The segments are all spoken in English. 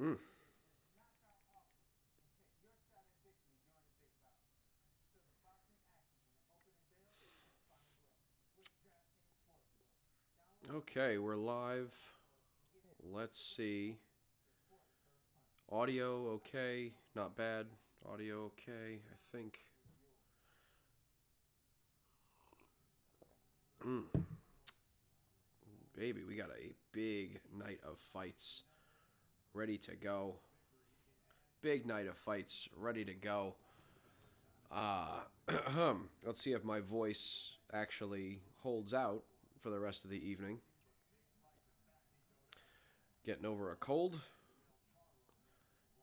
Mm. Okay, we're live. Let's see. Audio okay, not bad. Audio okay, I think. Baby, we got a big night of fights ready to go. Big night of fights ready to go. Let's see if my voice actually holds out for the rest of the evening. Getting over a cold.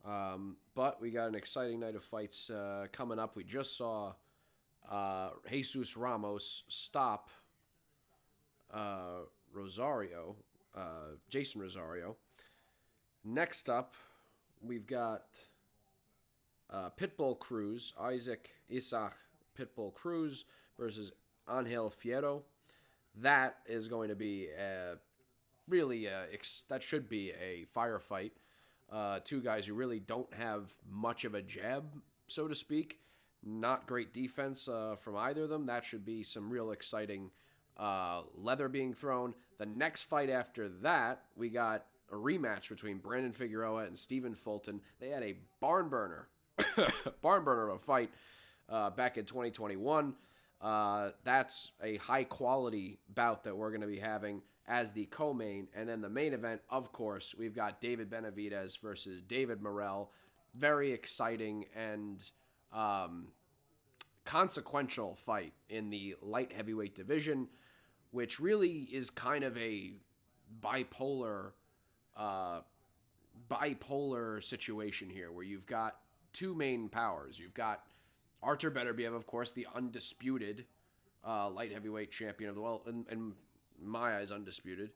But we got an exciting night of fights coming up. We just saw Jesus Ramos stop Rosario, Jeison Rosario. Next up, we've got Pitbull Cruz, Isaac Pitbull Cruz versus Angel Fierro. That is going to be that should be a firefight. Two guys who really don't have much of a jab, so to speak. Not great defense from either of them. That should be some real exciting leather being thrown. The next fight after that, we got a rematch between Brandon Figueroa and Stephen Fulton. They had a barn burner of a fight back in 2021. That's a high-quality bout that we're going to be having as the co-main. And then the main event, of course, we've got David Benavidez versus David Morrell. Very exciting and consequential fight in the light heavyweight division, which really is kind of a bipolar situation here, where you've got two main powers. You've got Artur Beterbiev, of course, the undisputed light heavyweight champion of the world, and my eyes undisputed.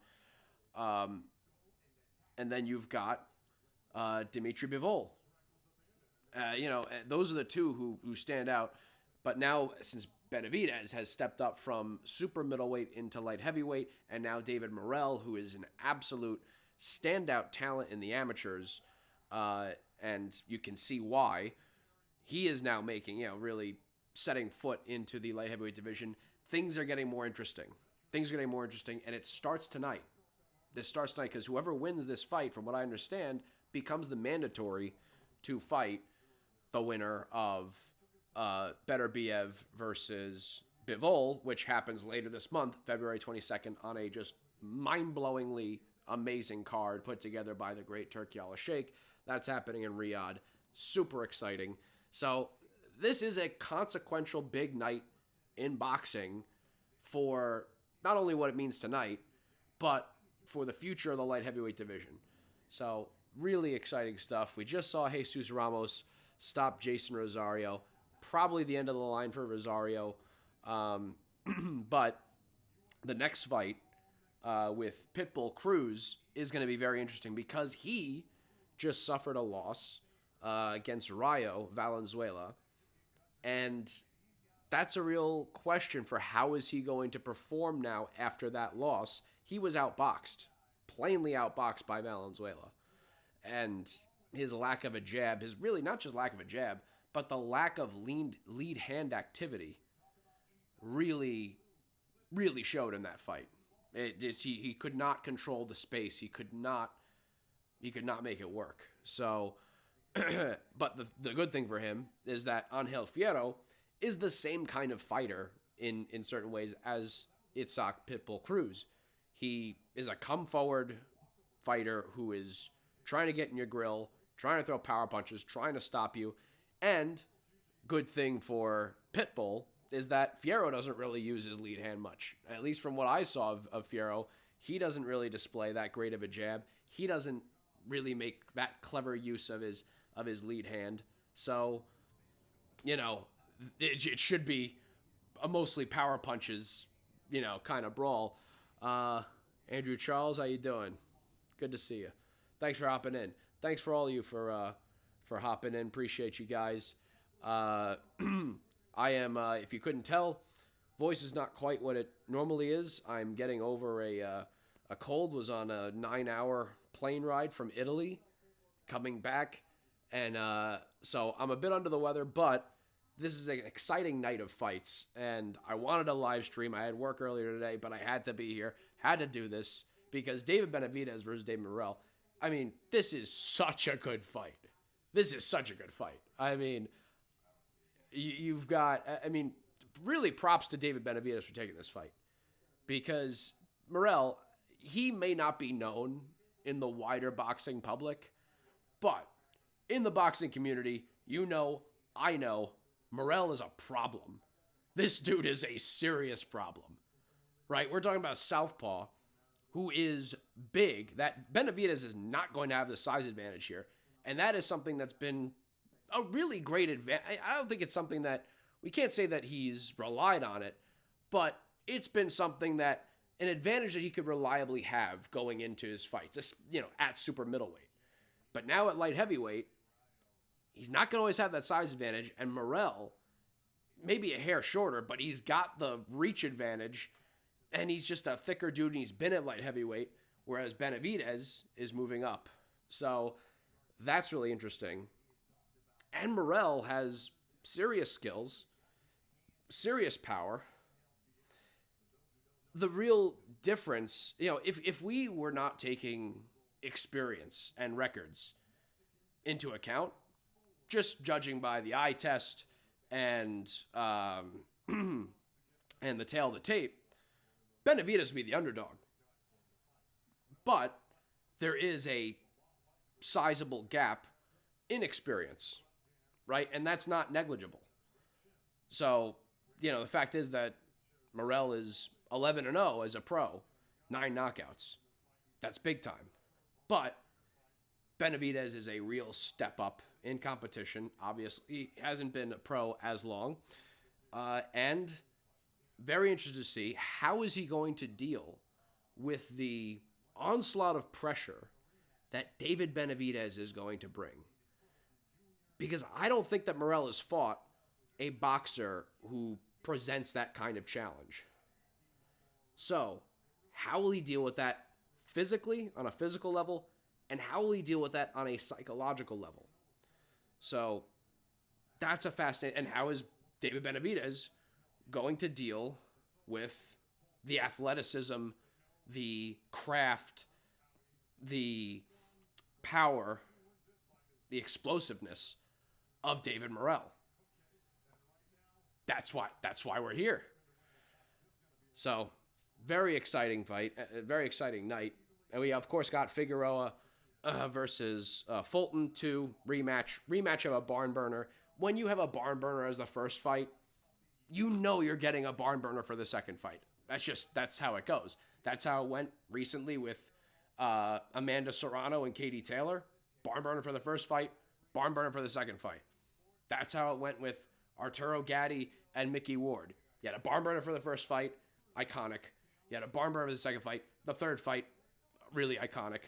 And then you've got Dimitri Bivol. Those are the two who stand out. But now, since Benavidez has stepped up from super middleweight into light heavyweight, and now David Morrell, who is an absolute standout talent in the amateurs, and you can see why, he is now making, really setting foot into the light heavyweight division. Things are getting more interesting. And it starts tonight. This starts tonight because whoever wins this fight, from what I understand, becomes the mandatory to fight the winner of Beterbiev versus Bivol, which happens later this month, February 22nd, on a just mind-blowingly amazing card put together by the great Turki Al Sheikh. That's happening in Riyadh. Super exciting. So this is a consequential big night in boxing for not only what it means tonight, but for the future of the light heavyweight division. So really exciting stuff. We just saw Jesus Ramos stop Jeison Rosario. Probably the end of the line for Rosario. But the next fight with Pitbull Cruz is going to be very interesting because he just suffered a loss against Rayo Valenzuela. And that's a real question for how is he going to perform now after that loss. He was outboxed, plainly outboxed by Valenzuela. And his lack of a jab, his really not just lack of a jab, but the lack of lead hand activity really, really showed in that fight. He could not control the space. He could not make it work. So, but the good thing for him is that Angel Fierro is the same kind of fighter in certain ways as Itzhak Pitbull Cruz. He is a come-forward fighter who is trying to get in your grill, trying to throw power punches, trying to stop you. And good thing for Pitbull is that Fierro doesn't really use his lead hand much. At least from what I saw of Fierro, he doesn't really display that great of a jab. He doesn't really make that clever use of his lead hand. So, it should be a mostly power punches, kind of brawl. Andrew Charles, how you doing? Good to see you. Thanks for hopping in. Thanks for all of you for hopping in. Appreciate you guys. I am, if you couldn't tell, voice is not quite what it normally is. I'm getting over a cold. Was on a 9-hour plane ride from Italy coming back. And so I'm a bit under the weather, but this is an exciting night of fights. And I wanted a live stream. I had work earlier today, but I had to be here, had to do this because David Benavidez versus David Morrell. I mean, this is such a good fight. This is such a good fight. I mean, you've got, I mean, really props to David Benavidez for taking this fight because Morrell, he may not be known in the wider boxing public, but in the boxing community, you know, I know, Morrell is a problem. This dude is a serious problem, right? We're talking about southpaw, who is big. That Benavidez is not going to have the size advantage here, and that is something that's been a really great advantage. I don't think it's something that, we can't say that he's relied on it, but it's been something that, an advantage that he could reliably have going into his fights, you know, at super middleweight. But now at light heavyweight, he's not going to always have that size advantage, and Morrell, maybe a hair shorter, but he's got the reach advantage, and he's just a thicker dude, and he's been at light heavyweight, whereas Benavidez is moving up. So that's really interesting. And Morrell has serious skills, serious power. The real difference, you know, if we were not taking experience and records into account, just judging by the eye test and and the tail of the tape, Benavidez would be the underdog. But there is a sizable gap in experience, right? And that's not negligible. So, you know, the fact is that Morrell is 11-0 as a pro, 9 knockouts. That's big time. But Benavidez is a real step up in competition. Obviously, he hasn't been a pro as long. And very interested to see how is he going to deal with the onslaught of pressure that David Benavidez is going to bring. Because I don't think that Morrell has fought a boxer who presents that kind of challenge. So, how will he deal with that physically, on a physical level, and how will he deal with that on a psychological level? So, that's a fascinating... And how is David Benavidez going to deal with the athleticism, the craft, the power, the explosiveness of David Morrell? That's why we're here. So, very exciting fight, a very exciting night. And we, of course, got Figueroa versus Fulton 2 rematch of a barn burner. When you have a barn burner as the first fight, you know you're getting a barn burner for the second fight. That's how it goes. That's how it went recently with Amanda Serrano and Katie Taylor. Barn burner for the first fight, barn burner for the second fight. That's how it went with Arturo Gatti and Mickey Ward. You had a barn burner for the first fight, iconic. You had a barn burner for the second fight. The third fight, really iconic.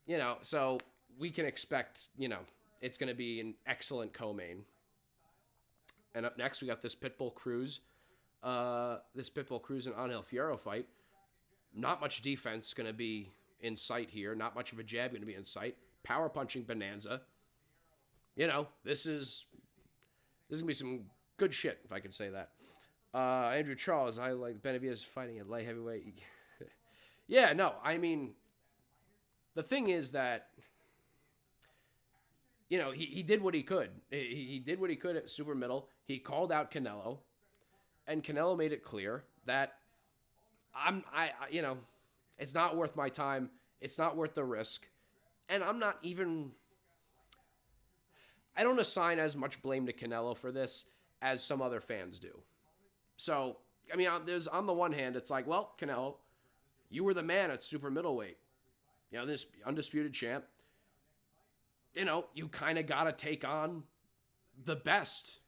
You know, so we can expect, you know, it's going to be an excellent co-main. And up next, we got this Pitbull Cruz. This Pitbull Cruz and Angel Fierro fight. Not much defense going to be in sight here. Not much of a jab going to be in sight. Power punching bonanza. You know, this is going to be some good shit, if I can say that. Andrew Charles, I like Benavidez fighting at light heavyweight. Yeah, no, I mean, the thing is that, you know, he did what he could. He did what he could at super middle. He called out Canelo, and Canelo made it clear that you know, it's not worth my time. It's not worth the risk. And I'm not even, I don't assign as much blame to Canelo for this as some other fans do. So, I mean, there's, on the one hand, it's like, well, Canelo, you were the man at super middleweight. You know, this undisputed champ. You know, you kind of got to take on the best.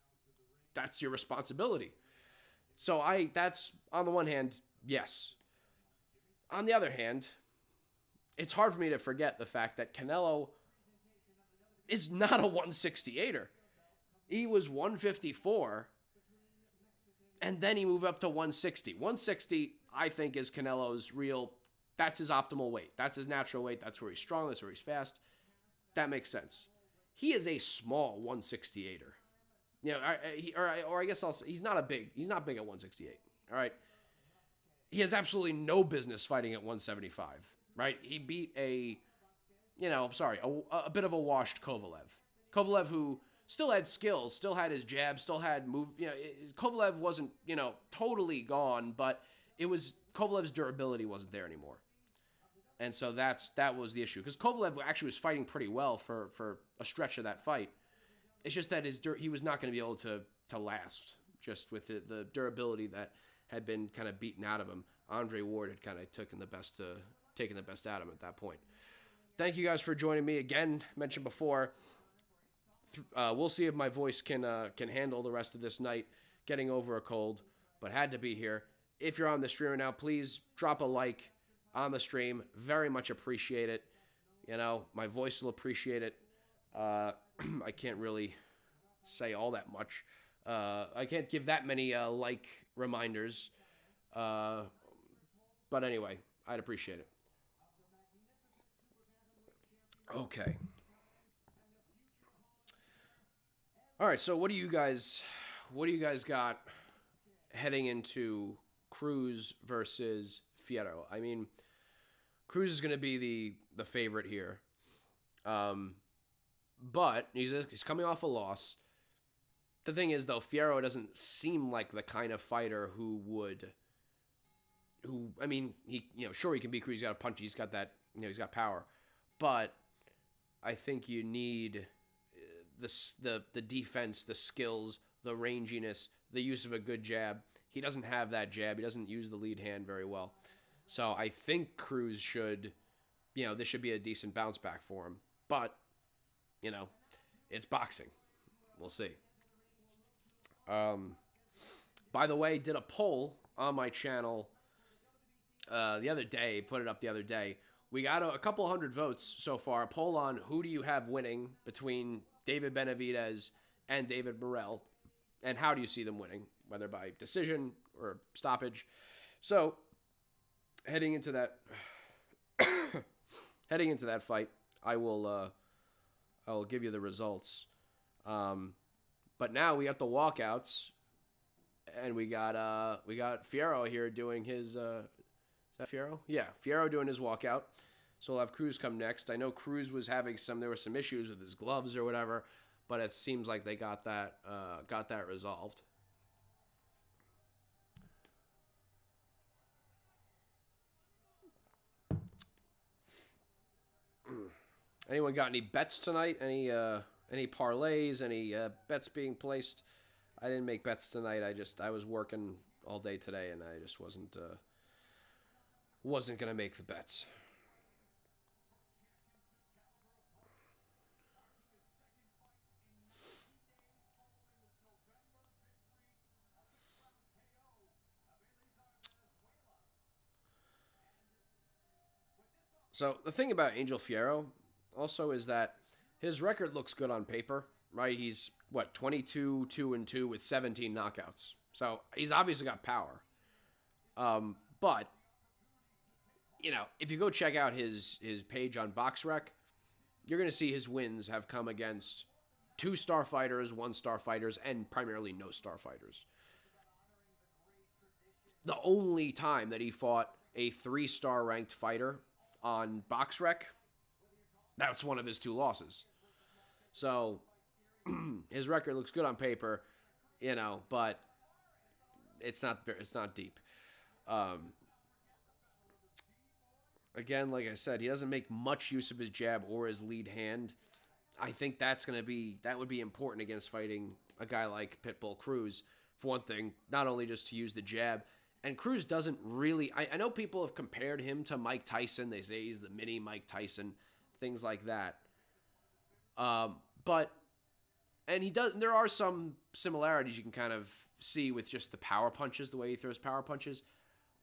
That's your responsibility. So that's, on the one hand, yes. On the other hand, it's hard for me to forget the fact that Canelo is not a 168er. He was 154, and then he moved up to 160. 160, I think, is Canelo's real, that's his optimal weight. That's his natural weight. That's where he's strong. That's where he's fast. that makes sense. He is a small 168er. You know, or I guess I'll say he's not big at 168. All right. He has absolutely no business fighting at 175, right? He beat a bit of a washed Kovalev. Kovalev, who still had skills, still had his jab, still had move. You know, Kovalev wasn't, totally gone, but it was Kovalev's durability wasn't there anymore. And so that was the issue. Because Kovalev actually was fighting pretty well for a stretch of that fight. It's just that he was not going to be able to last, just with the durability that had been kind of beaten out of him. Andre Ward had kind of taken the best out of him at that point. Thank you guys for joining me again. Mentioned before, we'll see if my voice can handle the rest of this night, getting over a cold, but had to be here. If you're on the stream right now, please drop a like on the stream. Very much appreciate it. My voice will appreciate it. I can't really say all that much. I can't give that many like reminders. But anyway, I'd appreciate it. Okay. All right, so what do you guys got heading into Cruz versus Fierro? I mean, Cruz is going to be the favorite here. But he's coming off a loss. The thing is, though, Fierro doesn't seem like the kind of fighter who sure, he can beat Cruz. He's got a punch. He's got that, he's got power. But I think you need the defense, the skills, the ranginess, the use of a good jab. He doesn't have that jab. He doesn't use the lead hand very well. So I think Cruz should, this should be a decent bounce back for him. But, it's boxing. We'll see. By the way, did a poll on my channel the other day, put it up the other day. We got a couple hundred votes so far. A poll on who do you have winning between David Benavidez and David Morrell, and how do you see them winning, whether by decision or stoppage. So, heading into that fight, I will give you the results. But now we got the walkouts, and we got Fierro here doing his. Is that Fierro? Yeah, Fierro doing his walkout. So we'll have Cruz come next. I know Cruz was having there were some issues with his gloves or whatever, but it seems like they got that resolved. Anyone got any bets tonight? Any parlays? Any bets being placed? I didn't make bets tonight. I was working all day today, and I just wasn't gonna make the bets. So the thing about Angel Fierro also is that his record looks good on paper, right? He's 22-2-2 with 17 knockouts. So he's obviously got power. But if you go check out his page on BoxRec, you're going to see his wins have come against 2-star fighters, 1-star fighters, and primarily no-star fighters. The only time that he fought a 3-star ranked fighter on BoxRec, that's one of his 2 losses. So his record looks good on paper, but it's not deep. Again, like I said, he doesn't make much use of his jab or his lead hand. I think that would be important against fighting a guy like Pitbull Cruz, for one thing, not only just to use the jab. And Cruz doesn't really, I know people have compared him to Mike Tyson. They say he's the mini Mike Tyson, things like that. There are some similarities you can kind of see with just the power punches, the way he throws power punches.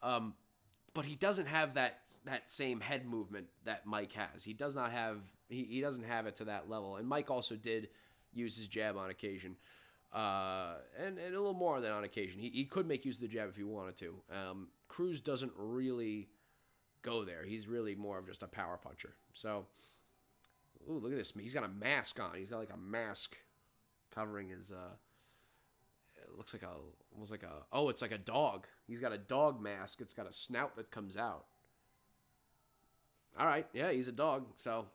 But he doesn't have that same head movement that Mike has. He does not have. He doesn't have it to that level. And Mike also did use his jab on occasion, and a little more than on occasion. He could make use of the jab if he wanted to. Cruz doesn't really go there. He's really more of just a power puncher. So Ooh, look at this. He's got a mask on. He's got like a mask covering his, it looks like it's like a dog. He's got a dog mask. It's got a snout that comes out. All right. Yeah, he's a dog. So,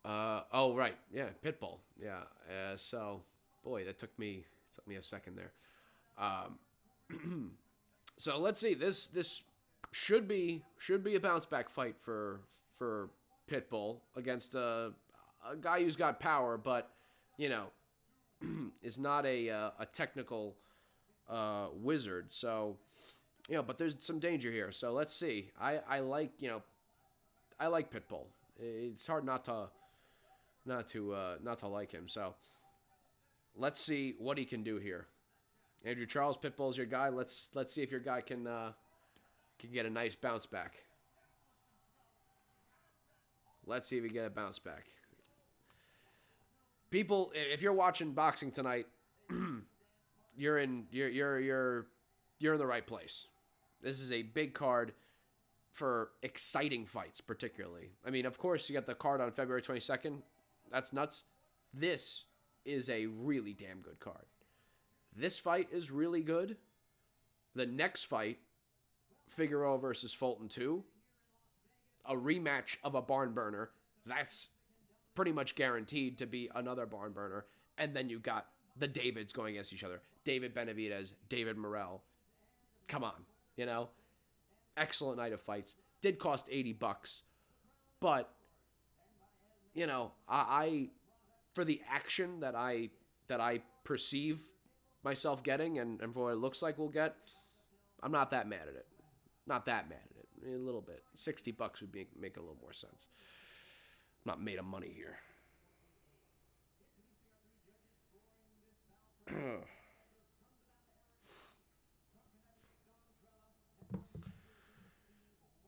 oh, right. Yeah, Pitbull. Yeah. So, boy, that took me a second there. So let's see. This should be a bounce back fight for Pitbull against a guy who's got power, but is not a technical wizard. So but there's some danger here. So let's see. I like Pitbull. It's hard not to like him. So let's see what he can do here. Andrew Charles, Pitbull's your guy. Let's see if your guy can get a nice bounce back. Let's see if we get a bounce back. People, if you're watching boxing tonight, you're in the right place. This is a big card for exciting fights, particularly. I mean, of course, you got the card on February 22nd. That's nuts. This is a really damn good card. This fight is really good. The next fight, Figueroa versus Fulton 2, a rematch of a barn burner. That's pretty much guaranteed to be another barn burner. And then you got the Davids going against each other. David Benavidez, David Morrell. Come on, excellent night of fights. Did cost $80, but I for the action that I perceive myself getting and for what it looks like we'll get, I'm not that mad at it. Not that mad at it. A little bit. $60 would make a little more sense. I'm not made of money here.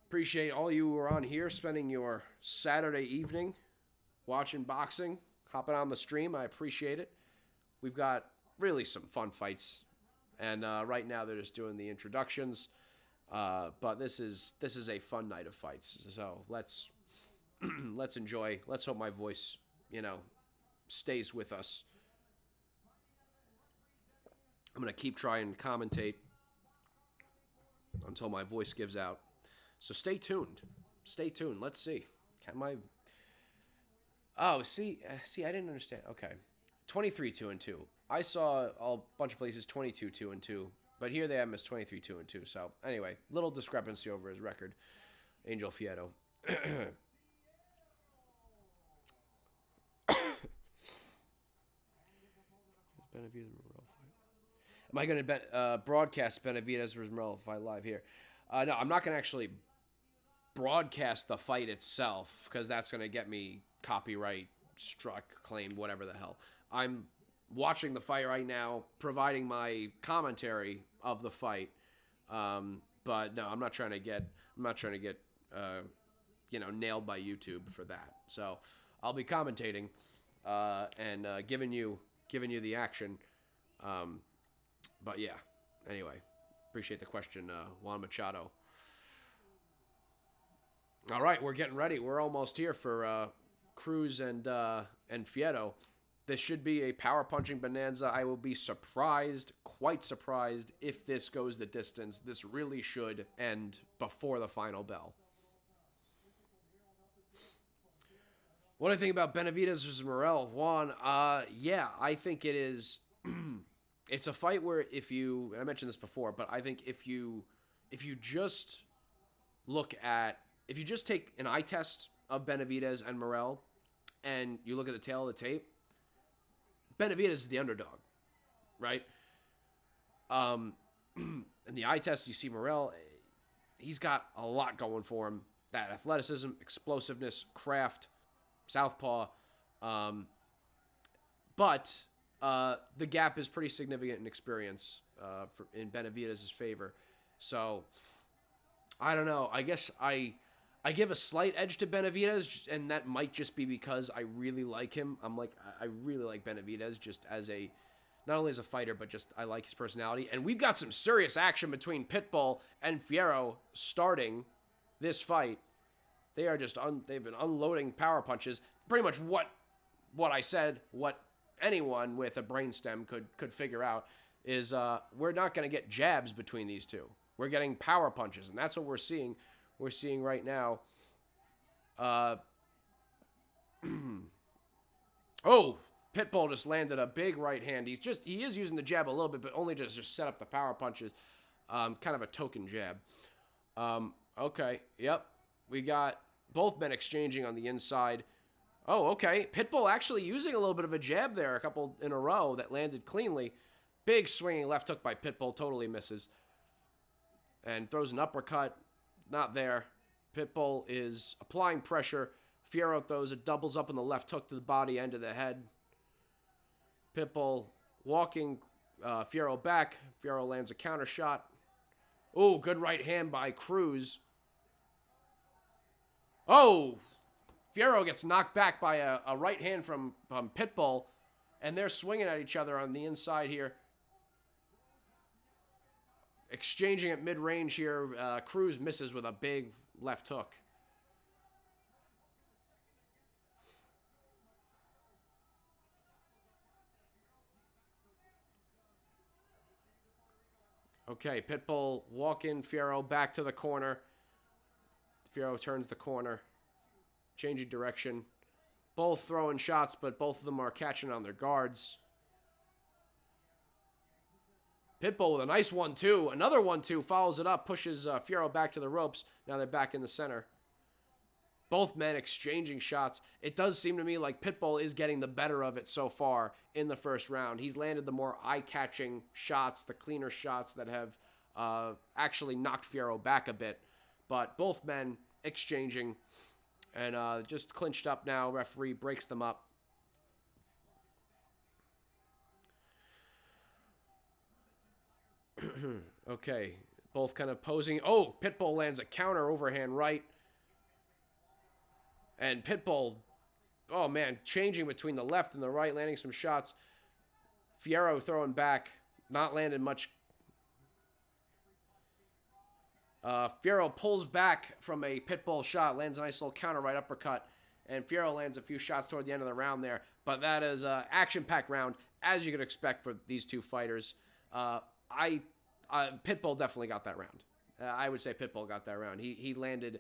Appreciate all you who are on here spending your Saturday evening watching boxing, hopping on the stream. I appreciate it. We've got really some fun fights, and right now they're just doing the introductions. But this is a fun night of fights. So let's enjoy. Let's hope my voice, stays with us. I'm gonna keep trying to commentate until my voice gives out. So stay tuned. Stay tuned. Let's see. Oh, see, I didn't understand. Okay, 23-2-2. I saw a bunch of places 22-2-2, but here they have him as 23-2-2. So anyway, little discrepancy over his record. Angel Fierro. Am I going to broadcast Benavidez versus Morrell fight live here? No, I'm not going to actually broadcast the fight itself because that's going to get me copyright struck, claimed, whatever the hell. I'm watching the fight right now, providing my commentary of the fight. But no, I'm not trying to get nailed by YouTube for that. So I'll be commentating and giving you the action. But yeah, anyway, appreciate the question, Juan Machado. All right, we're getting ready. We're almost here for Cruz and Fierro. This should be a power punching bonanza. I will be quite surprised, if this goes the distance. This really should end before the final bell. What do I think about Benavidez versus Morrell? Juan, yeah, I think it is. It's a fight where and I mentioned this before, but I think if you just take an eye test of Benavidez and Morrell, and you look at the tail of the tape, Benavidez is the underdog, right? In the eye test, you see Morrell, he's got a lot going for him. That athleticism, explosiveness, craft, southpaw. But the gap is pretty significant in experience in Benavidez's favor. So, I don't know. I guess I give a slight edge to Benavidez, and that might just be because I really like him. I really like Benavidez just not only as a fighter, but just I like his personality. And we've got some serious action between Pitbull and Fierro starting this fight. They are just they've been unloading power punches. Pretty much what I said, what anyone with a brainstem could figure out is we're not going to get jabs between these two. We're getting power punches, and that's what we're seeing. We're seeing right now. Oh, Pitbull just landed a big right hand. He is using the jab a little bit, but only to just set up the power punches. Kind of a token jab. Okay, yep. We got both men exchanging on the inside. Oh, okay. Pitbull actually using a little bit of a jab there, a couple in a row that landed cleanly. Big swinging left hook by Pitbull, totally misses. And throws an uppercut, not there. Pitbull is applying pressure. Fierro throws it, doubles up on the left hook to the body, end of the head. Pitbull walking Fierro back. Fierro lands a counter shot. Oh, good right hand by Cruz. Oh, Fierro gets knocked back by a right hand from Pitbull, and they're swinging at each other on the inside here. Exchanging at mid-range here. Cruz misses with a big left hook. Okay, Pitbull walking Fierro back to the corner. Fierro turns the corner. Changing direction. Both throwing shots, but both of them are catching on their guards. Pitbull with a nice 1-2. Another 1-2 follows it up, pushes Fierro back to the ropes. Now they're back in the center. Both men exchanging shots. It does seem to me like Pitbull is getting the better of it so far in the first round. He's landed the more eye-catching shots, the cleaner shots that have actually knocked Fierro back a bit. But both men exchanging and just clinched up now. Referee breaks them up. Okay, both kind of posing. Oh, Pitbull lands a counter overhand right. And Pitbull, oh man, changing between the left and the right, landing some shots. Fierro throwing back, not landing much. Fierro pulls back from a Pitbull shot, lands a nice little counter right uppercut, and Fierro lands a few shots toward the end of the round there. But that is an action-packed round, as you could expect for these two fighters. Pitbull definitely got that round. I would say Pitbull got that round. He landed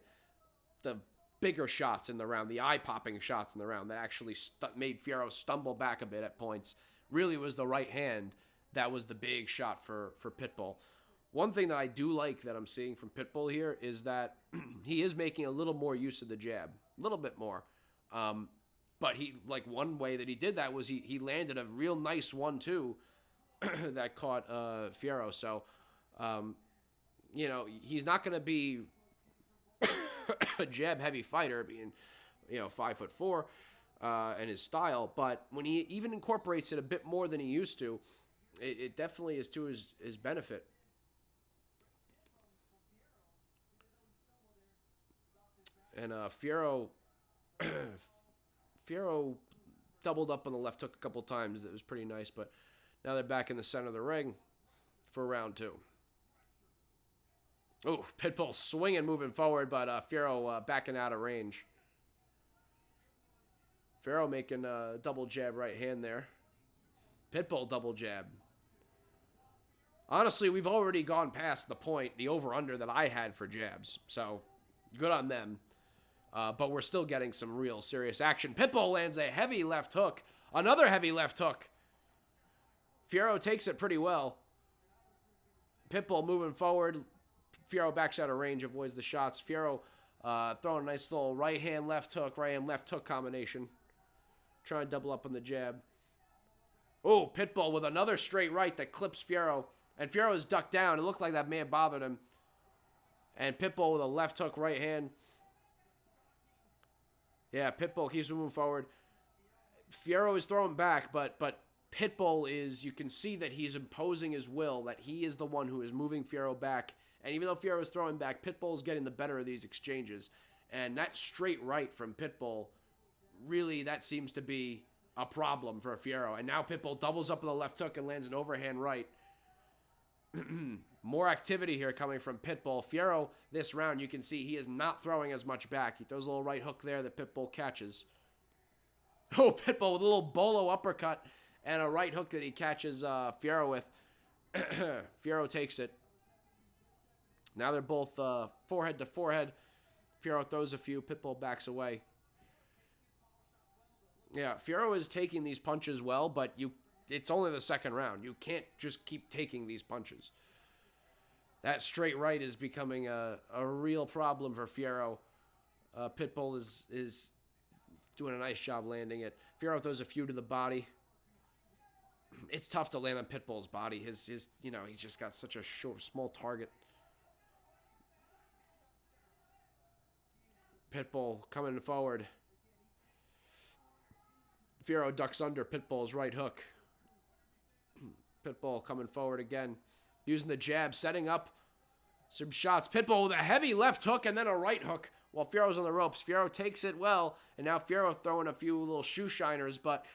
the bigger shots in the round, the eye-popping shots in the round that actually made Fierro stumble back a bit at points. Really was the right hand that was the big shot for Pitbull. One thing that I do like that I'm seeing from Pitbull here is that he is making a little more use of the jab, a little bit more. But one way that he did that was he landed a real nice 1-2 that caught Fierro. So, he's not going to be a jab-heavy fighter, being 5'4", and his style. But when he even incorporates it a bit more than he used to, it definitely is to his benefit. And Fierro doubled up on the left hook a couple times. It was pretty nice, but now they're back in the center of the ring for round two. Oh, Pitbull swinging, moving forward, but Fierro backing out of range. Fierro making a double jab right hand there. Pitbull double jab. Honestly, we've already gone past the point, the over-under that I had for jabs. So, good on them. But we're still getting some real serious action. Pitbull lands a heavy left hook. Another heavy left hook. Fierro takes it pretty well. Pitbull moving forward. Fierro backs out of range, avoids the shots. Fierro throwing a nice little right hand, left hook combination. Trying to double up on the jab. Oh, Pitbull with another straight right that clips Fierro. And Fierro is ducked down. It looked like that may have bothered him. And Pitbull with a left hook right hand. Yeah, Pitbull keeps moving forward. Fierro is throwing back, but Pitbull is, you can see that he's imposing his will, that he is the one who is moving Fierro back. And even though Fierro is throwing back, Pitbull is getting the better of these exchanges. And that straight right from Pitbull, really, that seems to be a problem for Fierro. And now Pitbull doubles up with a left hook and lands an overhand right. More activity here coming from Pitbull. Fierro, this round, you can see he is not throwing as much back. He throws a little right hook there that Pitbull catches. Oh, Pitbull with a little bolo uppercut and a right hook that he catches Fierro with. Fierro takes it. Now they're both forehead to forehead. Fierro throws a few. Pitbull backs away. Yeah, Fierro is taking these punches well, but it's only the second round. You can't just keep taking these punches. That straight right is becoming a real problem for Fierro. Pitbull is doing a nice job landing it. Fierro throws a few to the body. It's tough to land on Pitbull's body. His he's just got such a small target. Pitbull coming forward. Fierro ducks under Pitbull's right hook. Pitbull coming forward again. Using the jab, setting up some shots. Pitbull with a heavy left hook and then a right hook while Fierro's on the ropes. Fierro takes it well, and now Fierro throwing a few little shoe shiners, but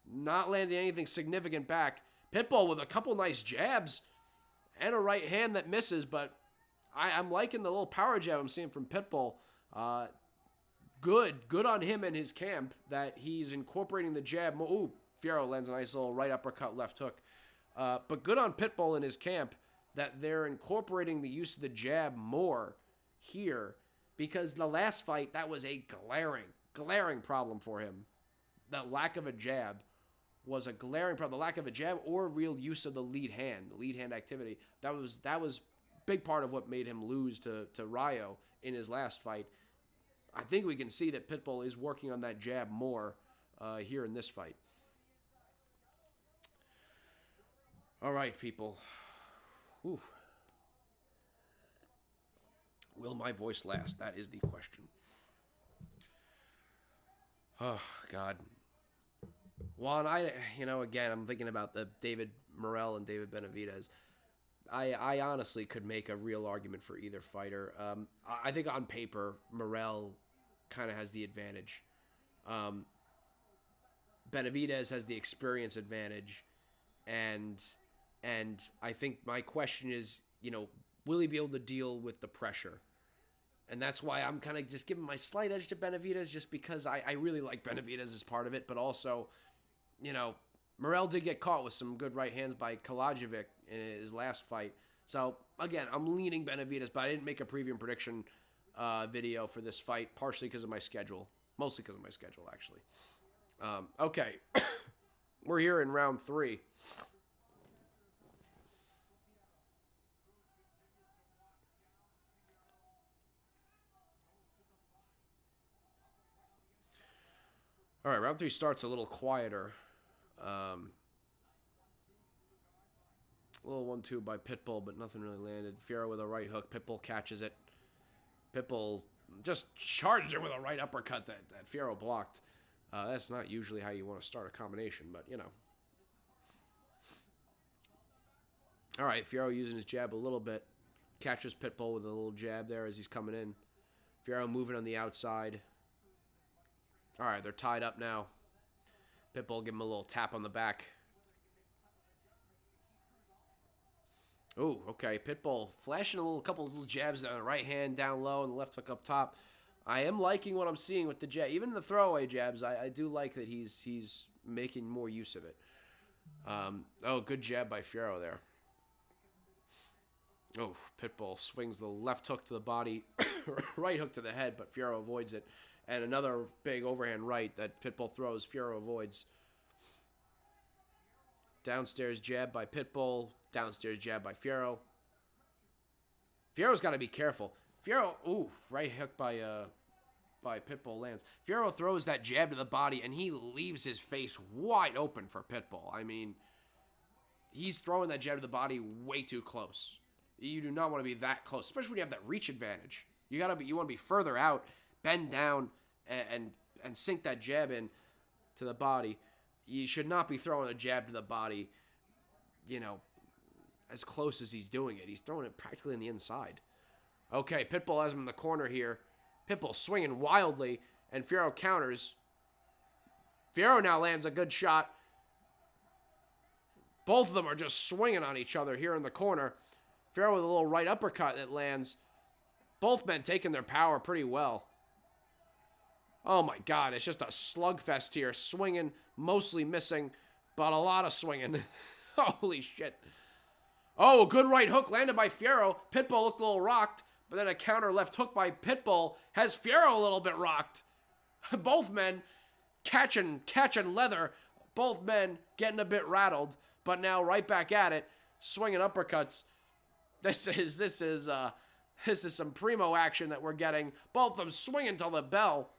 not landing anything significant back. Pitbull with a couple nice jabs and a right hand that misses, but I'm liking the little power jab I'm seeing from Pitbull. Good on him and his camp that he's incorporating the jab. Ooh, Fierro lands a nice little right uppercut, left hook. But good on Pitbull and his camp that they're incorporating the use of the jab more here, because the last fight, that was a glaring problem for him. The lack of a jab was a glaring problem. The lack of a jab or real use of the lead hand activity. That was big part of what made him lose to Rayo in his last fight. I think we can see that Pitbull is working on that jab more here in this fight. All right, people. Whew. Will my voice last? That is the question. Oh, God. Juan, again, I'm thinking about the David Morrell and David Benavidez. I honestly could make a real argument for either fighter. I think on paper, Morrell kind of has the advantage. Benavidez has the experience advantage. And I think my question is, will he be able to deal with the pressure? And that's why I'm kind of just giving my slight edge to Benavidez, just because I really like Benavidez as part of it. But also, Morrell did get caught with some good right hands by Kalajevic in his last fight. So, again, I'm leaning Benavidez, but I didn't make a preview and prediction video for this fight, partially because of my schedule. Mostly because of my schedule, actually. Okay. We're here in round 3. All right, round 3 starts a little quieter. A little 1-2 by Pitbull, but nothing really landed. Fierro with a right hook. Pitbull catches it. Pitbull just charged it with a right uppercut that Fierro blocked. That's not usually how you want to start a combination, but, All right, Fierro using his jab a little bit. Catches Pitbull with a little jab there as he's coming in. Fierro moving on the outside. All right, they're tied up now. Pitbull give him a little tap on the back. Oh, okay. Pitbull flashing a couple of little jabs on the right hand down low and the left hook up top. I am liking what I'm seeing with the jab. Even the throwaway jabs, I do like that he's making more use of it. Good jab by Fierro there. Oh, Pitbull swings the left hook to the body, right hook to the head, but Fierro avoids it. And another big overhand right that Pitbull throws, Fierro avoids. Downstairs jab by Pitbull. Downstairs jab by Fierro. Fierro's got to be careful. Fierro, right hook by Pitbull lands. Fierro throws that jab to the body, and he leaves his face wide open for Pitbull. I mean, he's throwing that jab to the body way too close. You do not want to be that close, especially when you have that reach advantage. You want to be further out, bend down, and sink that jab in to the body. You should not be throwing a jab to the body, as close as he's doing it. He's throwing it practically in the inside. Okay, Pitbull has him in the corner here. Pitbull swinging wildly, and Fierro counters. Fierro now lands a good shot. Both of them are just swinging on each other here in the corner. Fierro with a little right uppercut that lands. Both men taking their power pretty well. Oh my God, it's just a slugfest here. Swinging, mostly missing, but a lot of swinging. Holy shit. Oh, a good right hook landed by Fierro. Pitbull looked a little rocked, but then a counter left hook by Pitbull has Fierro a little bit rocked. Both men catching leather. Both men getting a bit rattled, but now right back at it, swinging uppercuts. This is some primo action that we're getting. Both of them swinging till the bell.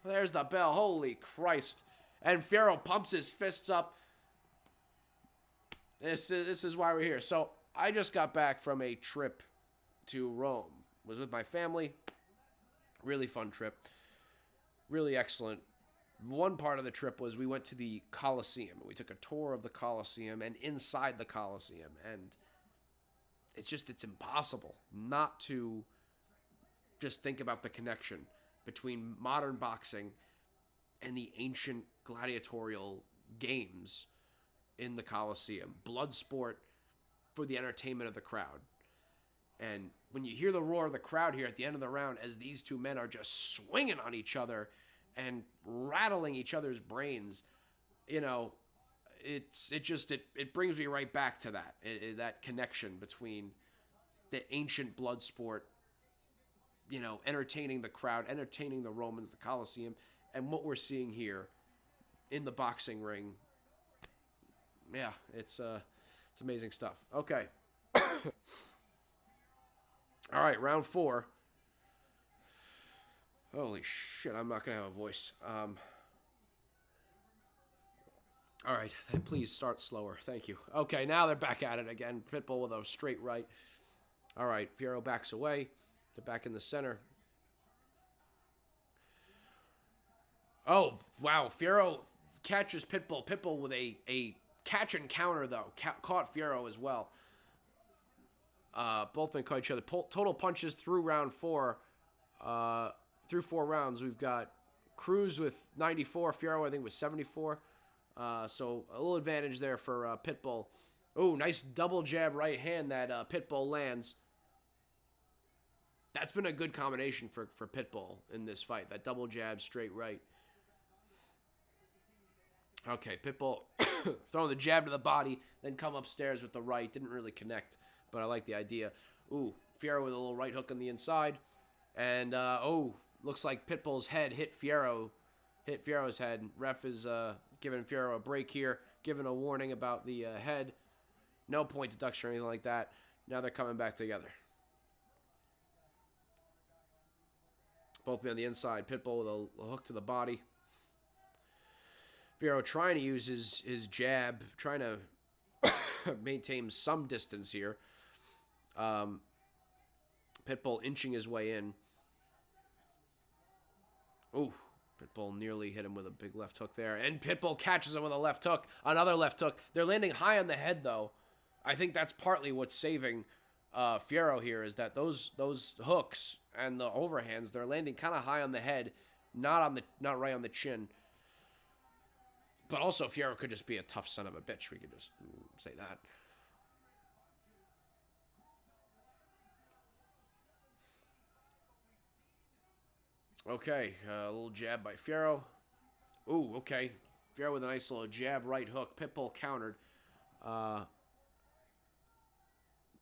There's the bell. Holy Christ. And Fierro pumps his fists up. This is why we're here. So I just got back from a trip to Rome. Was with my family. Really fun trip. Really excellent. One part of the trip was we went to the Colosseum. We took a tour of the Colosseum and inside the Colosseum. And it's impossible not to just think about the connection between modern boxing and the ancient gladiatorial games in the Colosseum. Blood sport for the entertainment of the crowd. And when you hear the roar of the crowd here at the end of the round as these two men are just swinging on each other and rattling each other's brains, you know, it brings me right back to that. That connection between the ancient blood sport, you know, entertaining the crowd, entertaining the Romans, the Colosseum, and what we're seeing here in the boxing ring. Yeah, it's amazing stuff. Okay. All right, round 4. Holy shit, I'm not going to have a voice. All right, please start slower. Thank you. Okay, now they're back at it again. Pitbull with a straight right. All right, Fierro backs away. They're back in the center. Oh, wow. Fierro catches Pitbull. Pitbull with a catch and counter, though. Caught Fierro as well. Both men caught each other. Total punches through round 4. Through 4 rounds, we've got Cruz with 94. Fierro, I think, was 74. So a little advantage there for Pitbull. Oh, nice double jab right hand that Pitbull lands. That's been a good combination for Pitbull in this fight. That double jab, straight right. Okay, Pitbull throwing the jab to the body, then come upstairs with the right. Didn't really connect, but I like the idea. Ooh, Fierro with a little right hook on the inside. And, looks like Pitbull's head hit Fierro's head. Ref is giving Fierro a break here, giving a warning about the head. No point deduction or anything like that. Now they're coming back together. Both men on the inside. Pitbull with a hook to the body. Fierro trying to use his jab, trying to maintain some distance here. Pitbull inching his way in. Ooh, Pitbull nearly hit him with a big left hook there. And Pitbull catches him with a left hook. Another left hook. They're landing high on the head, though. I think that's partly what's saving Fierro here, is that those hooks and the overhands, they're landing kind of high on the head, not right on the chin. But also, Fierro could just be a tough son of a bitch. We could just say that. Okay, a little jab by Fierro. Ooh, okay. Fierro with a nice little jab, right hook. Pitbull countered.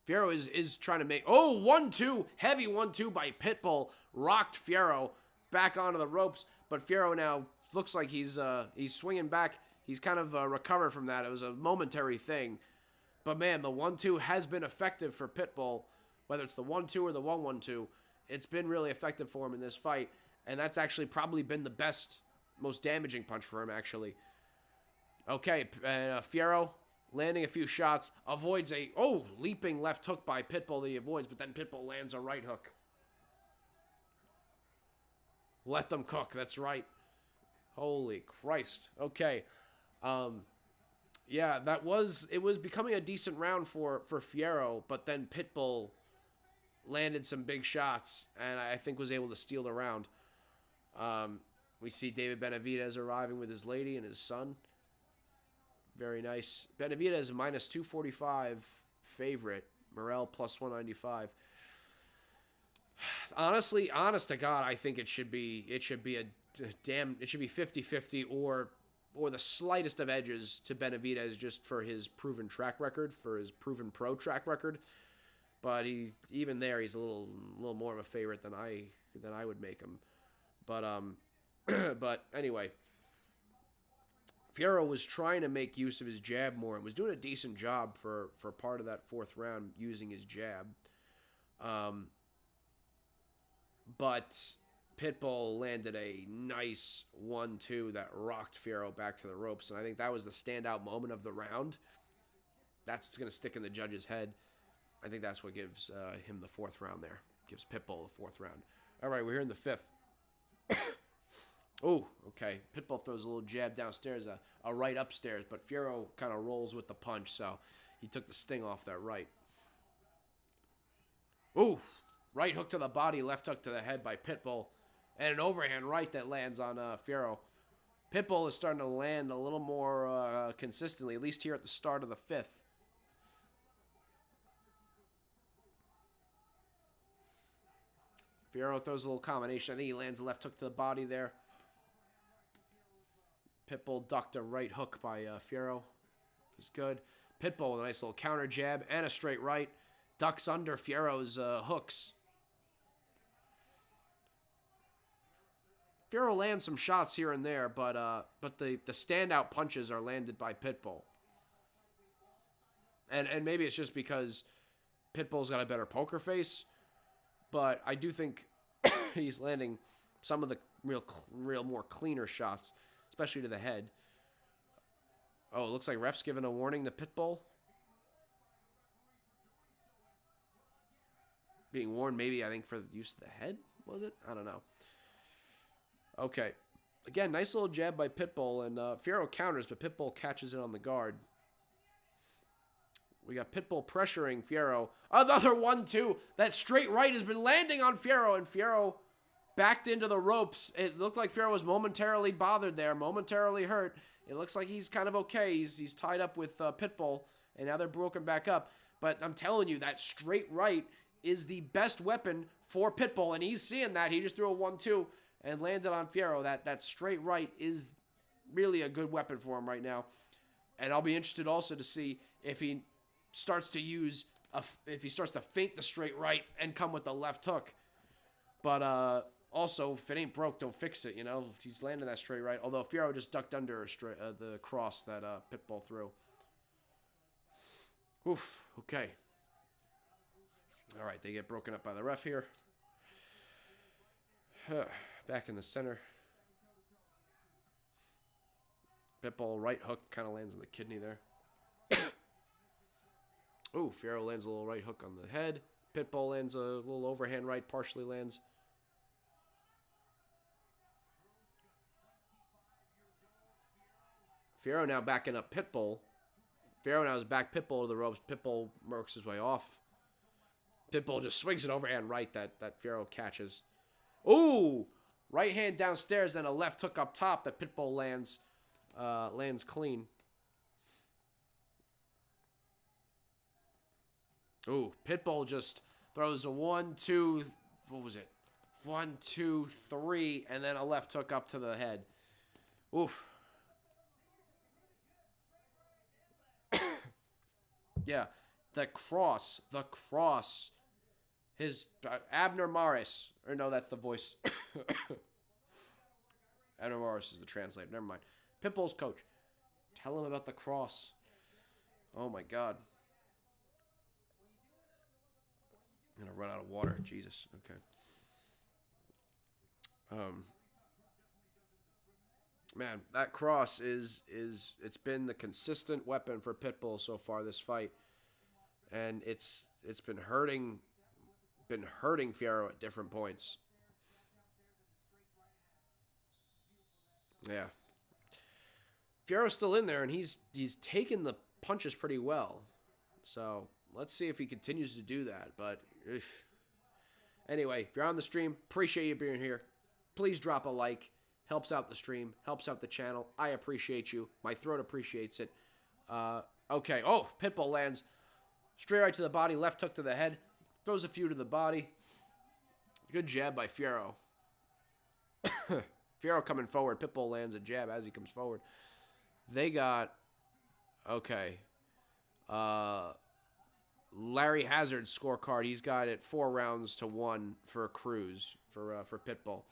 Fierro is trying to make... Oh, 1-2. Heavy 1-2 by Pitbull. Rocked Fierro back onto the ropes. But Fierro now looks like he's swinging back. He's kind of recovered from that. It was a momentary thing. But, man, the 1-2 has been effective for Pitbull. Whether it's the 1-2 or the 1-1-2, it's been really effective for him in this fight. And that's actually probably been the best, most damaging punch for him, actually. Okay, Fierro landing a few shots. Avoids a, leaping left hook by Pitbull that he avoids. But then Pitbull lands a right hook. Let them cook, that's right. Holy Christ. Okay. Yeah, it was becoming a decent round for Fierro. But then Pitbull landed some big shots. And I think was able to steal the round. We see David Benavidez arriving with his lady and his son. Very nice. Benavidez minus 245 favorite. Morrell plus 195. Honestly, honest to God, I think it should be 50-50 or the slightest of edges to Benavidez just for his proven track record, for his proven pro track record. But even there, he's a little more of a favorite than I would make him. But but anyway, Fierro was trying to make use of his jab more and was doing a decent job for part of that fourth round using his jab. But Pitbull landed a nice 1-2 that rocked Fierro back to the ropes, and I think that was the standout moment of the round. That's going to stick in the judge's head. I think that's what gives him the fourth round there. Gives Pitbull the fourth round. All right, we're here in the fifth. Oh, okay. Pitbull throws a little jab downstairs, a right upstairs, but Fierro kind of rolls with the punch, so he took the sting off that right. Ooh, right hook to the body, left hook to the head by Pitbull, and an overhand right that lands on Fierro. Pitbull is starting to land a little more consistently, at least here at the start of the fifth. Fierro throws a little combination. I think he lands a left hook to the body there. Pitbull ducked a right hook by Fierro. It was good. Pitbull with a nice little counter jab and a straight right. Ducks under Fierro's hooks. Fierro lands some shots here and there, but the standout punches are landed by Pitbull. And maybe it's just because Pitbull's got a better poker face, but I do think he's landing some of the real more cleaner shots, especially to the head. Oh, it looks like ref's giving a warning to Pitbull. Being warned maybe, I think, for the use of the head, was it? I don't know. Okay. Again, nice little jab by Pitbull, and Fierro counters, but Pitbull catches it on the guard. We got Pitbull pressuring Fierro. Another 1-2. That straight right has been landing on Fierro, and Fierro backed into the ropes. It looked like Fierro was momentarily bothered there, momentarily hurt. It looks like he's kind of okay. He's tied up with Pitbull, and now they're broken back up. But I'm telling you, that straight right is the best weapon for Pitbull, and he's seeing that. He just threw a 1-2 and landed on Fierro. That straight right is really a good weapon for him right now. And I'll be interested also to see if he starts to feint the straight right and come with the left hook. But also, if it ain't broke, don't fix it, you know. He's landing that straight right. Although Fierro just ducked under the cross that Pitbull threw. Oof, okay. All right, they get broken up by the ref here. Back in the center. Pitbull right hook kind of lands on the kidney there. Ooh, Fierro lands a little right hook on the head. Pitbull lands a little overhand right, partially lands. Fierro now backing up Pitbull. Fierro now is back Pitbull to the ropes. Pitbull works his way off. Pitbull just swings an overhand right that Fierro catches. Ooh! Right hand downstairs and a left hook up top that Pitbull lands clean. Ooh, Pitbull just throws a 1-2, what was it? 1-2-3, and then a left hook up to the head. Oof. Yeah, the cross. His Abner Maris, or no, that's the voice. Abner Maris is the translator. Never mind. Pitbull's coach. Tell him about the cross. Oh my God. I'm gonna run out of water. Jesus. Okay. Man, that cross is it's been the consistent weapon for Pitbull so far this fight, and it's been hurting Fierro at different points. Yeah, Fierro's still in there, and he's taken the punches pretty well. So let's see if he continues to do that. But anyway, if you're on the stream, appreciate you being here. Please drop a like. Helps out the stream. Helps out the channel. I appreciate you. My throat appreciates it. Okay. Oh, Pitbull lands Straight right to the body, left hook to the head. Throws a few to the body. Good jab by Fierro. Fierro coming forward. Pitbull lands a jab as he comes forward. They got... Okay. Larry Hazard's scorecard. He's got it 4-1 for Cruz, for Pitbull.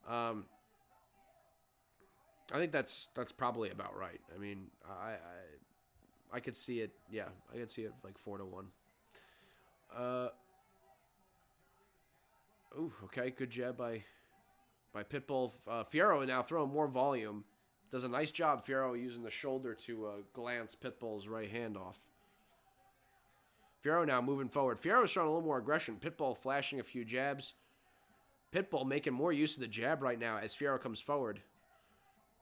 I think that's probably about right. I mean, I could see it. Yeah, I could see it like 4-1. Ooh, okay, good jab by Pitbull. Fierro now throwing more volume. Does a nice job, Fierro, using the shoulder to glance Pitbull's right hand off. Fierro now moving forward. Fierro's showing a little more aggression. Pitbull flashing a few jabs. Pitbull making more use of the jab right now as Fierro comes forward.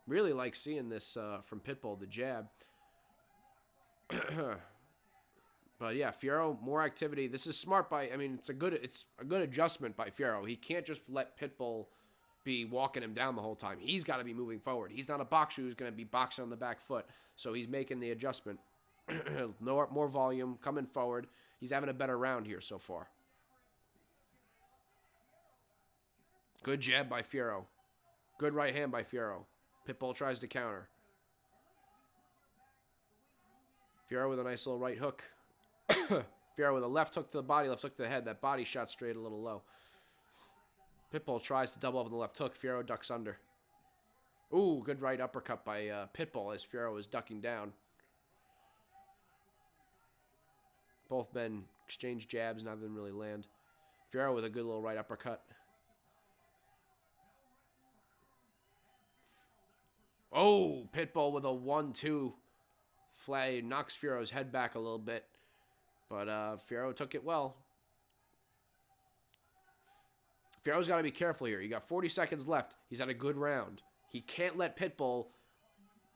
Really like seeing this from Pitbull, the jab. But yeah, Fierro, more activity. This is smart by, I mean, it's a good adjustment by Fierro. He can't just let Pitbull be walking him down the whole time. He's got to be moving forward. He's not a boxer who's going to be boxing on the back foot. So he's making the adjustment. More volume, coming forward. He's having a better round here so far. Good jab by Fierro. Good right hand by Fierro. Pitbull tries to counter. Fierro with a nice little right hook. Fierro with a left hook to the body, left hook to the head. That body shot straight a little low. Pitbull tries to double up on the left hook. Fierro ducks under. Ooh, good right uppercut by Pitbull as Fierro is ducking down. Both men exchange jabs, none of them really land. Fierro with a good little right uppercut. Oh, Pitbull with a 1-2. Flag knocks Fierro's head back a little bit. But Fierro took it well. Fierro's got to be careful here. You got 40 seconds left. He's had a good round. He can't let Pitbull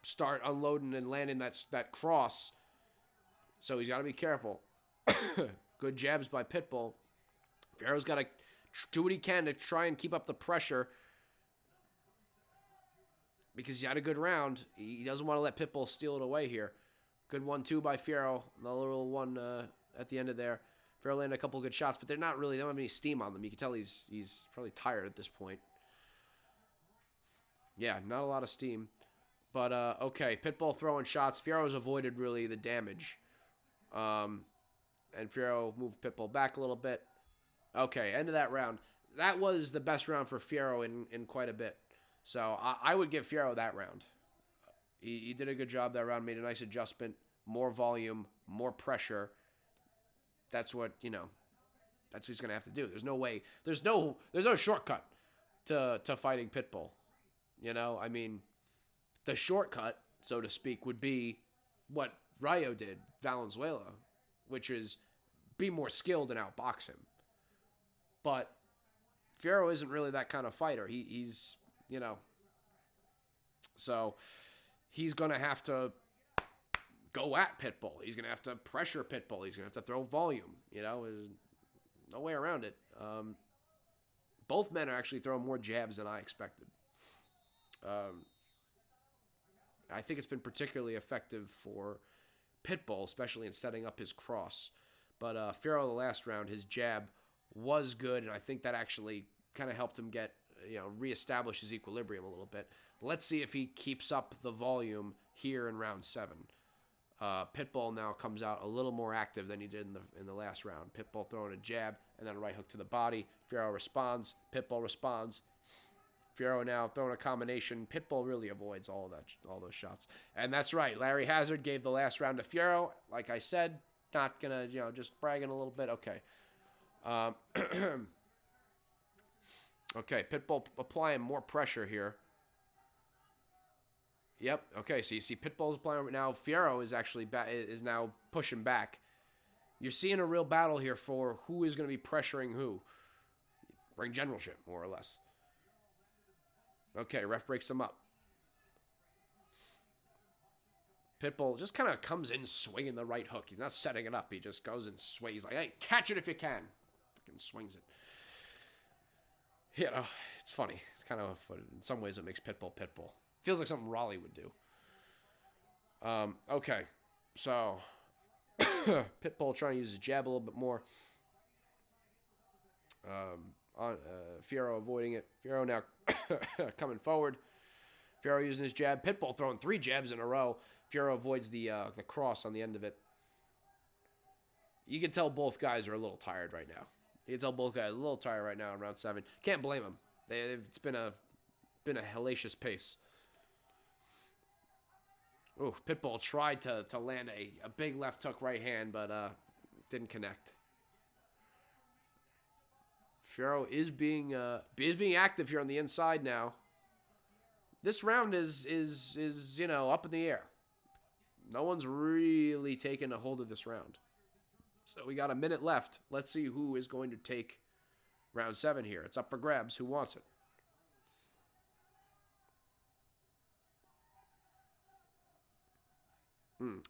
start unloading and landing that cross. So he's got to be careful. Good jabs by Pitbull. Fierro's got to do what he can to try and keep up the pressure. Because he had a good round. He doesn't want to let Pitbull steal it away here. Good 1-2 by Fierro. Another little one at the end of there. Fierro landed a couple of good shots, but they don't have any steam on them. You can tell he's probably tired at this point. Yeah, not a lot of steam. But, okay, Pitbull throwing shots. Fierro's avoided, really, the damage. And Fierro moved Pitbull back a little bit. Okay, end of that round. That was the best round for Fierro in quite a bit. So I would give Fierro that round. He did a good job that round, made a nice adjustment, more volume, more pressure. That's what, that's what he's going to have to do. There's no way, there's no shortcut to fighting Pitbull. I mean, the shortcut, so to speak, would be what Rayo did, Valenzuela, which is be more skilled and outbox him. But Fierro isn't really that kind of fighter. He's so he's going to have to go at Pitbull. He's going to have to pressure Pitbull. He's going to have to throw volume. There's no way around it. Both men are actually throwing more jabs than I expected. I think it's been particularly effective for Pitbull, especially in setting up his cross. But Fierro, the last round, his jab was good, and I think that actually kind of helped him get, reestablish his equilibrium a little bit. Let's see if he keeps up the volume here in round 7. Pitbull now comes out a little more active than he did in the last round. Pitbull throwing a jab and then a right hook to the body. Fierro responds. Pitbull responds. Fierro now throwing a combination. Pitbull really avoids all those shots. And that's right. Larry Hazard gave the last round to Fierro. Like I said, not gonna, just bragging a little bit. Okay. Okay, Pitbull applying more pressure here. Yep. Okay, so you see Pitbull's applying right now. Fierro is actually is now pushing back. You're seeing a real battle here for who is going to be pressuring who. Ring generalship, more or less. Okay, ref breaks him up. Pitbull just kind of comes in swinging the right hook. He's not setting it up. He just goes and swings. He's like, hey, catch it if you can. Fucking swings it. It's funny. It's kind of, in some ways, it makes Pitbull Pitbull. Feels like something Raleigh would do. Okay, so Pitbull trying to use his jab a little bit more. Fierro avoiding it. Fierro now coming forward. Fierro using his jab. Pitbull throwing 3 jabs in a row. Fierro avoids the cross on the end of it. You can tell both guys are a little tired right now. You can tell both guys are a little tired right now in round 7. Can't blame them. It's been a hellacious pace. Ooh, Pitbull tried to land a big left hook right hand, but didn't connect. Fierro is being active here on the inside now. This round is up in the air. No one's really taken a hold of this round. So we got a minute left. Let's see who is going to take round 7 here. It's up for grabs. Who wants it?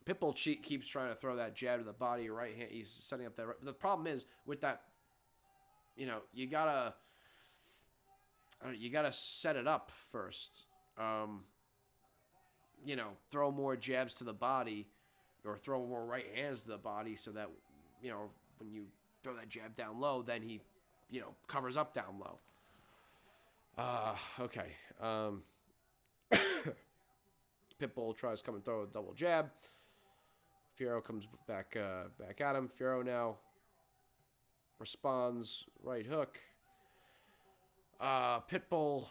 Pitbull keeps trying to throw that jab to the body, right hand. He's setting up that. The problem is with that, you gotta set it up first. Throw more jabs to the body, or throw more right hands to the body, so that when you throw that jab down low, then he, covers up down low. Okay. Pitbull tries to come and throw a double jab. Fierro comes back at him. Fierro now responds, right hook. Pitbull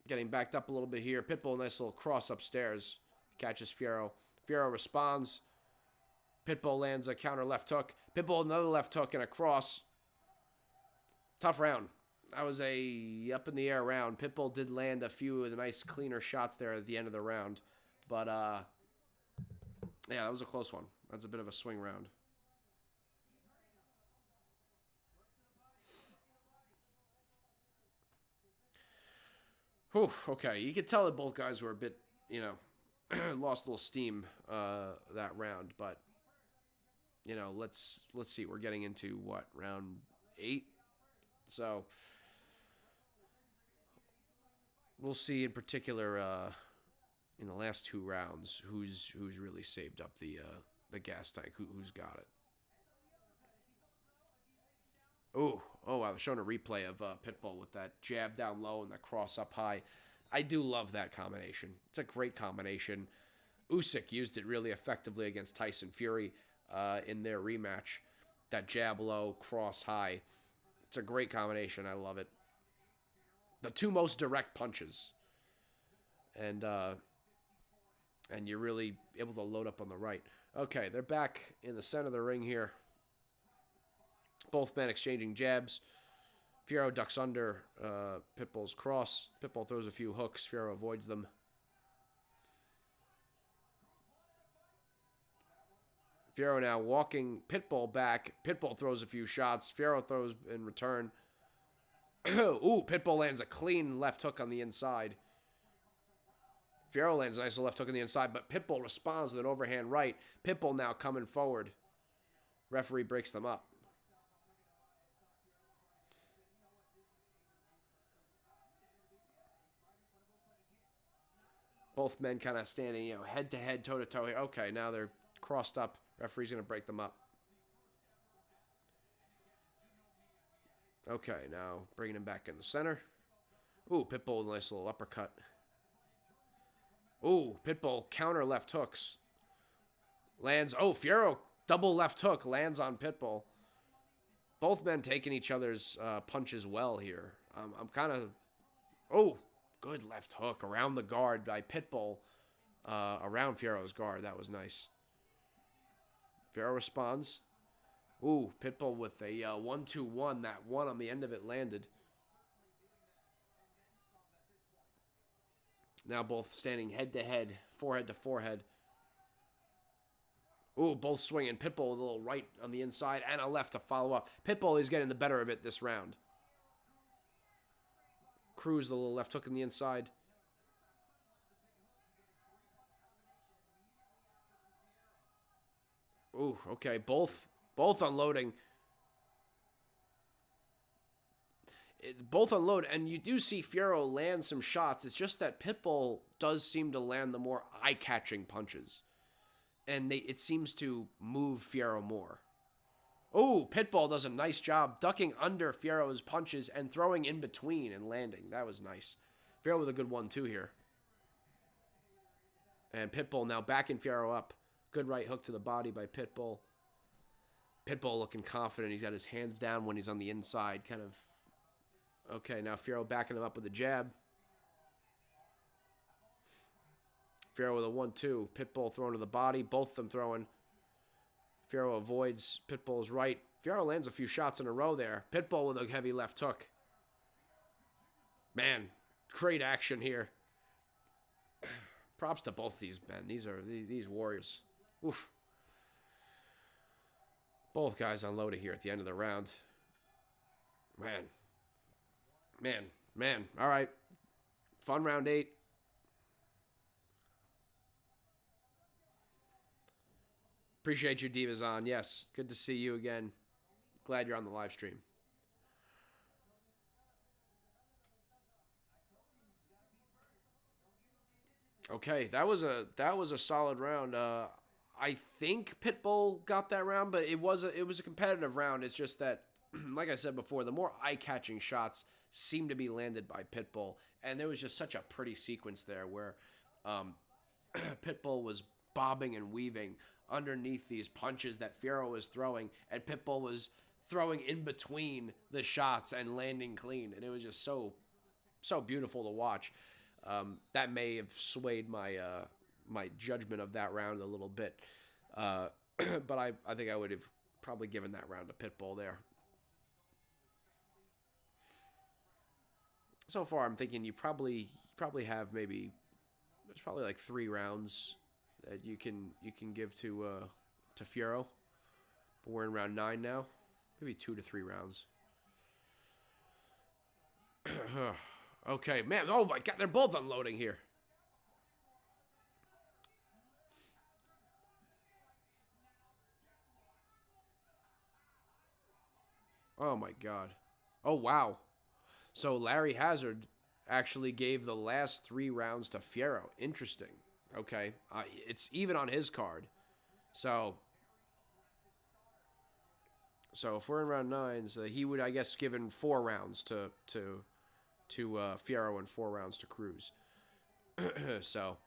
getting backed up a little bit here. Pitbull, nice little cross upstairs. Catches Fierro. Fierro responds. Pitbull lands a counter left hook. Pitbull another left hook and a cross. Tough round. That was a up in the air round. Pitbull did land a few of the nice cleaner shots there at the end of the round. But, yeah, that was a close one. That's a bit of a swing round. Whew, okay. You could tell that both guys were a bit, lost a little steam that round. But, let's see. We're getting into, what, round 8? So we'll see in particular in the last 2 rounds who's really saved up the gas tank, who's got it. Oh, I was showing a replay of Pitbull with that jab down low and that cross up high. I do love that combination. It's a great combination. Usyk used it really effectively against Tyson Fury in their rematch. That jab low, cross high. It's a great combination. I love it. The 2 most direct punches. And you're really able to load up on the right. Okay, they're back in the center of the ring here. Both men exchanging jabs. Fierro ducks under Pitbull's cross. Pitbull throws a few hooks. Fierro avoids them. Fierro now walking Pitbull back. Pitbull throws a few shots. Fierro throws in return. Ooh, Pitbull lands a clean left hook on the inside. Fierro lands a nice left hook on the inside, but Pitbull responds with an overhand right. Pitbull now coming forward. Referee breaks them up. Both men kind of standing, head-to-head, toe-to-toe here. Okay, now they're crossed up. Referee's going to break them up. Okay, now bringing him back in the center. Ooh, Pitbull, nice little uppercut. Ooh, Pitbull, counter left hooks. Lands, Fierro, double left hook, lands on Pitbull. Both men taking each other's punches well here. I'm kind of, good left hook around the guard by Pitbull, around Fierro's guard. That was nice. Fierro responds. Ooh, Pitbull with a 1-2-1. That one on the end of it landed. Now both standing head-to-head, forehead to forehead. Ooh, both swinging. Pitbull with a little right on the inside and a left to follow up. Pitbull is getting the better of it this round. Cruz, the little left hook on the inside. Ooh, okay, both unloading. Both unload, and you do see Fierro land some shots. It's just that Pitbull does seem to land the more eye-catching punches. and it seems to move Fierro more. Oh, Pitbull does a nice job ducking under Fierro's punches and throwing in between and landing. That was nice. Fierro with a good 1-2 here. And Pitbull now backing Fierro up. Good right hook to the body by Pitbull. Pitbull looking confident. He's got his hands down when he's on the inside. Kind of. Okay, now Fierro backing him up with a jab. Fierro with a 1-2. Pitbull throwing to the body. Both of them throwing. Fierro avoids Pitbull's right. Fierro lands a few shots in a row there. Pitbull with a heavy left hook. Man, great action here. Props to both these men. These warriors. Oof. Both guys unloaded here at the end of the round. Man. All right. Fun round 8. Appreciate you, Divas on. Yes, good to see you again. Glad you're on the live stream. Okay, that was a solid round. I think Pitbull got that round, but it was a competitive round. It's just that, like I said before, the more eye-catching shots seemed to be landed by Pitbull, and there was just such a pretty sequence there where Pitbull was bobbing and weaving underneath these punches that Fierro was throwing, and Pitbull was throwing in between the shots and landing clean, and it was just so beautiful to watch. That may have swayed my my judgment of that round a little bit, but I think I would have probably given that round to Pitbull there. So far, I'm thinking you probably have maybe there's probably like 3 rounds that you can give to Fierro. But we're in round 9 now. Maybe 2 to 3 rounds. Okay, man. Oh my God, they're both unloading here. Oh my God. Oh wow. So Larry Hazard actually gave the last 3 rounds to Fierro. Interesting. Okay, it's even on his card. So if we're in round 9, so he would, I guess, given 4 rounds to Fierro and 4 rounds to Cruz. So,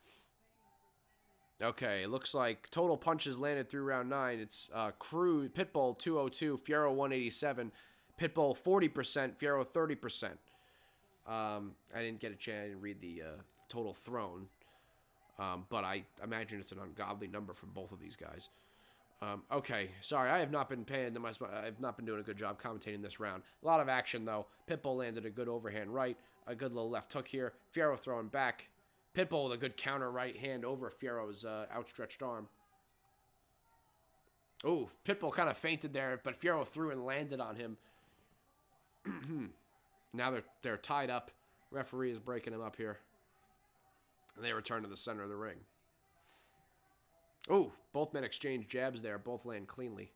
okay, it looks like total punches landed through round 9. It's Cruz, Pitbull 202, Fierro 187, Pitbull 40%, Fierro 30%. I didn't get a chance. I didn't read the total thrown. But I imagine it's an ungodly number from both of these guys. Okay, sorry, I have not been I've not been doing a good job commentating this round. A lot of action, though. Pitbull landed a good overhand right, a good little left hook here. Fierro throwing back. Pitbull with a good counter right hand over Fierro's outstretched arm. Ooh, Pitbull kind of fainted there, but Fierro threw and landed on him. Now they're tied up. Referee is breaking him up here. And they return to the center of the ring. Oh, both men exchange jabs there. Both land cleanly.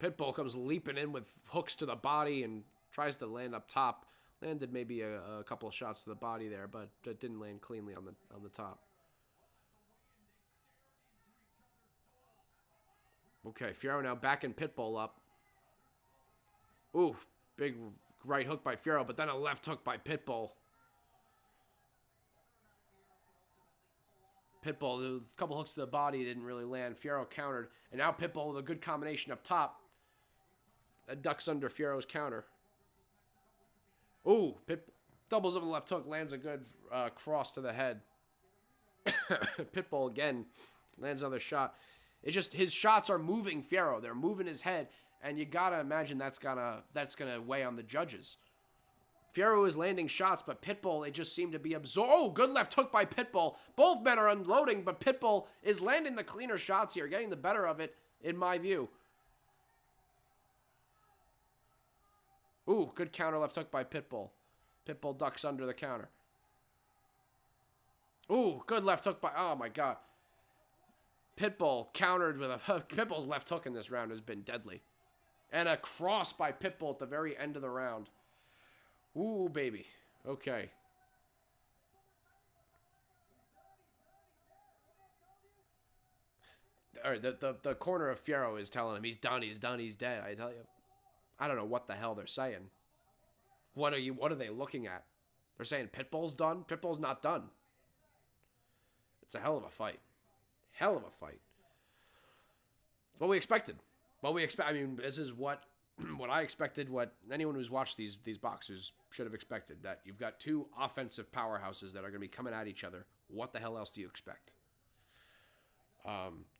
Pitbull comes leaping in with hooks to the body and tries to land up top. Landed maybe a couple of shots to the body there, but it didn't land cleanly on the top. Okay, Fierro now backing Pitbull up. Ooh, big right hook by Fierro, but then a left hook by Pitbull. Pitbull, a couple hooks to the body didn't really land. Fierro countered, and now Pitbull with a good combination up top. That ducks under Fierro's counter. Ooh, Pitbull doubles up the left hook, lands a good cross to the head. Pitbull again lands another shot. It's just his shots are moving Fierro. They're moving his head, and you gotta imagine that's gonna weigh on the judges. Fierro is landing shots, but Pitbull, it just seemed to be absorbed. Oh, good left hook by Pitbull. Both men are unloading, but Pitbull is landing the cleaner shots here, getting the better of it, in my view. Ooh, good counter left hook by Pitbull. Pitbull ducks under the counter. Ooh, good left hook by... Oh, my God. Pitbull countered with a... Pitbull's left hook in this round has been deadly. And a cross by Pitbull at the very end of the round. Ooh, baby. Okay. or the corner of Fierro is telling him he's done, he's done, he's dead. I tell you, I don't know what the hell they're saying. What are they looking at? They're saying Pitbull's done? Pitbull's not done. It's a hell of a fight. Hell of a fight. What we expected. I mean, this is what I expected, what anyone who's watched these boxers should have expected. That you've got two offensive powerhouses that are going to be coming at each other. What the hell else do you expect?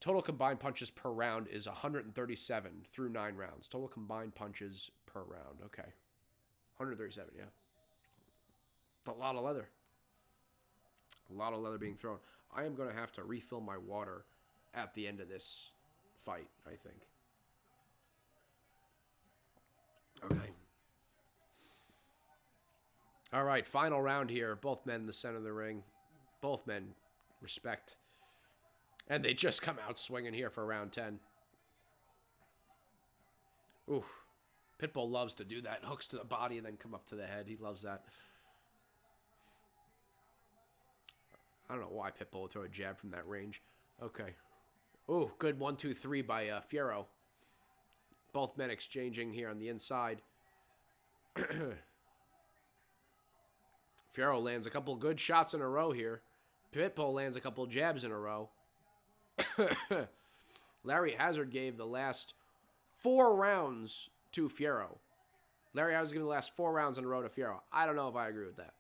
Total combined punches per round is 137 through 9 rounds. Total combined punches per round. Okay. 137, yeah. It's a lot of leather. A lot of leather being thrown. I am going to have to refill my water at the end of this fight, I think. Okay. All right, final round here. Both men in the center of the ring. Both men respect. And they just come out swinging here for round 10. Ooh. Pitbull loves to do that. Hooks to the body and then come up to the head. He loves that. I don't know why Pitbull would throw a jab from that range. Okay. Ooh, good 1, 2, 3 by Fierro. Both men exchanging here on the inside. Fierro lands a couple good shots in a row here. Pitbull lands a couple jabs in a row. Larry Hazard gave the last 4 rounds to Fierro. Larry Hazard gave the last 4 rounds in a row to Fierro. I don't know if I agree with that.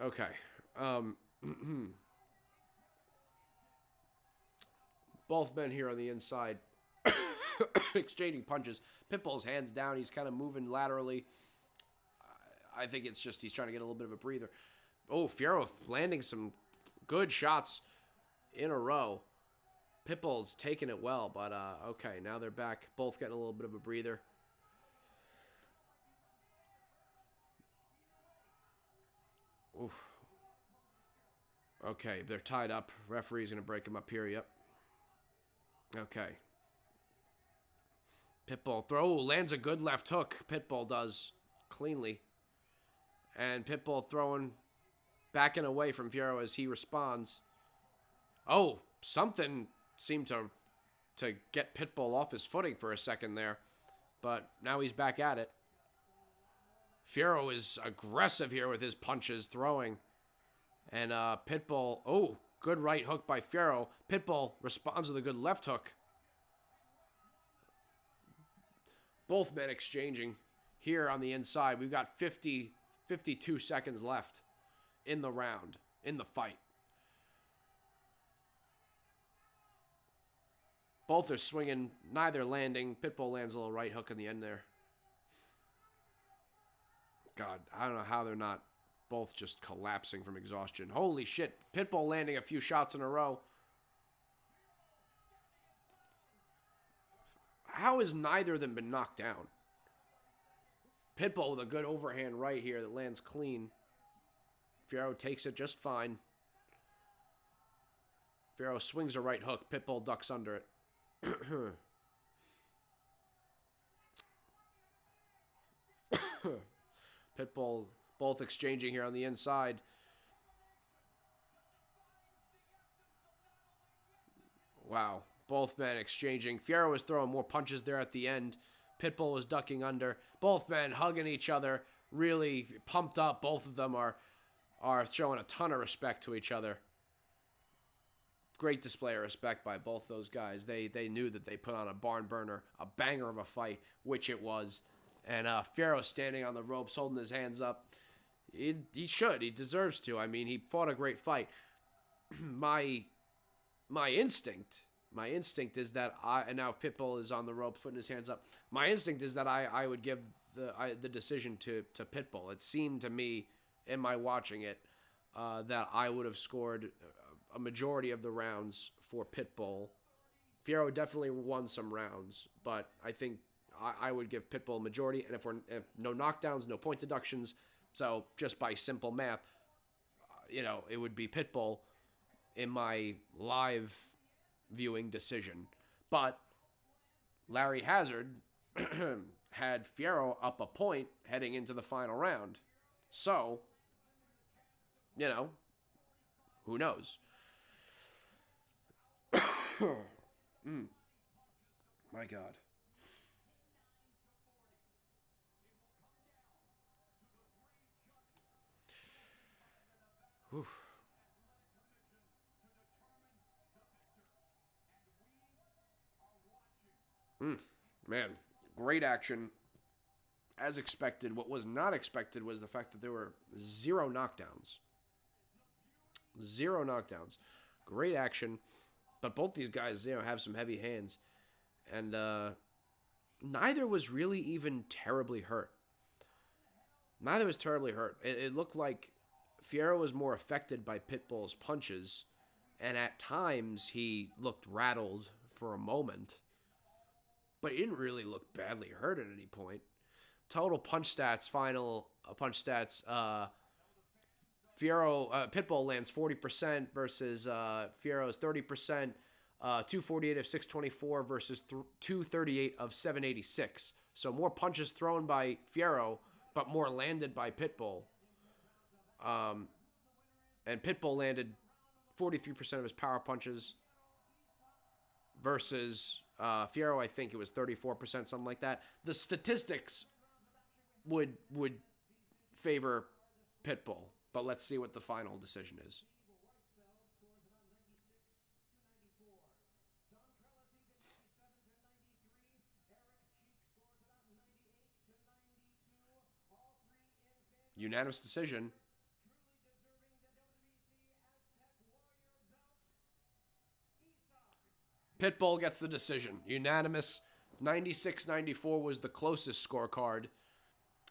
Okay. Both men here on the inside exchanging punches. Pitbull's hands down. He's kind of moving laterally. I think it's just he's trying to get a little bit of a breather. Oh, Fierro landing some good shots in a row. Pitbull's taking it well, but okay, now they're back. Both getting a little bit of a breather. Oof. Okay, they're tied up. Referee's going to break them up here, yep. Okay. Pitbull lands a good left hook. Pitbull does cleanly. And Pitbull throwing backing away from Fierro as he responds. Oh, something seemed to get Pitbull off his footing for a second there. But now he's back at it. Fierro is aggressive here with his punches, throwing. And Pitbull, oh, good right hook by Fierro. Pitbull responds with a good left hook. Both men exchanging here on the inside. We've got 52 seconds left in the round, in the fight. Both are swinging, neither landing. Pitbull lands a little right hook in the end there. God, I don't know how they're not both just collapsing from exhaustion. Holy shit. Pitbull landing a few shots in a row. How has neither of them been knocked down? Pitbull with a good overhand right here that lands clean. Fierro takes it just fine. Fierro swings a right hook. Pitbull ducks under it. Pitbull both exchanging here on the inside. Wow. Both men exchanging. Fierro was throwing more punches there at the end. Pitbull was ducking under. Both men hugging each other. Really pumped up. Both of them are showing a ton of respect to each other. Great display of respect by both those guys. They knew that they put on a barn burner, a banger of a fight, which it was. And Fierro standing on the ropes, holding his hands up. He should. He deserves to. I mean, he fought a great fight. My instinct is that and now Pitbull is on the ropes, putting his hands up. My instinct is that I would give the decision to Pitbull. It seemed to me, in my watching it, that I would have scored a majority of the rounds for Pitbull. Fierro definitely won some rounds, but I think I would give Pitbull a majority. And if no knockdowns, no point deductions, so just by simple math, it would be Pitbull in my live viewing decision. But Larry Hazard had Fierro up a point heading into the final round. So, who knows? My God. Whew. Man, great action. As expected, what was not expected was the fact that there were zero knockdowns. Zero knockdowns. Great action. But both these guys, have some heavy hands. And neither was really even terribly hurt. Neither was terribly hurt. It looked like Fierro was more affected by Pitbull's punches. And at times, he looked rattled for a moment. But he didn't really look badly hurt at any point. Total punch stats, final punch stats. Pitbull lands 40% versus Fierro's 30%. 248 of 624 versus 238 of 786. So more punches thrown by Fierro, but more landed by Pitbull. And Pitbull landed 43% of his power punches versus Fierro, I think it was 34%, something like that. The statistics would favor Pitbull, but let's see what the final decision is. Unanimous decision. Pitbull gets the decision. Unanimous. 96-94 was the closest scorecard.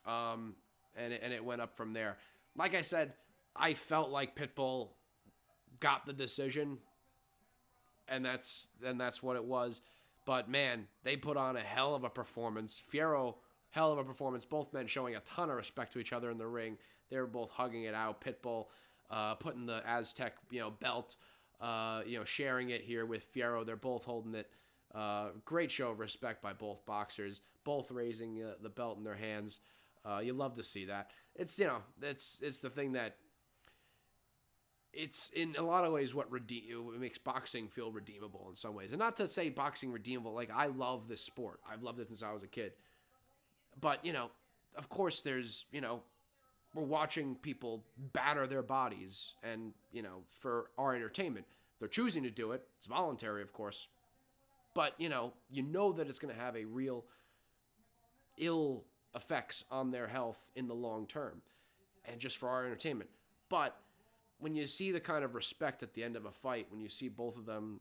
And it went up from there. Like I said, I felt like Pitbull got the decision. And that's what it was. But man, they put on a hell of a performance. Fierro, hell of a performance. Both men showing a ton of respect to each other in the ring. They were both hugging it out. Pitbull putting the Aztec belt, sharing it here with Fierro. They're both holding it. Great show of respect by both boxers. Both raising the belt in their hands. You love to see that. It's it's the thing that it's in a lot of ways what makes boxing feel redeemable in some ways. And not to say boxing redeemable, like I love this sport. I've loved it since I was a kid. But, of course there's, we're watching people batter their bodies and, for our entertainment. They're choosing to do it. It's voluntary, of course. But, you know that it's going to have a real ill effects on their health in the long term and just for our entertainment. But when you see the kind of respect at the end of a fight, when you see both of them,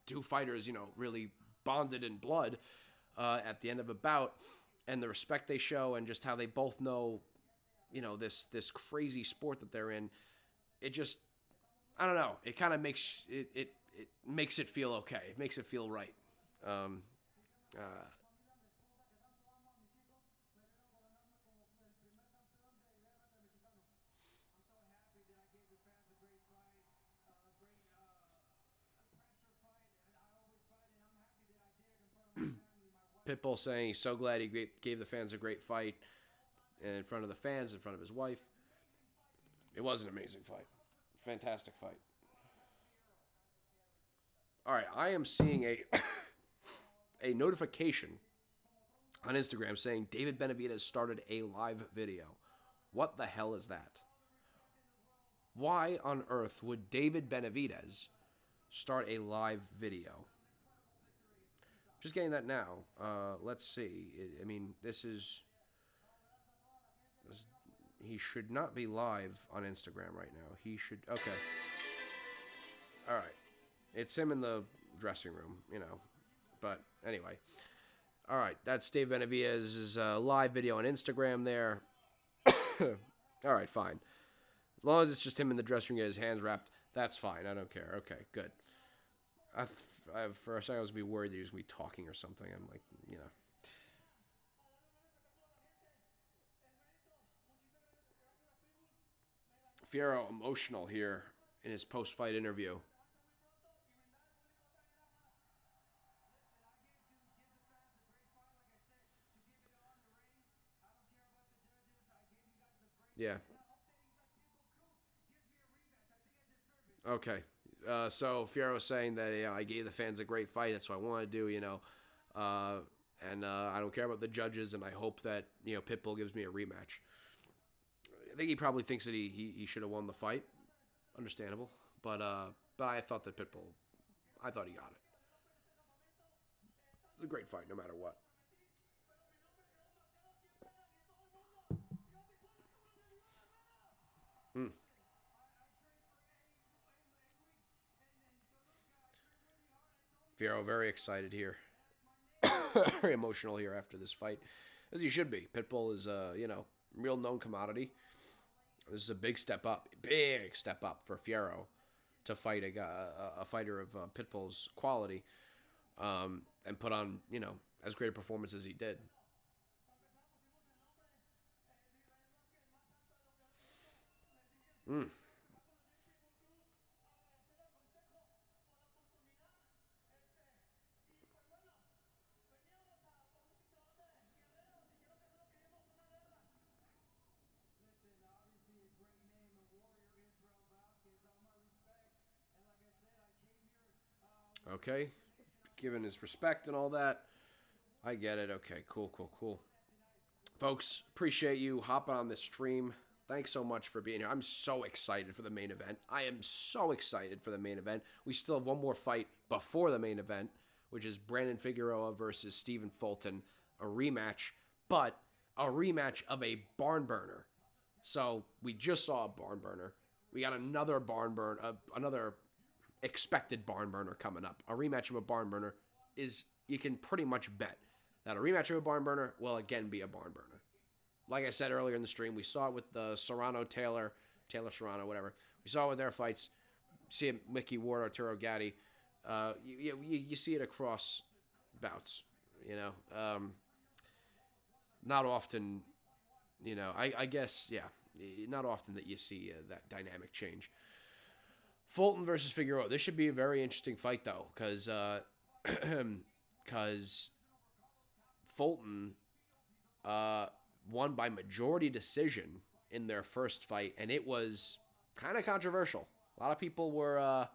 two fighters, really bonded in blood at the end of a bout, and the respect they show and just how they both know, this crazy sport that they're in, it just, I don't know, it kind of makes it makes it feel okay. It makes it feel right. Pitbull saying he's so glad he gave the fans a great fight in front of the fans, in front of his wife. It was an amazing fight. Fantastic fight. All right, I am seeing a notification on Instagram saying David Benavidez started a live video. What the hell is that? Why on earth would David Benavidez start a live video? Just getting that now. Let's see. I mean, he should not be live on Instagram right now. He should... Okay. All right. It's him in the dressing room, But anyway. All right. That's Dave Benavidez's live video on Instagram there. All right, fine. As long as it's just him in the dressing room getting his hands wrapped, that's fine. I don't care. Okay, good. For a second, I was going to be worried that he was going to be talking or something. I'm like, Fierro emotional here in his post-fight interview. Yeah. Okay. So Fierro saying that I gave the fans a great fight. That's what I want to do, and I don't care about the judges, and I hope that Pitbull gives me a rematch. I think he probably thinks that he should have won the fight. Understandable, but I thought that Pitbull, I thought he got it. It's a great fight, no matter what. Fierro very excited here. Very emotional here after this fight, as he should be. Pitbull is real known commodity. This is a big step up for Fierro to fight a fighter of Pitbull's quality, and put on as great a performance as he did. Okay, given his respect and all that. I get it. Okay, cool. Folks, appreciate you hopping on this stream. Thanks so much for being here. I'm so excited for the main event. I am so excited for the main event. We still have one more fight before the main event, which is Brandon Figueroa versus Stephen Fulton, a rematch, but a rematch of a barn burner. So we just saw a barn burner. We got another barn burn, another expected barn burner coming up. A rematch of a barn burner is, you can pretty much bet that a rematch of a barn burner will again be a barn burner. Like I said earlier in the stream, we saw it with the Taylor Serrano, whatever. We saw it with their fights. You see it, Mickey Ward, Arturo Gatti. You see it across bouts. Not often. I guess, yeah, not often that you see that dynamic change. Fulton versus Figueroa. This should be a very interesting fight, though, because Fulton won by majority decision in their first fight, and it was kind of controversial. A lot of people were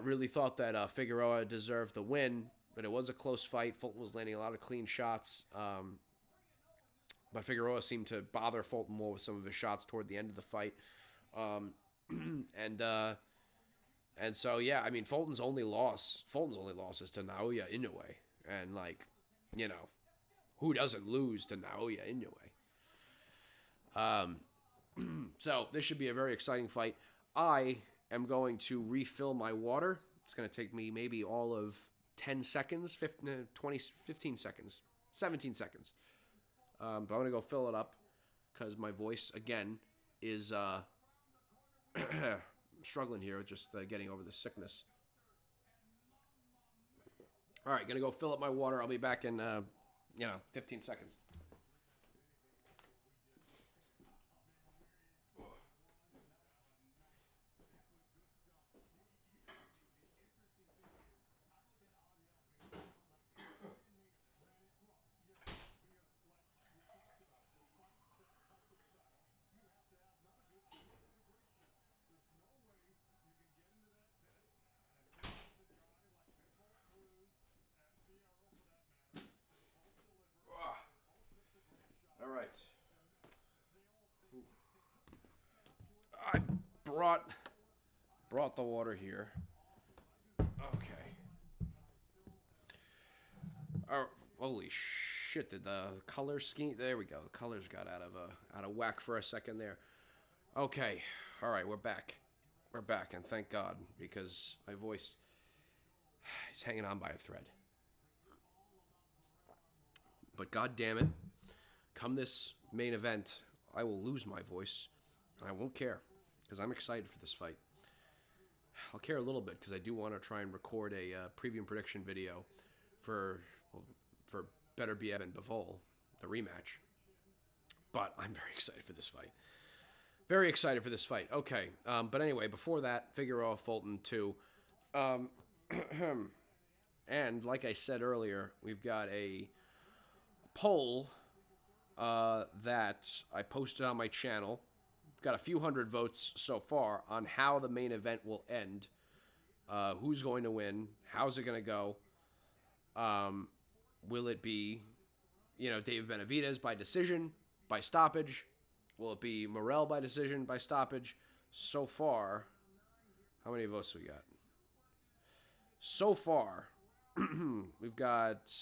really thought that Figueroa deserved the win, but it was a close fight. Fulton was landing a lot of clean shots, but Figueroa seemed to bother Fulton more with some of his shots toward the end of the fight. And so, yeah, I mean, Fulton's only loss is to Naoya Inoue. And, who doesn't lose to Naoya Inoue? So this should be a very exciting fight. I am going to refill my water. It's going to take me maybe all of 10 seconds, 15 seconds, 17 seconds. But I'm going to go fill it up because my voice, again, is struggling here with just getting over the sickness. All right, going to go fill up my water. I'll be back in, 15 seconds. All right. I brought the water here. Okay. Oh, holy shit! Did the color scheme? There we go. The colors got out of whack for a second there. Okay. All right, we're back. We're back, and thank God, because my voice is hanging on by a thread. But God damn it. Come this main event, I will lose my voice, and I won't care, because I'm excited for this fight. I'll care a little bit, because I do want to try and record a preview and prediction video for Better Be Evan Bivol, the rematch. But I'm very excited for this fight. Very excited for this fight. Okay, but anyway, before that, Figueroa, Fulton 2. And like I said earlier, we've got a poll that I posted on my channel got a few hundred votes so far on how the main event will end. Who's going to win? How's it going to go? Will it be, David Benavidez by decision, by stoppage? Will it be Morrell by decision, by stoppage? So far, how many votes we got? So far, we've got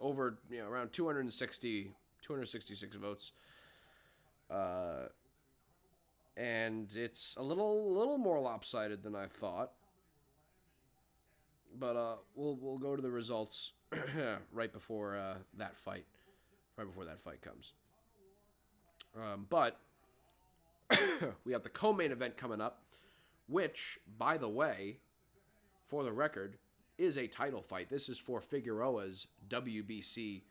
over, around 266 votes. And it's a little more lopsided than I thought. But we'll go to the results right before that fight comes. But we have the co-main event coming up, which, by the way, for the record, is a title fight. This is for Figueroa's WBC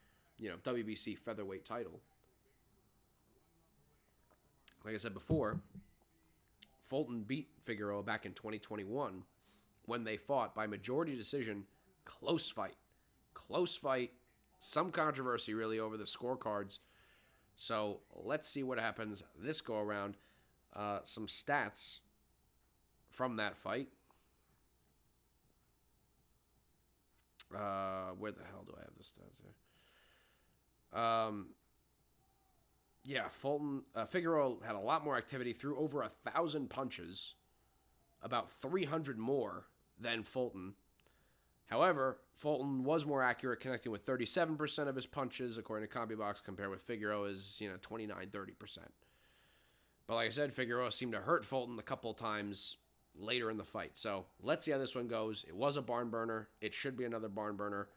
featherweight title. Like I said before, Fulton beat Figueroa back in 2021 when they fought by majority decision. Close fight, some controversy really over the scorecards. So let's see what happens this go around. Some stats from that fight. Where the hell do I have the stats here? Figueroa had a lot more activity, threw over 1,000 punches, about 300 more than Fulton. However, Fulton was more accurate, connecting with 37% of his punches, according to CombiBox, compared with Figueroa's 29-30%. But like I said, Figueroa seemed to hurt Fulton a couple times later in the fight. So let's see how this one goes. It was a barn burner. It should be another barn burner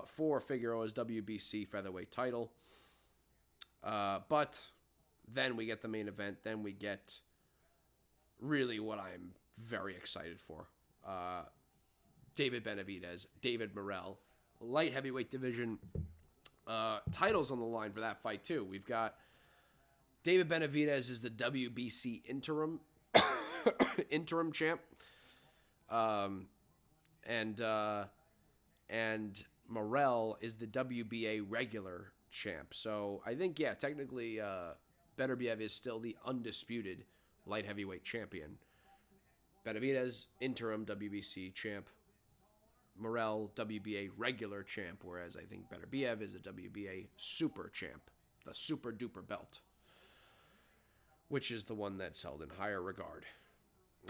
for Figueroa's WBC featherweight title. But then we get the main event. Then we get really what I'm very excited for. David Benavidez, David Morrell, light heavyweight division titles on the line for that fight too. We've got David Benavidez is the WBC interim champ, and Morrell is the WBA regular champ. So I think, technically, Beterbiev is still the undisputed light heavyweight champion. Benavidez, interim WBC champ. Morrell, WBA regular champ, whereas I think Beterbiev is a WBA super champ, the super duper belt, which is the one that's held in higher regard.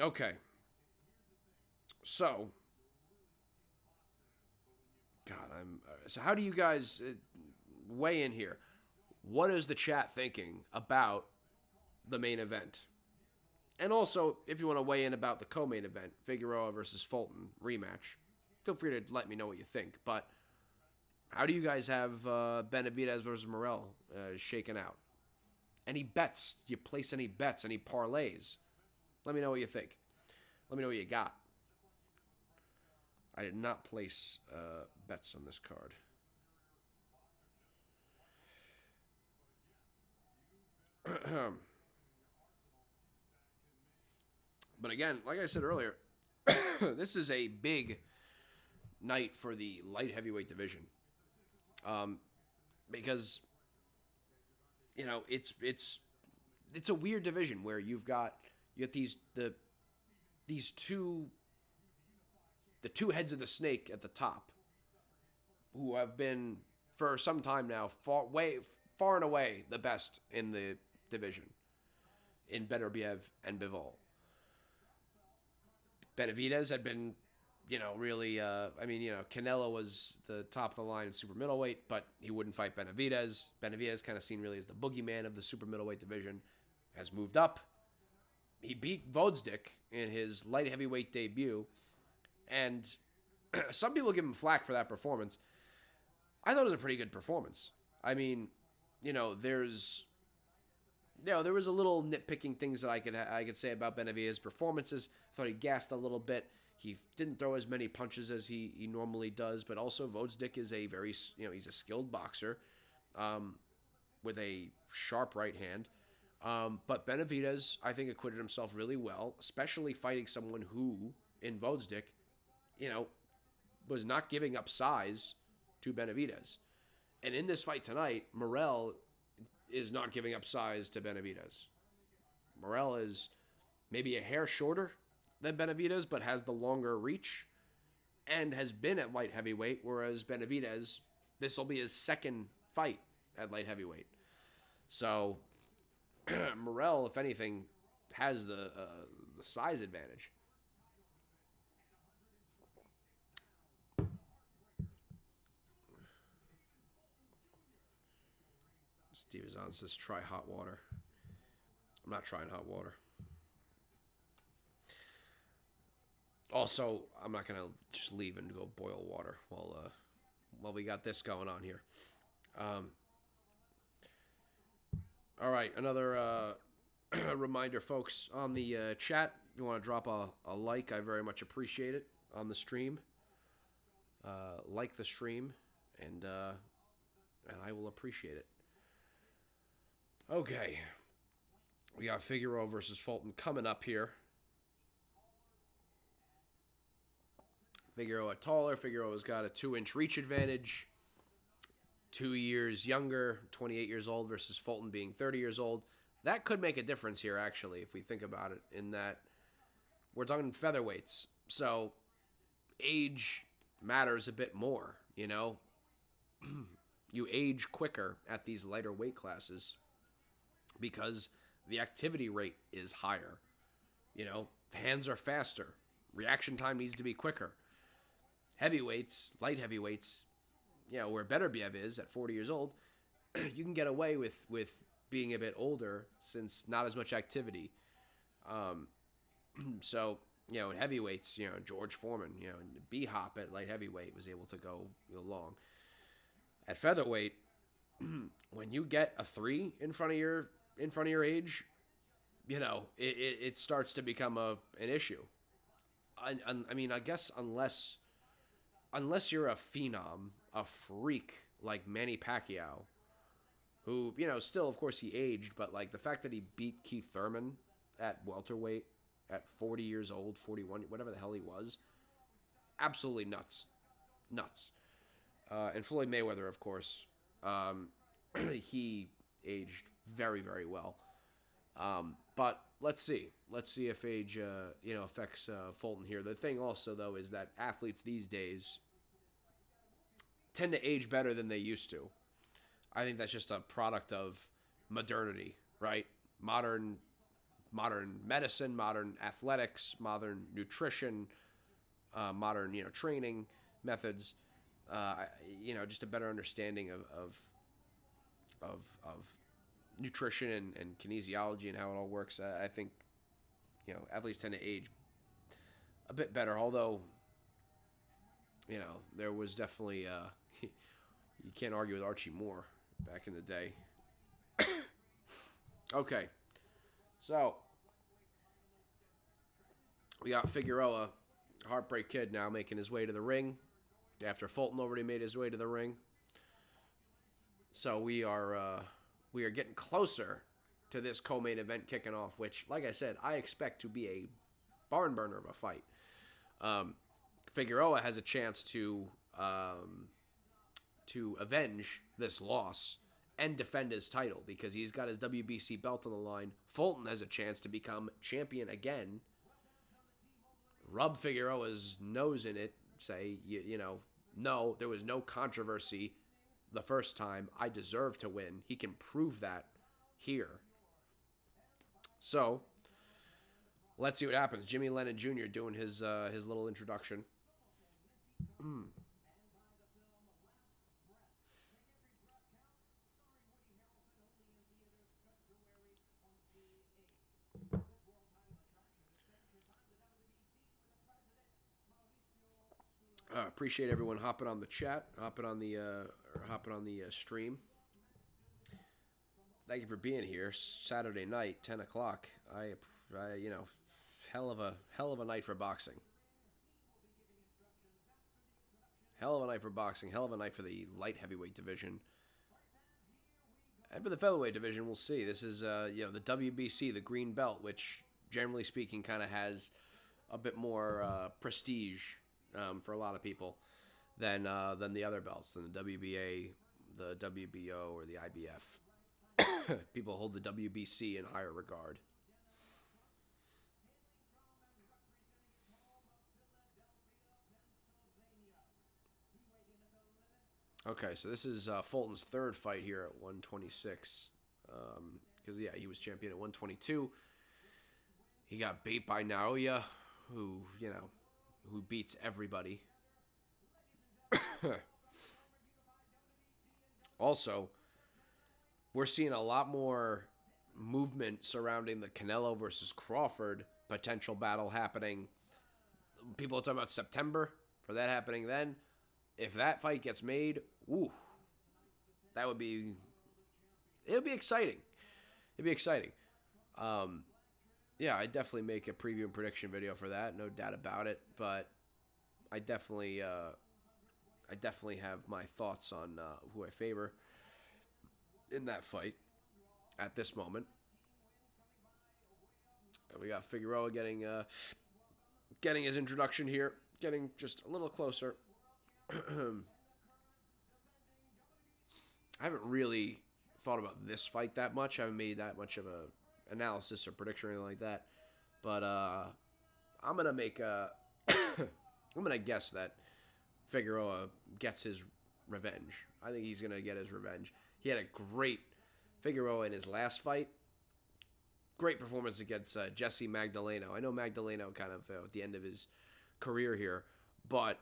Okay. So, so how do you guys weigh in here? What is the chat thinking about the main event? And also, if you want to weigh in about the co-main event, Figueroa versus Fulton rematch, feel free to let me know what you think. But how do you guys have Benavidez versus Morrell shaken out? Any bets? Do you place any bets? Any parlays? Let me know what you think. Let me know what you got. I did not place bets on this card. But again, like I said earlier, this is a big night for the light heavyweight division. Because it's a weird division where you got these two heads of the snake at the top, who have been for some time now far and away the best in the division, in Beterbiev and Bivol. Benavidez had been, really, Canelo was the top of the line in super middleweight, but he wouldn't fight Benavidez. Benavidez kind of seen really as the boogeyman of the super middleweight division, has moved up. He beat Vodzdik in his light heavyweight debut, and some people give him flack for that performance. I thought it was a pretty good performance. I mean, there was a little nitpicking things that I could say about Benavidez's performances. I thought he gassed a little bit. He didn't throw as many punches as he normally does, but also Vodzdik is a very, he's a skilled boxer with a sharp right hand. But Benavidez, I think, acquitted himself really well, especially fighting someone who, in Vodzdik, was not giving up size to Benavidez. And in this fight tonight, Morrell is not giving up size to Benavidez. Morrell is maybe a hair shorter than Benavidez, but has the longer reach and has been at light heavyweight, whereas Benavidez, this will be his second fight at light heavyweight. So Morrell, if anything, has the size advantage. Steve is on, says try hot water. I'm not trying hot water. Also, I'm not going to just leave and go boil water while we got this going on here. All right, another reminder, folks, on the chat, if you want to drop a like, I very much appreciate it on the stream. Like the stream, and I will appreciate it. Okay, we got Figueroa versus Fulton coming up here. Figueroa taller. Figueroa's got a 2-inch reach advantage. 2 years younger, 28 years old versus Fulton being 30 years old. That could make a difference here, actually, if we think about it, in that we're talking featherweights. So age matters a bit more, you know? You age quicker at these lighter weight classes because the activity rate is higher. You know, hands are faster. Reaction time needs to be quicker. Heavyweights, light heavyweights, you know, where Benavidez is at 40 years old, you can get away with being a bit older since not as much activity. So, you know, in heavyweights, you know, George Foreman, you know, B-Hop at light heavyweight was able to go long. At featherweight, when you get a 3 in front of your age, you know, it starts to become an issue. I mean, I guess unless you're a phenom, a freak like Manny Pacquiao, who, you know, still, of course, he aged, but, like, the fact that he beat Keith Thurman at welterweight at 40 years old, 41, whatever the hell he was, absolutely nuts. Nuts. And Floyd Mayweather, of course, he aged very, very well. But let's see. Let's see if age, you know, affects Fulton here. The thing also, though, is that athletes these days tend to age better than they used to. I think that's just a product of modernity, right? Modern medicine, modern athletics, modern nutrition, modern, you know, training methods. You know, just a better understanding of nutrition and kinesiology and how it all works. I think, you know, athletes tend to age a bit better, although, you know, there was definitely, you can't argue with Archie Moore back in the day. Okay, so we got Figueroa, Heartbreak Kid, now making his way to the ring after Fulton already made his way to the ring. So we are getting closer to this co-main event kicking off, which, like I said, I expect to be a barn burner of a fight. Figueroa has a chance to avenge this loss and defend his title because he's got his WBC belt on the line. Fulton has a chance to become champion again. Rub Figueroa's nose in it. Say, you know, no, there was no controversy the first time. I deserve to win. He can prove that here. So, let's see what happens. Jimmy Lennon Jr. doing his little introduction. Appreciate everyone hopping on the chat, hopping on the stream. Thank you for being here. Saturday night, 10 o'clock. I you know, hell of a night for boxing. Hell of a night for boxing. Hell of a night for the light heavyweight division. And for the featherweight division, we'll see. This is you know, the WBC, the green belt, which generally speaking kind of has a bit more prestige for a lot of people than the other belts, than the WBA, the WBO, or the IBF. People hold the WBC in higher regard. Okay, so this is Fulton's third fight here at 126. Because, yeah, he was champion at 122. He got beat by Naoya, who, who beats everybody. Also, we're seeing a lot more movement surrounding the Canelo versus Crawford potential battle happening. People are talking about September for that happening then. If that fight gets made, ooh, that would be... It would be exciting. It'd be exciting. Yeah, I'd definitely make a preview and prediction video for that. No doubt about it. But I definitely have my thoughts on who I favor in that fight at this moment. And we got Figueroa getting his introduction here, getting just a little closer. I haven't really thought about this fight that much. I haven't made that much of a analysis or prediction or anything like that. But I'm gonna make I'm gonna guess that Figueroa gets his revenge. I think he's gonna get his revenge. He had a great Figueroa in his last fight. Great performance against Jesse Magdaleno. I know Magdaleno kind of at the end of his career here, but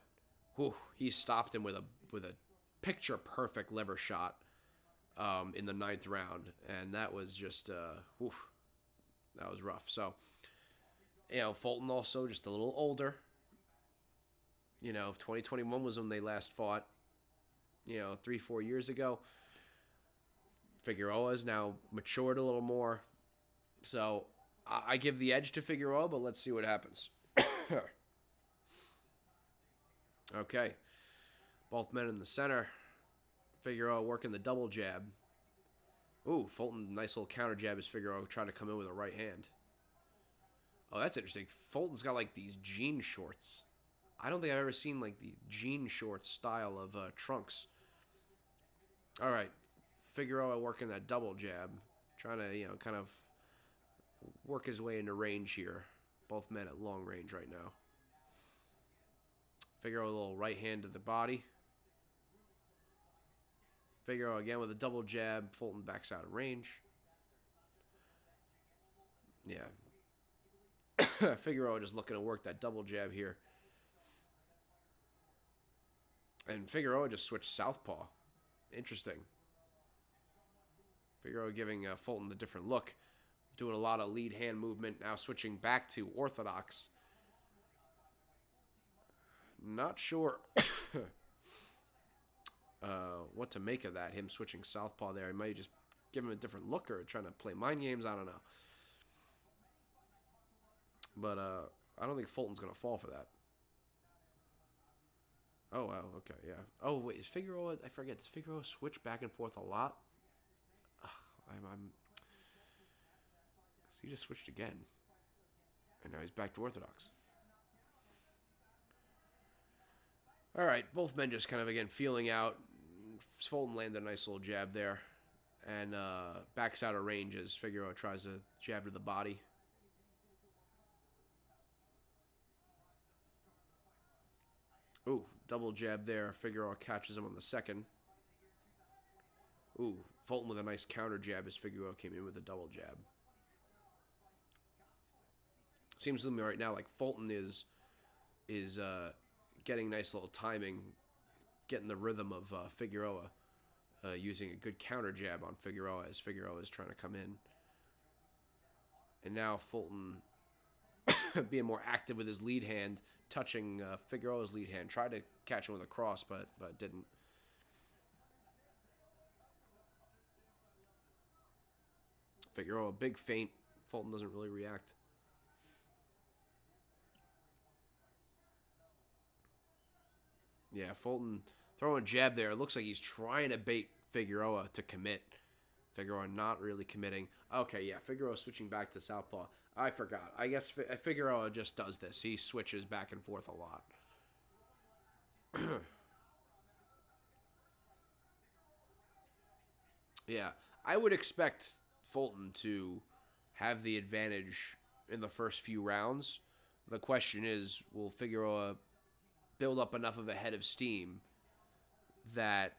he stopped him with a picture perfect liver shot in the 9th round, and that was just that was rough. So, Fulton also just a little older. 2021 was when they last fought. 3-4 years ago. Figueroa is now matured a little more. So I give the edge to Figueroa, but let's see what happens. Okay. Both men in the center. Figueroa working the double jab. Ooh, Fulton, nice little counter jab as Figueroa trying to come in with a right hand. Oh, that's interesting. Fulton's got like these jean shorts. I don't think I've ever seen like the jean shorts style of trunks. All right. Figueroa working that double jab. Trying to, kind of work his way into range here. Both men at long range right now. Figueroa a little right hand to the body. Figueroa again with a double jab. Fulton backs out of range. Yeah. Figueroa just looking to work that double jab here. And Figueroa just switched southpaw. Interesting. Figueroa giving Fulton the different look. Doing a lot of lead hand movement. Now switching back to orthodox. Not sure what to make of that. Him switching southpaw there. He might just give him a different look or trying to play mind games. I don't know. But I don't think Fulton's going to fall for that. Oh, wow. Okay, yeah. Oh, wait. Is Figueroa... I forget. Does Figueroa switch back and forth a lot? He just switched again. And now he's back to orthodox. All right. Both men just kind of, again, feeling out. Fulton landed a nice little jab there. And backs out of range as Figueroa tries to jab to the body. Ooh, double jab there. Figueroa catches him on the second. Ooh, Fulton with a nice counter jab as Figueroa came in with a double jab. Seems to me right now like Fulton is getting nice little timing, getting the rhythm of Figueroa, using a good counter jab on Figueroa as Figueroa is trying to come in. And now Fulton being more active with his lead hand, touching Figueroa's lead hand. Tried to catch him with a cross, but didn't. Figueroa, big feint. Fulton doesn't really react. Yeah, Fulton throwing a jab there. It looks like he's trying to bait Figueroa to commit. Figueroa not really committing. Okay, yeah, Figueroa switching back to southpaw. I forgot. I guess Figueroa just does this. He switches back and forth a lot. Yeah, I would expect Fulton to have the advantage in the first few rounds. The question is, will Figueroa build up enough of a head of steam that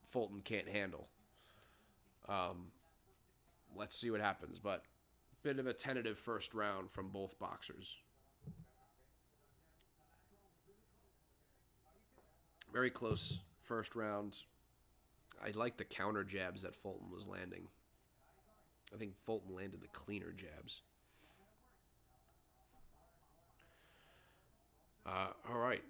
Fulton can't handle? Let's see what happens, but bit of a tentative first round from both boxers. Very close first round. I like the counter jabs that Fulton was landing. I think Fulton landed the cleaner jabs. All right.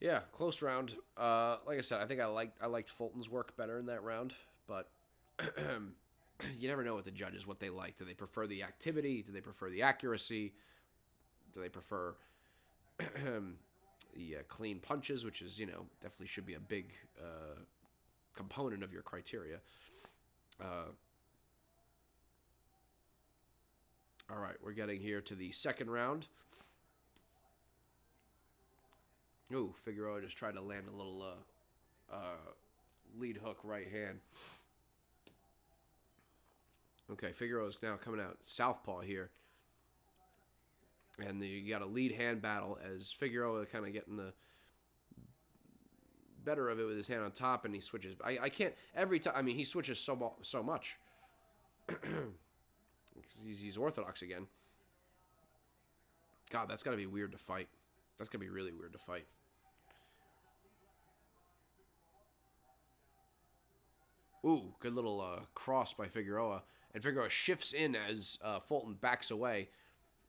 Yeah, close round. Like I said, I think I liked Fulton's work better in that round, but you never know with the judges what they like. Do they prefer the activity? Do they prefer the accuracy? Do they prefer the clean punches, which is, definitely should be a big component of your criteria. All right, we're getting here to the second round. Ooh, Figueroa just tried to land a little lead hook right hand. Okay, Figueroa's now coming out southpaw here. And you got a lead hand battle as Figueroa kind of getting the better of it with his hand on top, and he switches. I can't every time. I mean, he switches so much. He's orthodox again. God, that's got to be weird to fight. That's going to be really weird to fight. Ooh, good little cross by Figueroa. And Figueroa shifts in as Fulton backs away.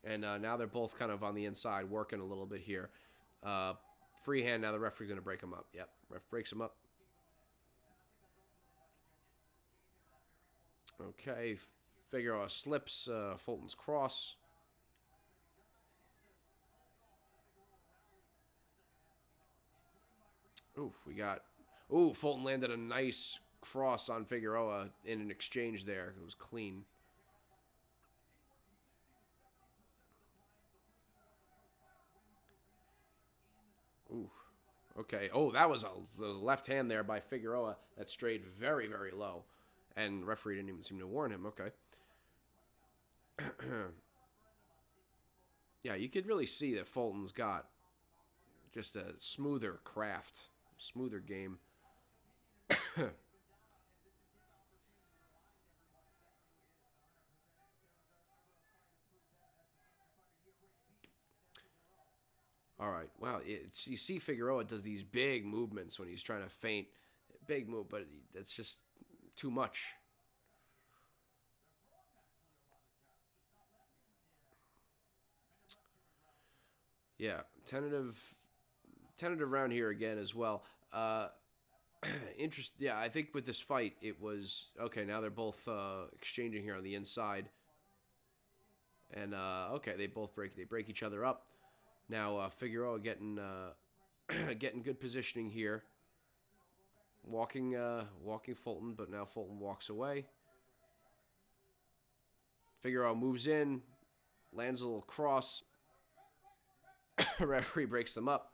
And now they're both kind of on the inside working a little bit here. Free hand, now the referee's going to break him up. Yep, ref breaks him up. Okay, Figueroa slips Fulton's cross. Ooh, Fulton landed a nice cross on Figueroa in an exchange there. It was clean. Ooh, okay. Oh, that was a left hand there by Figueroa that strayed very, very low. And referee didn't even seem to warn him. Okay. Yeah, you could really see that Fulton's got just a smoother craft, smoother game. All right. Wow. You see Figueroa does these big movements when he's trying to feint. Big move, but that's just too much. Yeah. Tentative round here again as well. Yeah, I think with this fight, it was... Okay, now they're both exchanging here on the inside. And, okay, they break each other up. Now Figueroa getting good positioning here, walking Fulton, but now Fulton walks away. Figueroa moves in, lands a little cross. Referee breaks them up.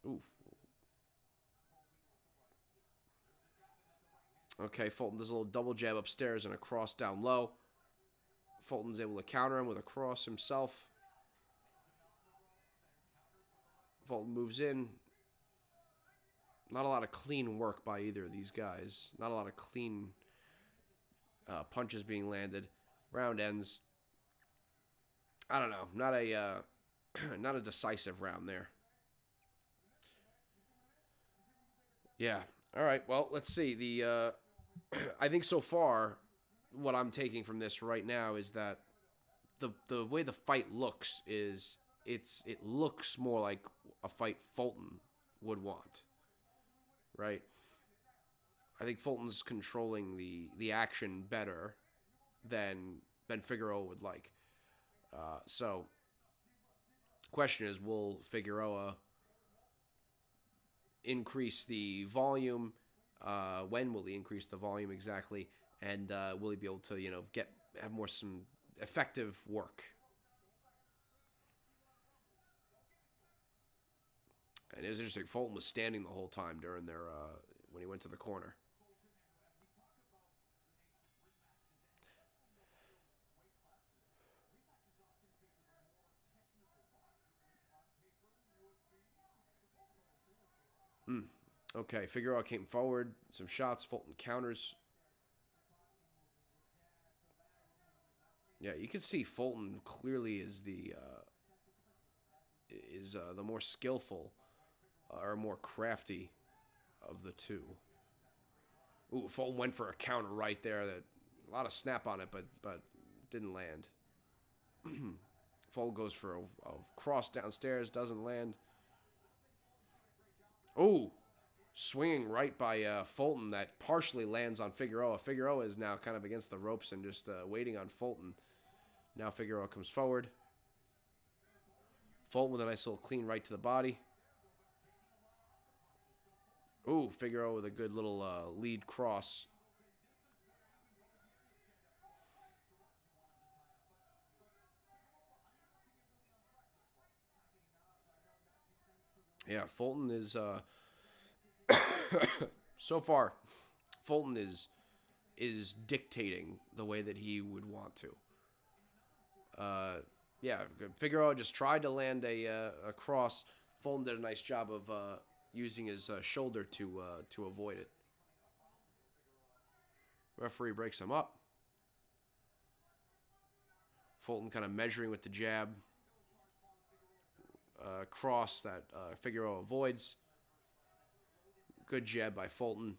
Ooh. Okay, Fulton does a little double jab upstairs and a cross down low. Fulton's able to counter him with a cross himself. Fulton moves in. Not a lot of clean work by either of these guys. Not a lot of clean punches being landed. Round ends. I don't know. Not a decisive round there. Yeah. All right. Well, let's see. I think so far, what I'm taking from this right now is that the way the fight looks is it looks more like a fight Fulton would want, right? I think Fulton's controlling the action better than Figueroa would like. So, question is, will Figueroa increase the volume? When will he increase the volume exactly? And will he be able to, have some effective work? And it was interesting. Fulton was standing the whole time during their when he went to the corner. Okay, Figueroa came forward. Some shots. Fulton counters. Yeah, you can see Fulton clearly is the more skillful or more crafty of the two. Ooh, Fulton went for a counter right there. That a lot of snap on it, but didn't land. Fulton goes for a cross downstairs, doesn't land. Ooh, swinging right by Fulton that partially lands on Figueroa. Figueroa is now kind of against the ropes and just waiting on Fulton. Now Figueroa comes forward. Fulton with a nice little clean right to the body. Ooh, Figueroa with a good little lead cross. Yeah, Fulton is so far. Fulton is dictating the way that he would want to. Yeah, Figueroa just tried to land a cross. Fulton did a nice job of using his shoulder to avoid it. Referee breaks him up. Fulton kind of measuring with the jab. Cross that Figueroa avoids. Good jab by Fulton.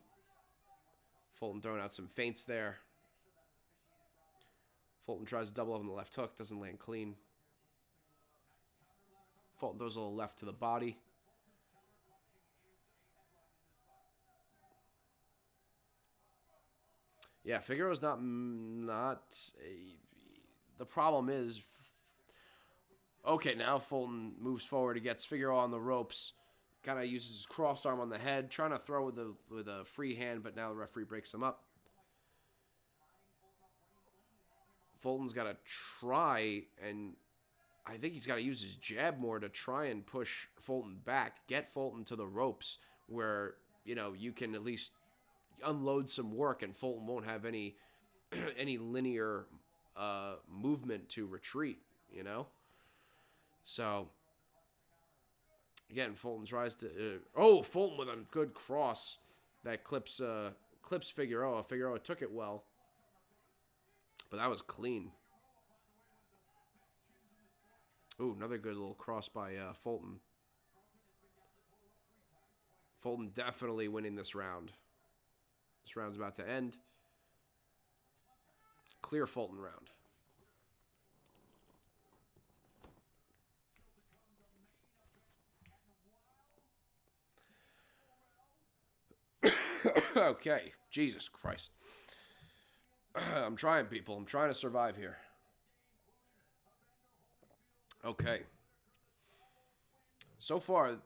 Fulton throwing out some feints there. Fulton tries to double up on the left hook. Doesn't land clean. Fulton throws a little left to the body. Yeah, Figueroa's not the problem is, okay, now Fulton moves forward. He gets Figueroa on the ropes. Kind of uses his cross arm on the head, trying to throw with a free hand, but now the referee breaks him up. Fulton's got to try, and I think he's got to use his jab more to try and push Fulton back, get Fulton to the ropes where, you can at least unload some work and Fulton won't have any linear movement to retreat, So, again, Fulton tries to... Fulton with a good cross that clips Figueroa. Figueroa took it well, but that was clean. Ooh, another good little cross by Fulton. Fulton definitely winning this round. This round's about to end. Clear Fulton round. Okay, Jesus Christ. I'm trying, people. I'm trying to survive here. Okay. So far,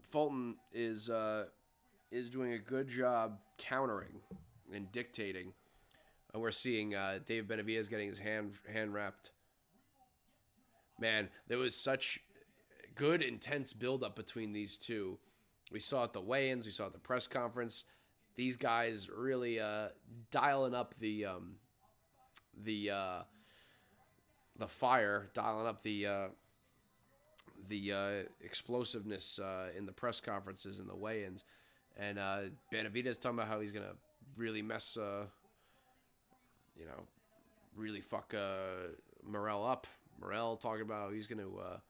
Fulton is doing a good job countering and dictating. And we're seeing David Benavidez getting his hand wrapped. Man, there was such good, intense buildup between these two. We saw at the weigh-ins. We saw at the press conference. These guys really dialing up the fire, dialing up the explosiveness in the press conferences and the weigh-ins. And Benavidez talking about how he's gonna really mess, really fuck Morrell up. Morrell talking about how he's gonna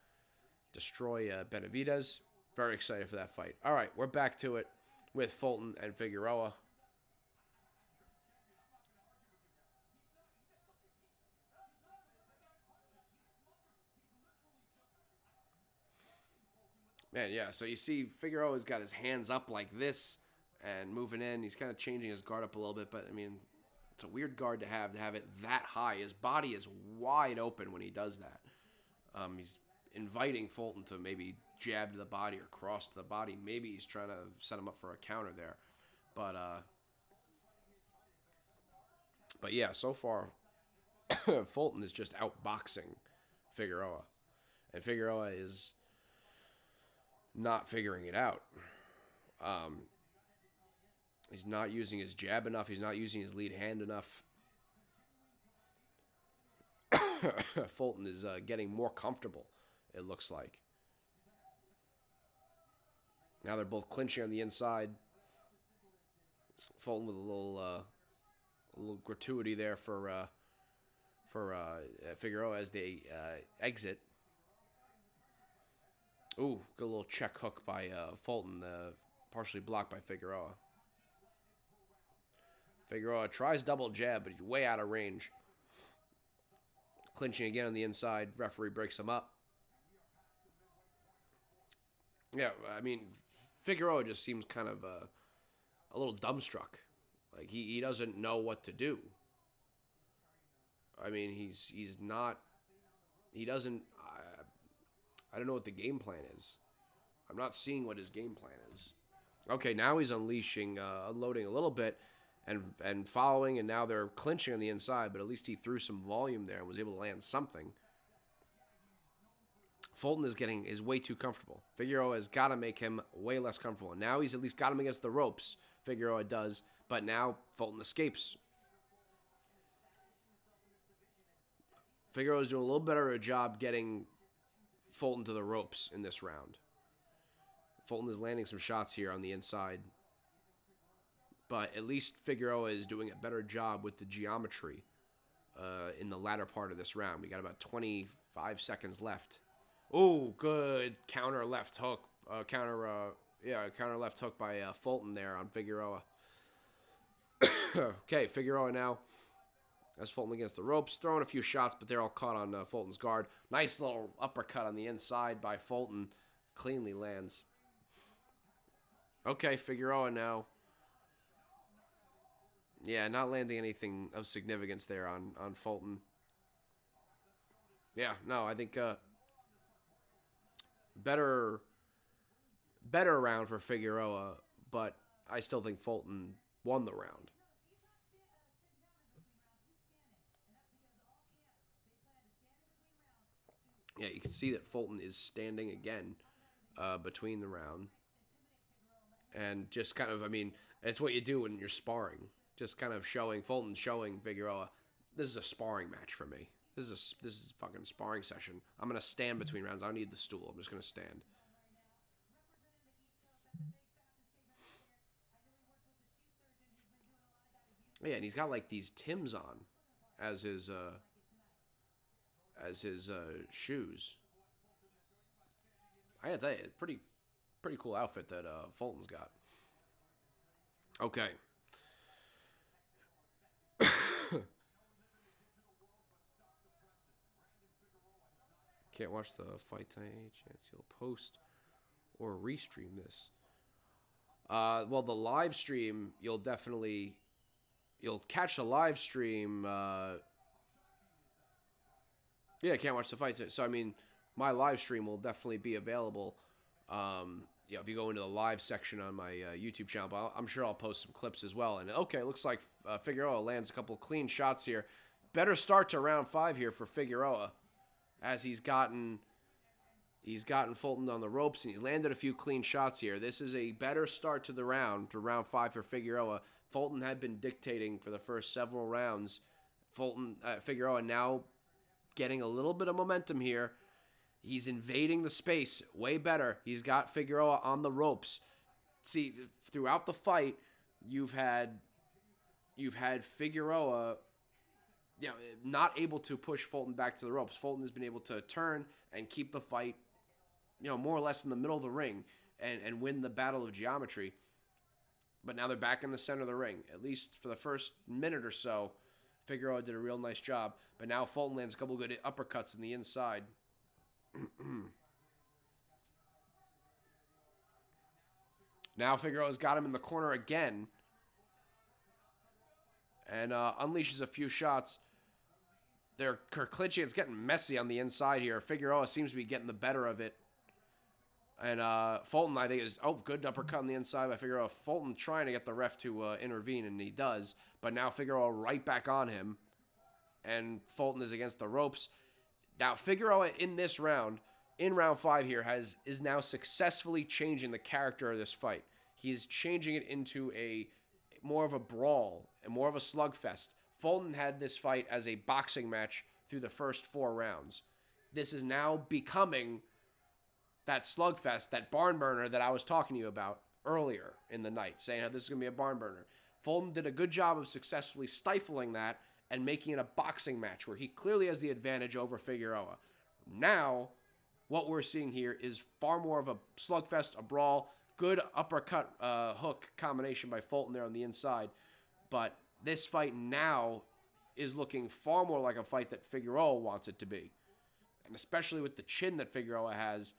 destroy Benavidez. Very excited for that fight. All right, we're back to it with Fulton and Figueroa. Man, yeah, so you see Figueroa's got his hands up like this and moving in. He's kind of changing his guard up a little bit, but, I mean, it's a weird guard to have it that high. His body is wide open when he does that. He's inviting Fulton to maybe jab to the body or cross to the body. Maybe he's trying to set him up for a counter there. But yeah, so far, Fulton is just outboxing Figueroa. And Figueroa is not figuring it out. He's not using his jab enough. He's not using his lead hand enough. Fulton is getting more comfortable, it looks like. Now they're both clinching on the inside. Fulton with a little gratuity there for Figueroa as they exit. Ooh, good little check hook by Fulton, partially blocked by Figueroa. Figueroa tries double jab, but he's way out of range. Clinching again on the inside. Referee breaks him up. Yeah, I mean, Figueroa just seems kind of a little dumbstruck. Like, he doesn't know what to do. I mean, he's not... He doesn't... I don't know what the game plan is. I'm not seeing what his game plan is. Okay, now he's unleashing, unloading a little bit and following, and now they're clinching on the inside, but at least he threw some volume there and was able to land something. Fulton is way too comfortable. Figueroa has got to make him way less comfortable. And now he's at least got him against the ropes. Figueroa does, but now Fulton escapes. Figueroa's doing a little better a job getting Fulton to the ropes in this round. Fulton is landing some shots here on the inside. But at least Figueroa is doing a better job with the geometry in the latter part of this round. We got about 25 seconds left. Oh, good counter left hook. Counter left hook by Fulton there on Figueroa. Okay, Figueroa now has Fulton against the ropes, throwing a few shots, but they're all caught on Fulton's guard. Nice little uppercut on the inside by Fulton. Cleanly lands. Okay, Figueroa now. Yeah, not landing anything of significance there on Fulton. Yeah, no, I think better round for Figueroa, but I still think Fulton won the round. Yeah, you can see that Fulton is standing again between the round. And just kind of, I mean, it's what you do when you're sparring. Just kind of showing Figueroa, this is a sparring match for me. This is a fucking sparring session. I'm going to stand between rounds. I don't need the stool. I'm just going to stand. Yeah, and he's got like these Timbs on as his shoes. I gotta tell you, pretty cool outfit that Fulton's got. Okay. Can't watch the fight tonight. Any chance you'll post or restream this? Well, the live stream, you'll catch the live stream. Yeah, I can't watch the fight tonight. So, I mean, my live stream will definitely be available. If you go into the live section on my YouTube channel, but I'm sure I'll post some clips as well. And okay, it looks like Figueroa lands a couple clean shots here. Better start to round 5 here for Figueroa, as he's gotten Fulton on the ropes and he's landed a few clean shots here. This is a better start to round 5 for Figueroa. Fulton had been dictating for the first several rounds. Figueroa now getting a little bit of momentum here. He's invading the space way better. He's got Figueroa on the ropes. See, throughout the fight, you've had Figueroa, not able to push Fulton back to the ropes. Fulton has been able to turn and keep the fight, more or less in the middle of the ring and win the battle of geometry. But now they're back in the center of the ring. At least for the first minute or so, Figueroa did a real nice job. But now Fulton lands a couple good uppercuts in the inside. Now Figueroa's got him in the corner again. And unleashes a few shots. They're clinching. It's getting messy on the inside here. Figueroa seems to be getting the better of it. And Fulton, I think, is... Oh, good uppercut on the inside by Figueroa. Fulton trying to get the ref to intervene, and he does. But now Figueroa right back on him. And Fulton is against the ropes. Now, Figueroa in this round in round 5 here is now successfully changing the character of this fight. He's changing it into a more of a brawl and more of a slugfest. Fulton had this fight as a boxing match through the first 4 rounds. This is now becoming that slugfest, that barn burner that I was talking to you about earlier in the night, saying how this is going to be a barn burner. Fulton did a good job of successfully stifling that and making it a boxing match where he clearly has the advantage over Figueroa. Now, what we're seeing here is far more of a slugfest, a brawl, good uppercut hook combination by Fulton there on the inside. But this fight now is looking far more like a fight that Figueroa wants it to be. And especially with the chin that Figueroa has,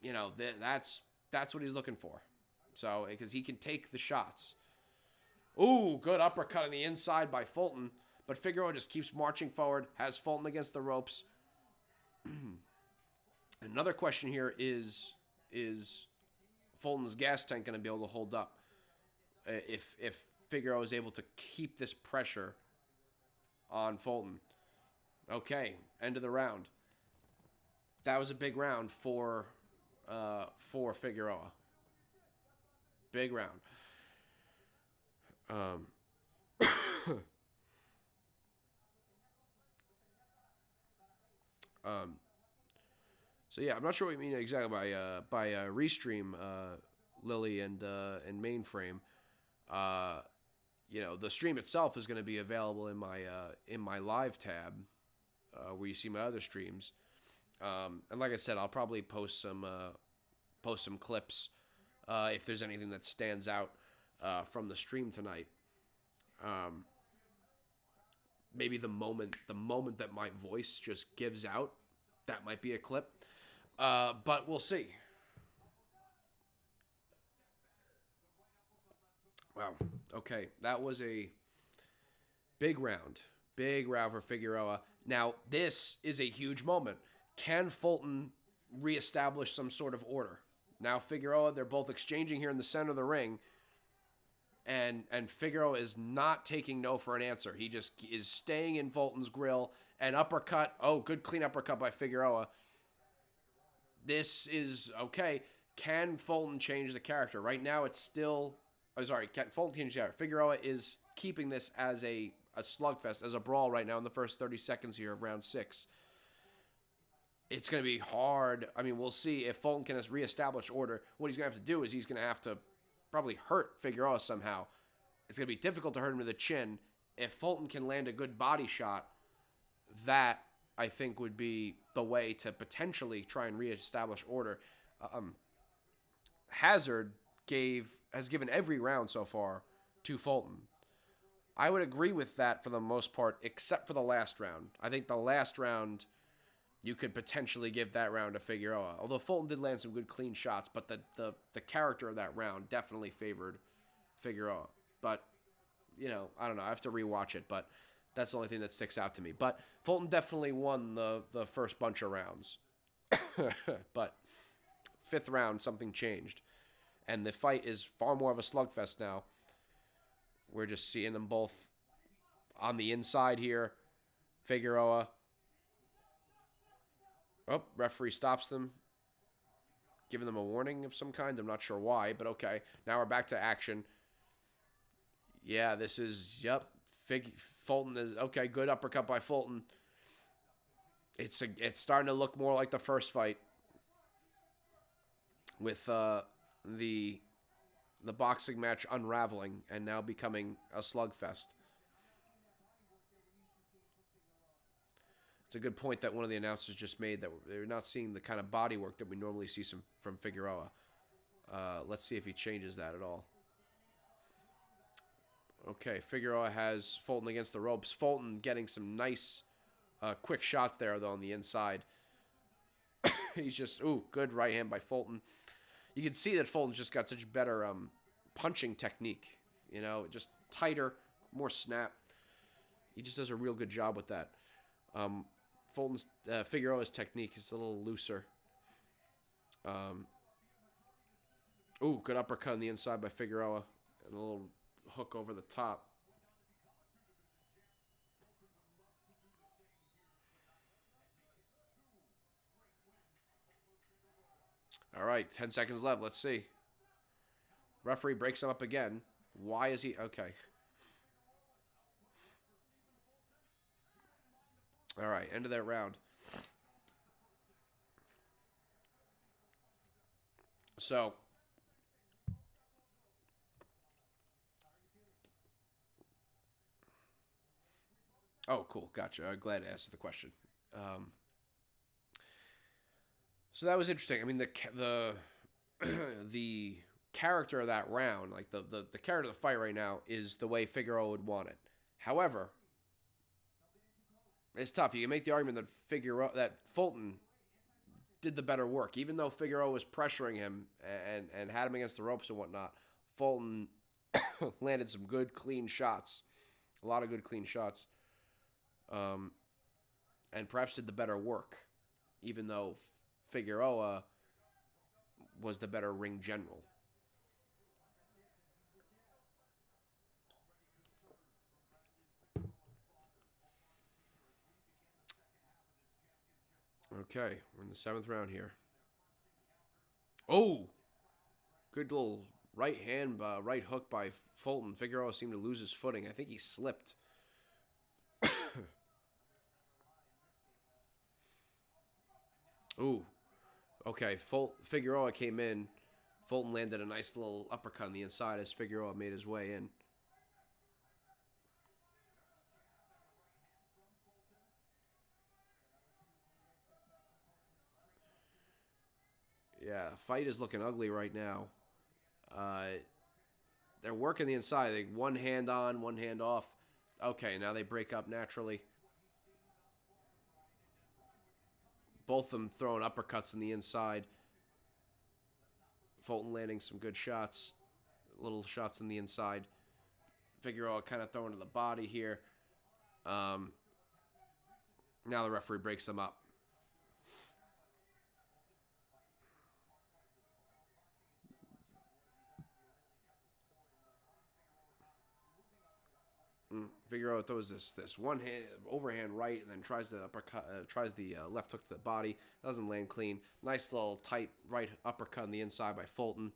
you know, that's what he's looking for. So, because he can take the shots. Ooh, good uppercut on the inside by Fulton. But Figueroa just keeps marching forward, has Fulton against the ropes. Another question here is Fulton's gas tank going to be able to hold up if Figueroa is able to keep this pressure on Fulton? Okay, end of the round. That was a big round for Figueroa. Big round. So yeah, I'm not sure what you mean exactly by restream, Lily and mainframe. You know, the stream itself is going to be available in my live tab, where you see my other streams. And like I said, I'll probably post some clips if there's anything that stands out from the stream tonight. Maybe the moment that my voice just gives out, that might be a clip. But we'll see. Wow. Okay, that was a big round. Big round for Figueroa. Now, this is a huge moment. Can Fulton reestablish some sort of order? Now, Figueroa, they're both exchanging here in the center of the ring. And Figueroa is not taking no for an answer. He just is staying in Fulton's grill. And uppercut. Oh, good clean uppercut by Figueroa. This is okay. Can Fulton change the character? Right now, it's still... Oh, sorry, can Fulton change the character? Figueroa is keeping this as a slugfest, as a brawl right now in the first 30 seconds here of round 6. It's going to be hard. I mean, we'll see if Fulton can reestablish order. What he's going to have to do is he's going to have to probably hurt Figueroa somehow. It's going to be difficult to hurt him to the chin. If Fulton can land a good body shot, that, I think, would be the way to potentially try and reestablish order. Hazard has given every round so far to Fulton. I would agree with that for the most part, except for the last round. I think the last round, you could potentially give that round to Figueroa. Although Fulton did land some good clean shots, but the character of that round definitely favored Figueroa. But, you know, I don't know. I have to rewatch it, but that's the only thing that sticks out to me. But Fulton definitely won the first bunch of rounds. But 5th round, something changed. And the fight is far more of a slugfest now. We're just seeing them both on the inside here. Figueroa. Oh, referee stops them. Giving them a warning of some kind. I'm not sure why, but okay. Now we're back to action. Yeah, this is, yep. Fulton is, okay, good uppercut by Fulton. It's starting to look more like the first fight. With the boxing match unraveling and now becoming a slugfest. It's a good point that one of the announcers just made, that they're not seeing the kind of body work that we normally see from Figueroa. Let's see if he changes that at all. Okay, Figueroa has Fulton against the ropes. Fulton getting some nice quick shots there, though, on the inside. He's just, ooh, good right hand by Fulton. You can see that Fulton's just got such better punching technique. You know, just tighter, more snap. He just does a real good job with that. Figueroa's technique is a little looser. Ooh, good uppercut on the inside by Figueroa. And a little hook over the top. All right, 10 seconds left. Let's see. Referee breaks him up again. Why is he... Okay. All right, end of that round. So... Oh, cool. Gotcha. I'm glad to answer the question. So that was interesting. I mean, the the character of that round, like the character of the fight right now, is the way Figueroa would want it. However, it's tough. You can make the argument that Fulton did the better work, even though Figueroa was pressuring him and had him against the ropes and whatnot. Fulton landed some good, clean shots, a lot of good, clean shots, and perhaps did the better work, even though Figueroa was the better ring general. Okay, we're in the 7th round here. Oh! Good little right hand, right hook by Fulton. Figueroa seemed to lose his footing. I think he slipped. Ooh. Okay, Figueroa came in. Fulton landed a nice little uppercut on the inside as Figueroa made his way in. Yeah, fight is looking ugly right now. They're working the inside. They one hand on, one hand off. Okay, now they break up naturally. Both of them throwing uppercuts in the inside. Fulton landing some good shots. Little shots in the inside. Figueroa kind of throwing to the body here. Now the referee breaks them up. Figueroa throws this one hand overhand right and then tries the uppercut, tries the left hook to the body. Doesn't land clean. Nice little tight right uppercut on the inside by Fulton.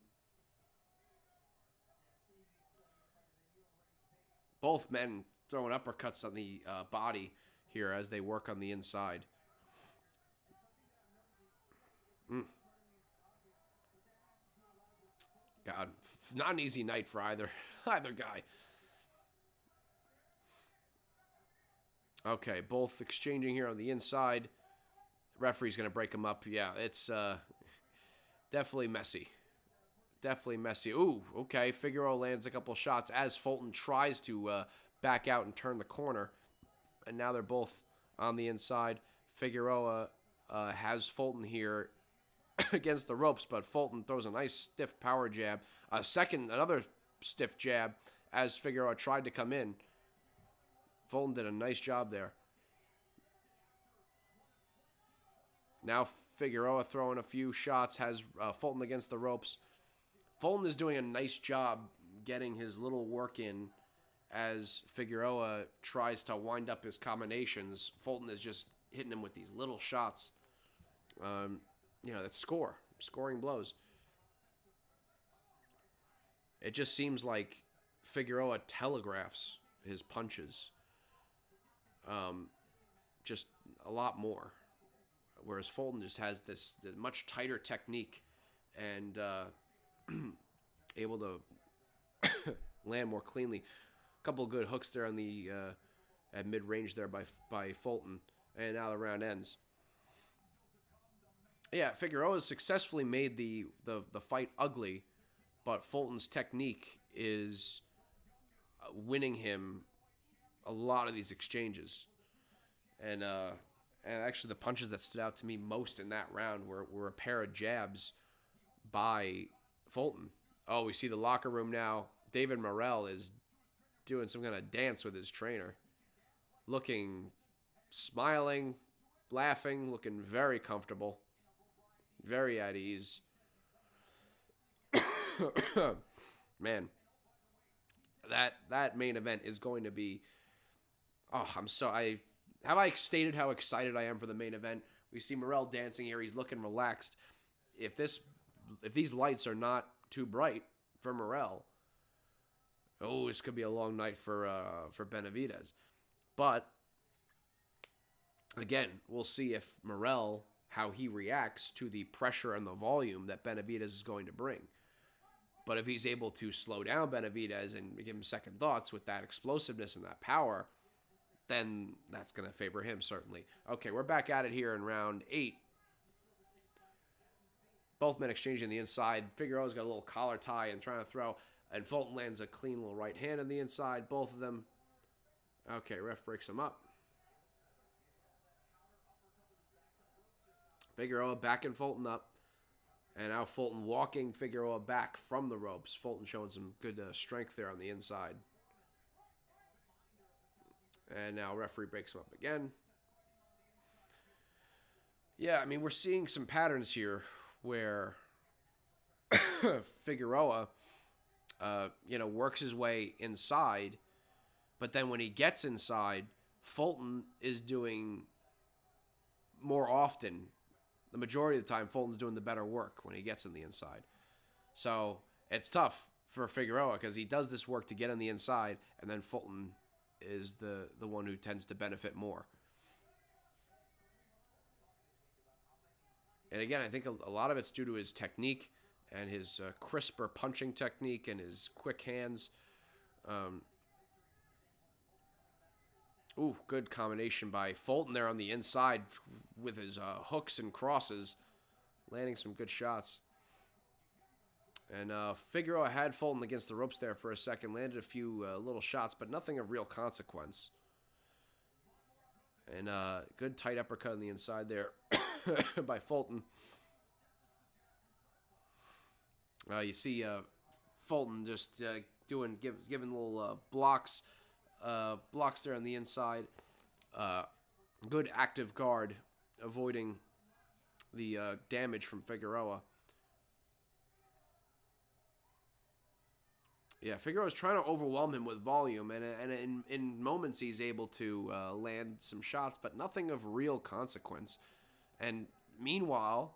Both men throwing uppercuts on the body here as they work on the inside. God, not an easy night for either guy. Okay, both exchanging here on the inside. The referee's going to break them up. Yeah, it's definitely messy. Definitely messy. Ooh, okay. Figueroa lands a couple shots as Fulton tries to back out and turn the corner. And now they're both on the inside. Figueroa has Fulton here against the ropes, but Fulton throws a nice stiff power jab. Another stiff jab as Figueroa tried to come in. Fulton did a nice job there. Now Figueroa throwing a few shots, has Fulton against the ropes. Fulton is doing a nice job getting his little work in as Figueroa tries to wind up his combinations. Fulton is just hitting him with these little shots. That's scoring blows. It just seems like Figueroa telegraphs his punches. Just a lot more. Whereas Fulton just has this much tighter technique and able to land more cleanly. A couple of good hooks there on the at mid-range there by Fulton. And now the round ends. Yeah, Figueroa successfully made the fight ugly, but Fulton's technique is winning him a lot of these exchanges. And actually the punches that stood out to me most in that round were a pair of jabs by Fulton. Oh, we see the locker room now. David Morrell is doing some kind of dance with his trainer. Smiling, laughing, looking very comfortable. Very at ease. Man, that main event is going to be... Oh, have I stated how excited I am for the main event? We see Morrell dancing here. He's looking relaxed. If this if these lights are not too bright for Morrell, oh, this could be a long night for Benavidez. But again, we'll see if Morrell, how he reacts to the pressure and the volume that Benavidez is going to bring. But if he's able to slow down Benavidez and give him second thoughts with that explosiveness and that power, then that's going to favor him, certainly. Okay, we're back at it here in round 8. Both men exchanging the inside. Figueroa's got a little collar tie and trying to throw. And Fulton lands a clean little right hand on the inside. Both of them. Okay, ref breaks them up. Figueroa backing Fulton up. And now Fulton walking Figueroa back from the ropes. Fulton showing some good strength there on the inside. And now referee breaks him up again. Yeah, I mean, we're seeing some patterns here where Figueroa, works his way inside. But then when he gets inside, Fulton is doing more often. The majority of the time, Fulton's doing the better work when he gets in the inside. So it's tough for Figueroa because he does this work to get on the inside, and then Fulton is the one who tends to benefit more. And again, I think a lot of it's due to his technique and his crisper punching technique and his quick hands. Good combination by Fulton there on the inside with his hooks and crosses, landing some good shots. And Figueroa had Fulton against the ropes there for a second, landed a few little shots, but nothing of real consequence. And good tight uppercut on the inside there by Fulton. You see Fulton just giving little blocks there on the inside. Good active guard, avoiding the damage from Figueroa. Yeah, Figueroa's trying to overwhelm him with volume, and in moments he's able to land some shots, but nothing of real consequence. And meanwhile,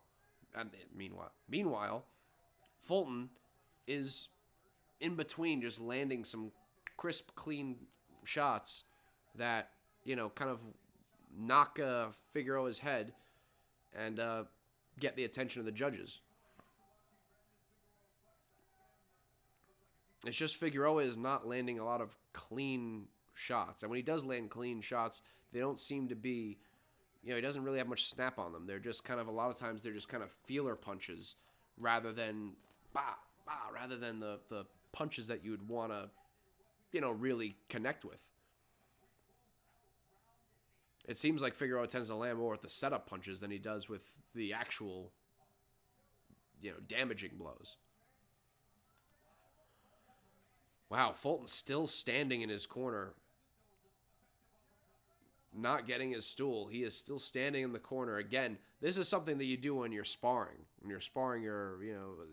Fulton is in between, just landing some crisp, clean shots that kind of knock Figueroa's head and get the attention of the judges. It's just Figueroa is not landing a lot of clean shots. And when he does land clean shots, they don't seem to be, he doesn't really have much snap on them. They're just kind of, a lot of times, they're just kind of feeler punches rather than, the punches that you would want to, really connect with. It seems like Figueroa tends to land more with the setup punches than he does with the actual, damaging blows. Wow, Fulton's still standing in his corner, not getting his stool. He is still standing in the corner. Again, this is something that you do when you're sparring. When you're sparring your,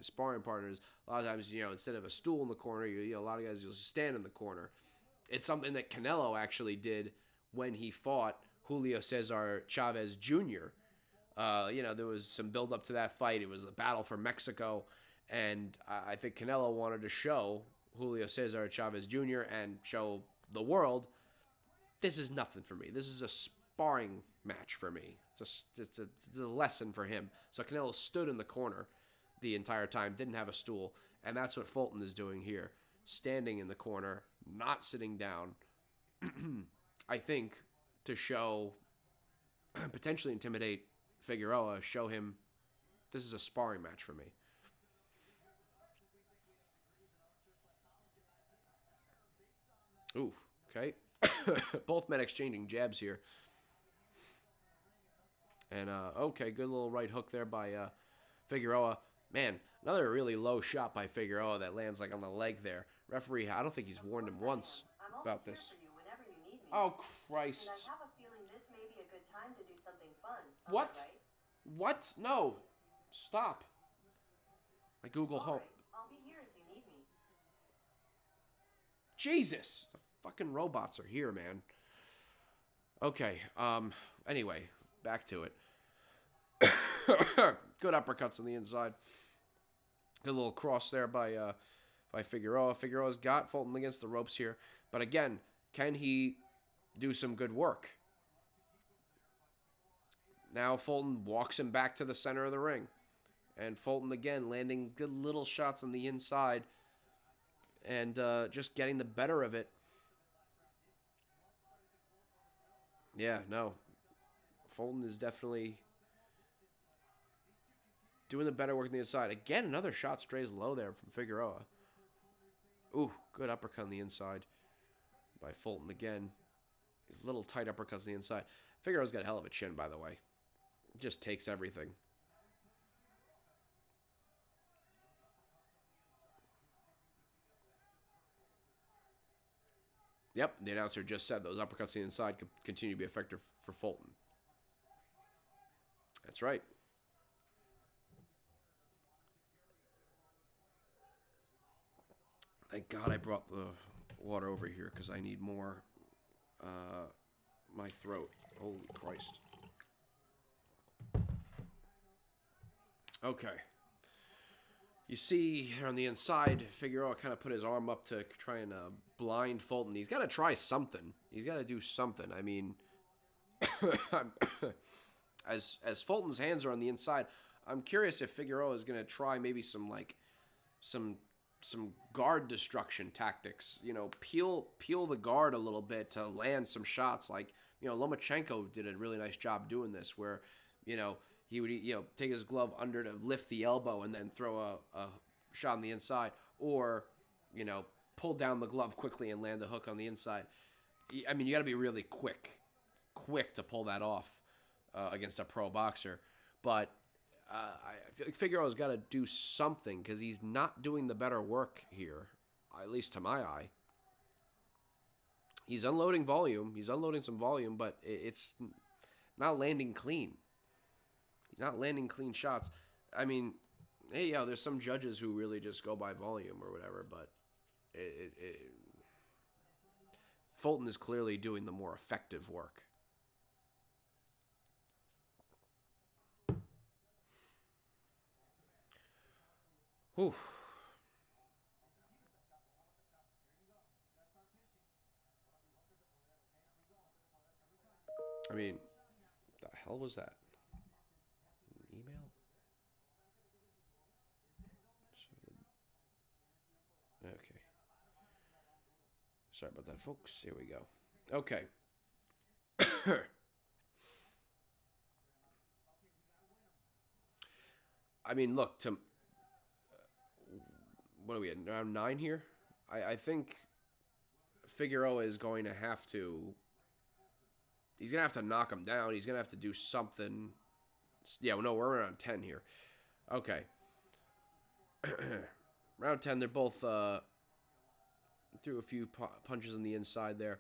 sparring partners, a lot of times, instead of a stool in the corner, a lot of guys, you'll stand in the corner. It's something that Canelo actually did when he fought Julio Cesar Chavez Jr. There was some build-up to that fight. It was a battle for Mexico, and I think Canelo wanted to show Julio Cesar Chavez Jr. and show the world, this is nothing for me. This is a sparring match for me. It's a lesson for him. So Canelo stood in the corner the entire time, didn't have a stool, and that's what Fulton is doing here, standing in the corner, not sitting down. I think to show, potentially intimidate Figueroa, show him this is a sparring match for me. Ooh, okay. Both men exchanging jabs here. And, okay, good little right hook there by Figueroa. Man, another really low shot by Figueroa that lands, on the leg there. Referee, I don't think he's warned him once about this. Oh, Christ. And I have a feeling this may be a good time to do something fun. What? Right? What? No. Stop. I Google home. Right. I'll be here if you need me. Jesus. The fucking robots are here, man. Okay. Anyway, back to it. Good uppercuts on the inside. Good little cross there by Figueroa. Figueroa's got Fulton against the ropes here. But again, can he do some good work? Now Fulton walks him back to the center of the ring. And Fulton, again, landing good little shots on the inside. And just getting the better of it. Yeah, no. Fulton is definitely doing the better work on the inside. Again, another shot strays low there from Figueroa. Ooh, good uppercut on the inside by Fulton again. These little tight uppercuts on the inside. Figueroa's got a hell of a chin, by the way. Just takes everything. Yep, the announcer just said those uppercuts on the inside could continue to be effective for Fulton. That's right. Thank God I brought the water over here because I need more. My throat. Holy Christ. Okay. You see here on the inside, Figueroa kind of put his arm up to try and blind Fulton. He's got to try something. He's got to do something. I mean, as Fulton's hands are on the inside, I'm curious if Figueroa is going to try maybe some guard destruction tactics. You know, peel the guard a little bit to land some shots. Like, you know, Lomachenko did a really nice job doing this, where, you know, he would, you know, take his glove under to lift the elbow and then throw a shot on the inside, or, you know, pull down the glove quickly and land the hook on the inside. I mean, you got to be really quick to pull that off against a pro boxer. But I feel like Figueroa's got to do something because he's not doing the better work here, at least to my eye. He's unloading volume. He's unloading some volume, but it's not landing clean. He's not landing clean shots. I mean, hey, yeah, there's some judges who really just go by volume or whatever, but Fulton is clearly doing the more effective work. Whew. I mean, the hell was that? An email? Okay. Sorry about that, folks. Here we go. Okay. I mean, look, what are we at? Around 9 here? I think Figueroa is going to have to... He's going to have to knock him down. He's going to have to do something. Yeah, well, no, we're around 10 here. Okay. Round 10, they're both threw a few punches on the inside there.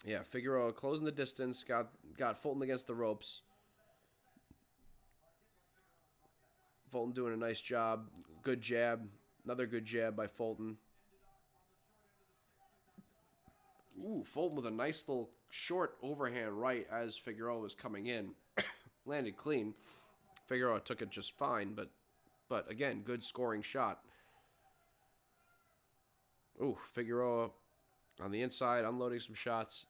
Yeah, Figueroa closing the distance. Got Fulton against the ropes. Fulton doing a nice job. Good jab. Another good jab by Fulton. Ooh, Fulton with a nice little short overhand right as Figueroa was coming in. Landed clean. Figueroa took it just fine, but again, good scoring shot. Ooh, Figueroa on the inside, unloading some shots.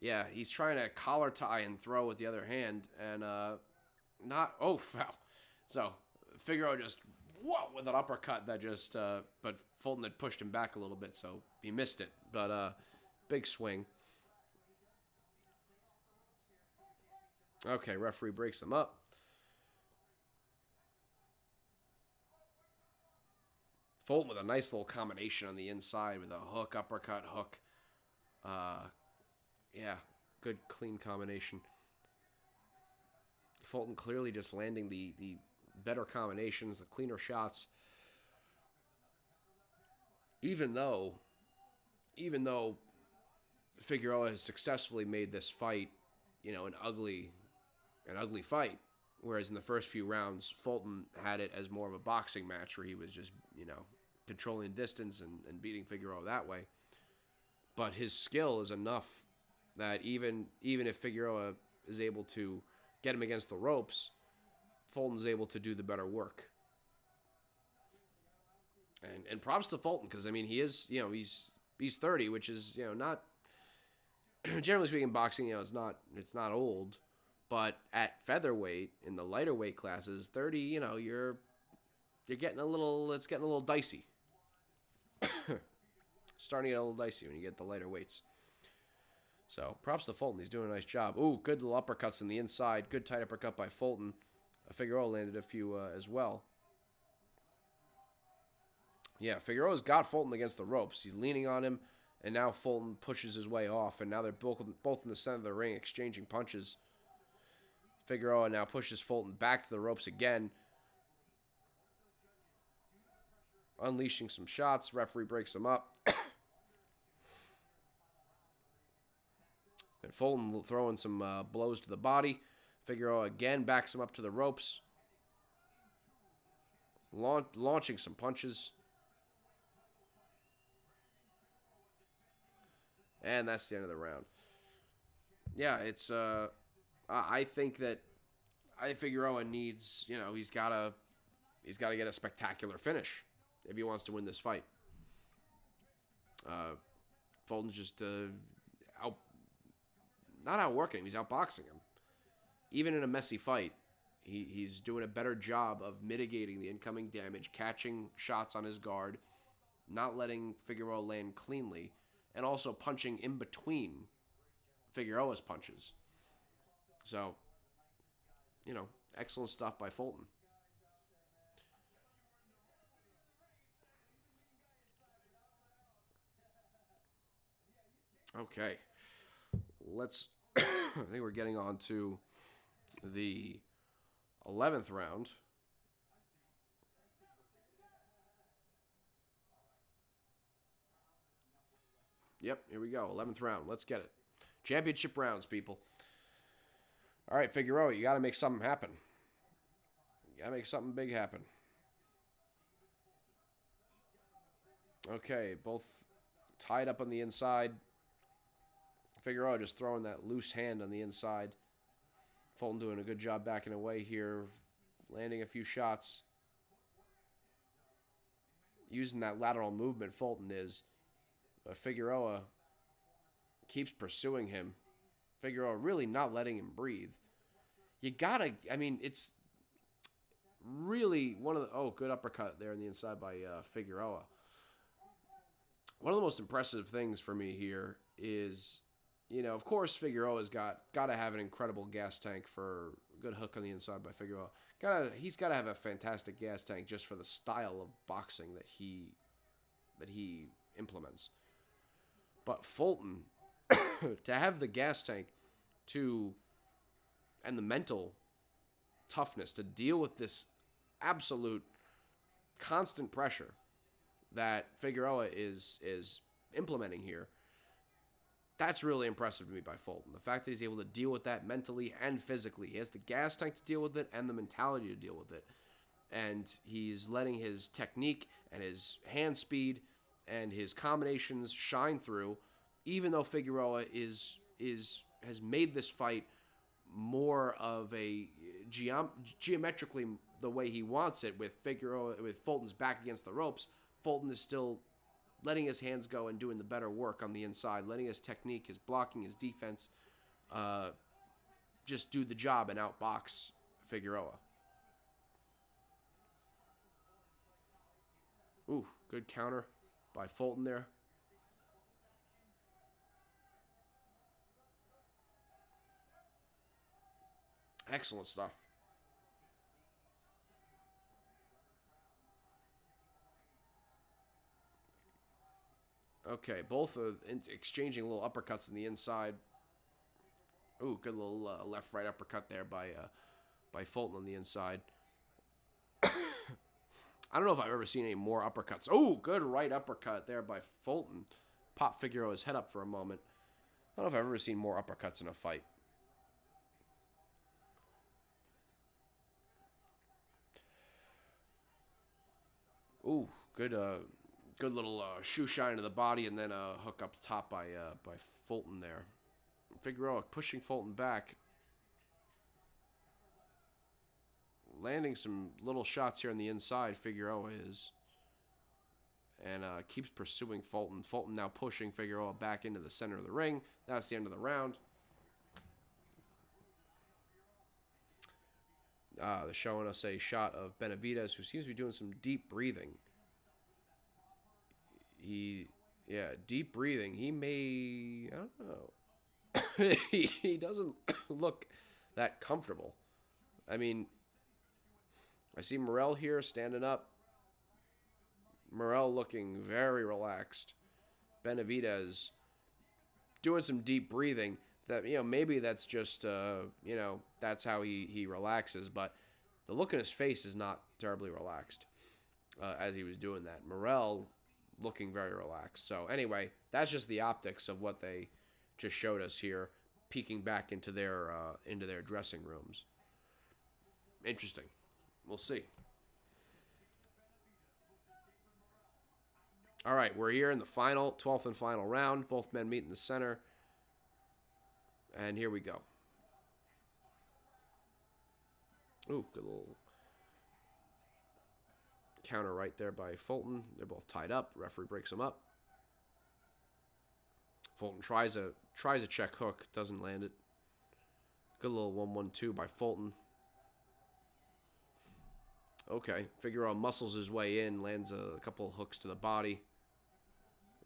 Yeah, he's trying to collar tie and throw with the other hand, and not... Oh, wow. So, Figueroa just... Whoa, with an uppercut that just... but Fulton had pushed him back a little bit, so he missed it. But big swing. Okay, referee breaks him up. Fulton with a nice little combination on the inside with a hook, uppercut, hook. Yeah, good clean combination. Fulton clearly just landing the better combinations, the cleaner shots. Even though Figueroa has successfully made this fight, you know, an ugly fight, whereas in the first few rounds, Fulton had it as more of a boxing match where he was just, you know, controlling distance and beating Figueroa that way. But his skill is enough that even if Figueroa is able to get him against the ropes, Fulton's able to do the better work. And props to Fulton, because I mean he is, he's 30, which is, not generally speaking, boxing, it's not old, but at featherweight in the lighter weight classes, 30, you're getting it's getting a little dicey. Starting to get a little dicey when you get the lighter weights. So props to Fulton. He's doing a nice job. Ooh, good little uppercuts in the inside. Good tight uppercut by Fulton. Figueroa landed a few as well. Yeah, Figueroa's got Fulton against the ropes. He's leaning on him, and now Fulton pushes his way off, and now they're both in the center of the ring exchanging punches. Figueroa now pushes Fulton back to the ropes again, unleashing some shots. Referee breaks him up. And Fulton throwing some blows to the body. Figueroa again backs him up to the ropes, launching some punches. And that's the end of the round. Yeah, it's I think Figueroa needs, he's got to get a spectacular finish if he wants to win this fight. Fulton's just not outworking him, he's outboxing him. Even in a messy fight, he's doing a better job of mitigating the incoming damage, catching shots on his guard, not letting Figueroa land cleanly, and also punching in between Figueroa's punches. So, excellent stuff by Fulton. Okay. I think we're getting on to the 11th round. Yep, here we go. 11th round. Let's get it. Championship rounds, people. All right, Figueroa, you got to make something happen. You got to make something big happen. Okay, both tied up on the inside. Figueroa just throwing that loose hand on the inside. Fulton doing a good job backing away here, landing a few shots. Using that lateral movement, Fulton is. But Figueroa keeps pursuing him. Figueroa really not letting him breathe. It's really one of the... Oh, good uppercut there on the inside by Figueroa. One of the most impressive things for me here is... of course, Figueroa's got to have an incredible gas tank for a good hook on the inside by Figueroa. He's got to have a fantastic gas tank just for the style of boxing that he implements. But Fulton, to have the gas tank and the mental toughness to deal with this absolute constant pressure that Figueroa is implementing here, that's really impressive to me by Fulton. The fact that he's able to deal with that mentally and physically. He has the gas tank to deal with it and the mentality to deal with it. And he's letting his technique and his hand speed and his combinations shine through, even though Figueroa has made this fight more of a geometrically the way he wants it, with Fulton's back against the ropes. Fulton is still letting his hands go and doing the better work on the inside, letting his technique, his blocking, his defense just do the job and outbox Figueroa. Ooh, good counter by Fulton there. Excellent stuff. Okay, both are exchanging little uppercuts in the inside. Ooh, good little left-right uppercut there by Fulton on the inside. I don't know if I've ever seen any more uppercuts. Oh, good right uppercut there by Fulton. Pop Figueroa's head up for a moment. I don't know if I've ever seen more uppercuts in a fight. Ooh, good little shoe shine to the body, and then a hook up top by Fulton there. Figueroa pushing Fulton back. landing some little shots here on the inside, Figueroa is. And keeps pursuing Fulton. Fulton now pushing Figueroa back into the center of the ring. That's the end of the round. They're showing us a shot of Benavidez, who seems to be doing some deep breathing. Deep breathing. He may, I don't know. He doesn't look that comfortable. I mean, I see Morrell here standing up. Morrell looking very relaxed. Benavidez doing some deep breathing. That, maybe that's just, that's how he relaxes. But the look in his face is not terribly relaxed as he was doing that. Morrell looking very relaxed. So anyway, that's just the optics of what they just showed us here, peeking back into their dressing rooms. Interesting. We'll see. All right, we're here in the 12th and final round. Both men meet in the center. And here we go. Ooh, good little counter right there by Fulton. They're both tied up. Referee breaks them up. Fulton tries a check hook, doesn't land it. Good little 1-1-2 by Fulton. Okay, Figueroa muscles his way in, lands a couple hooks to the body.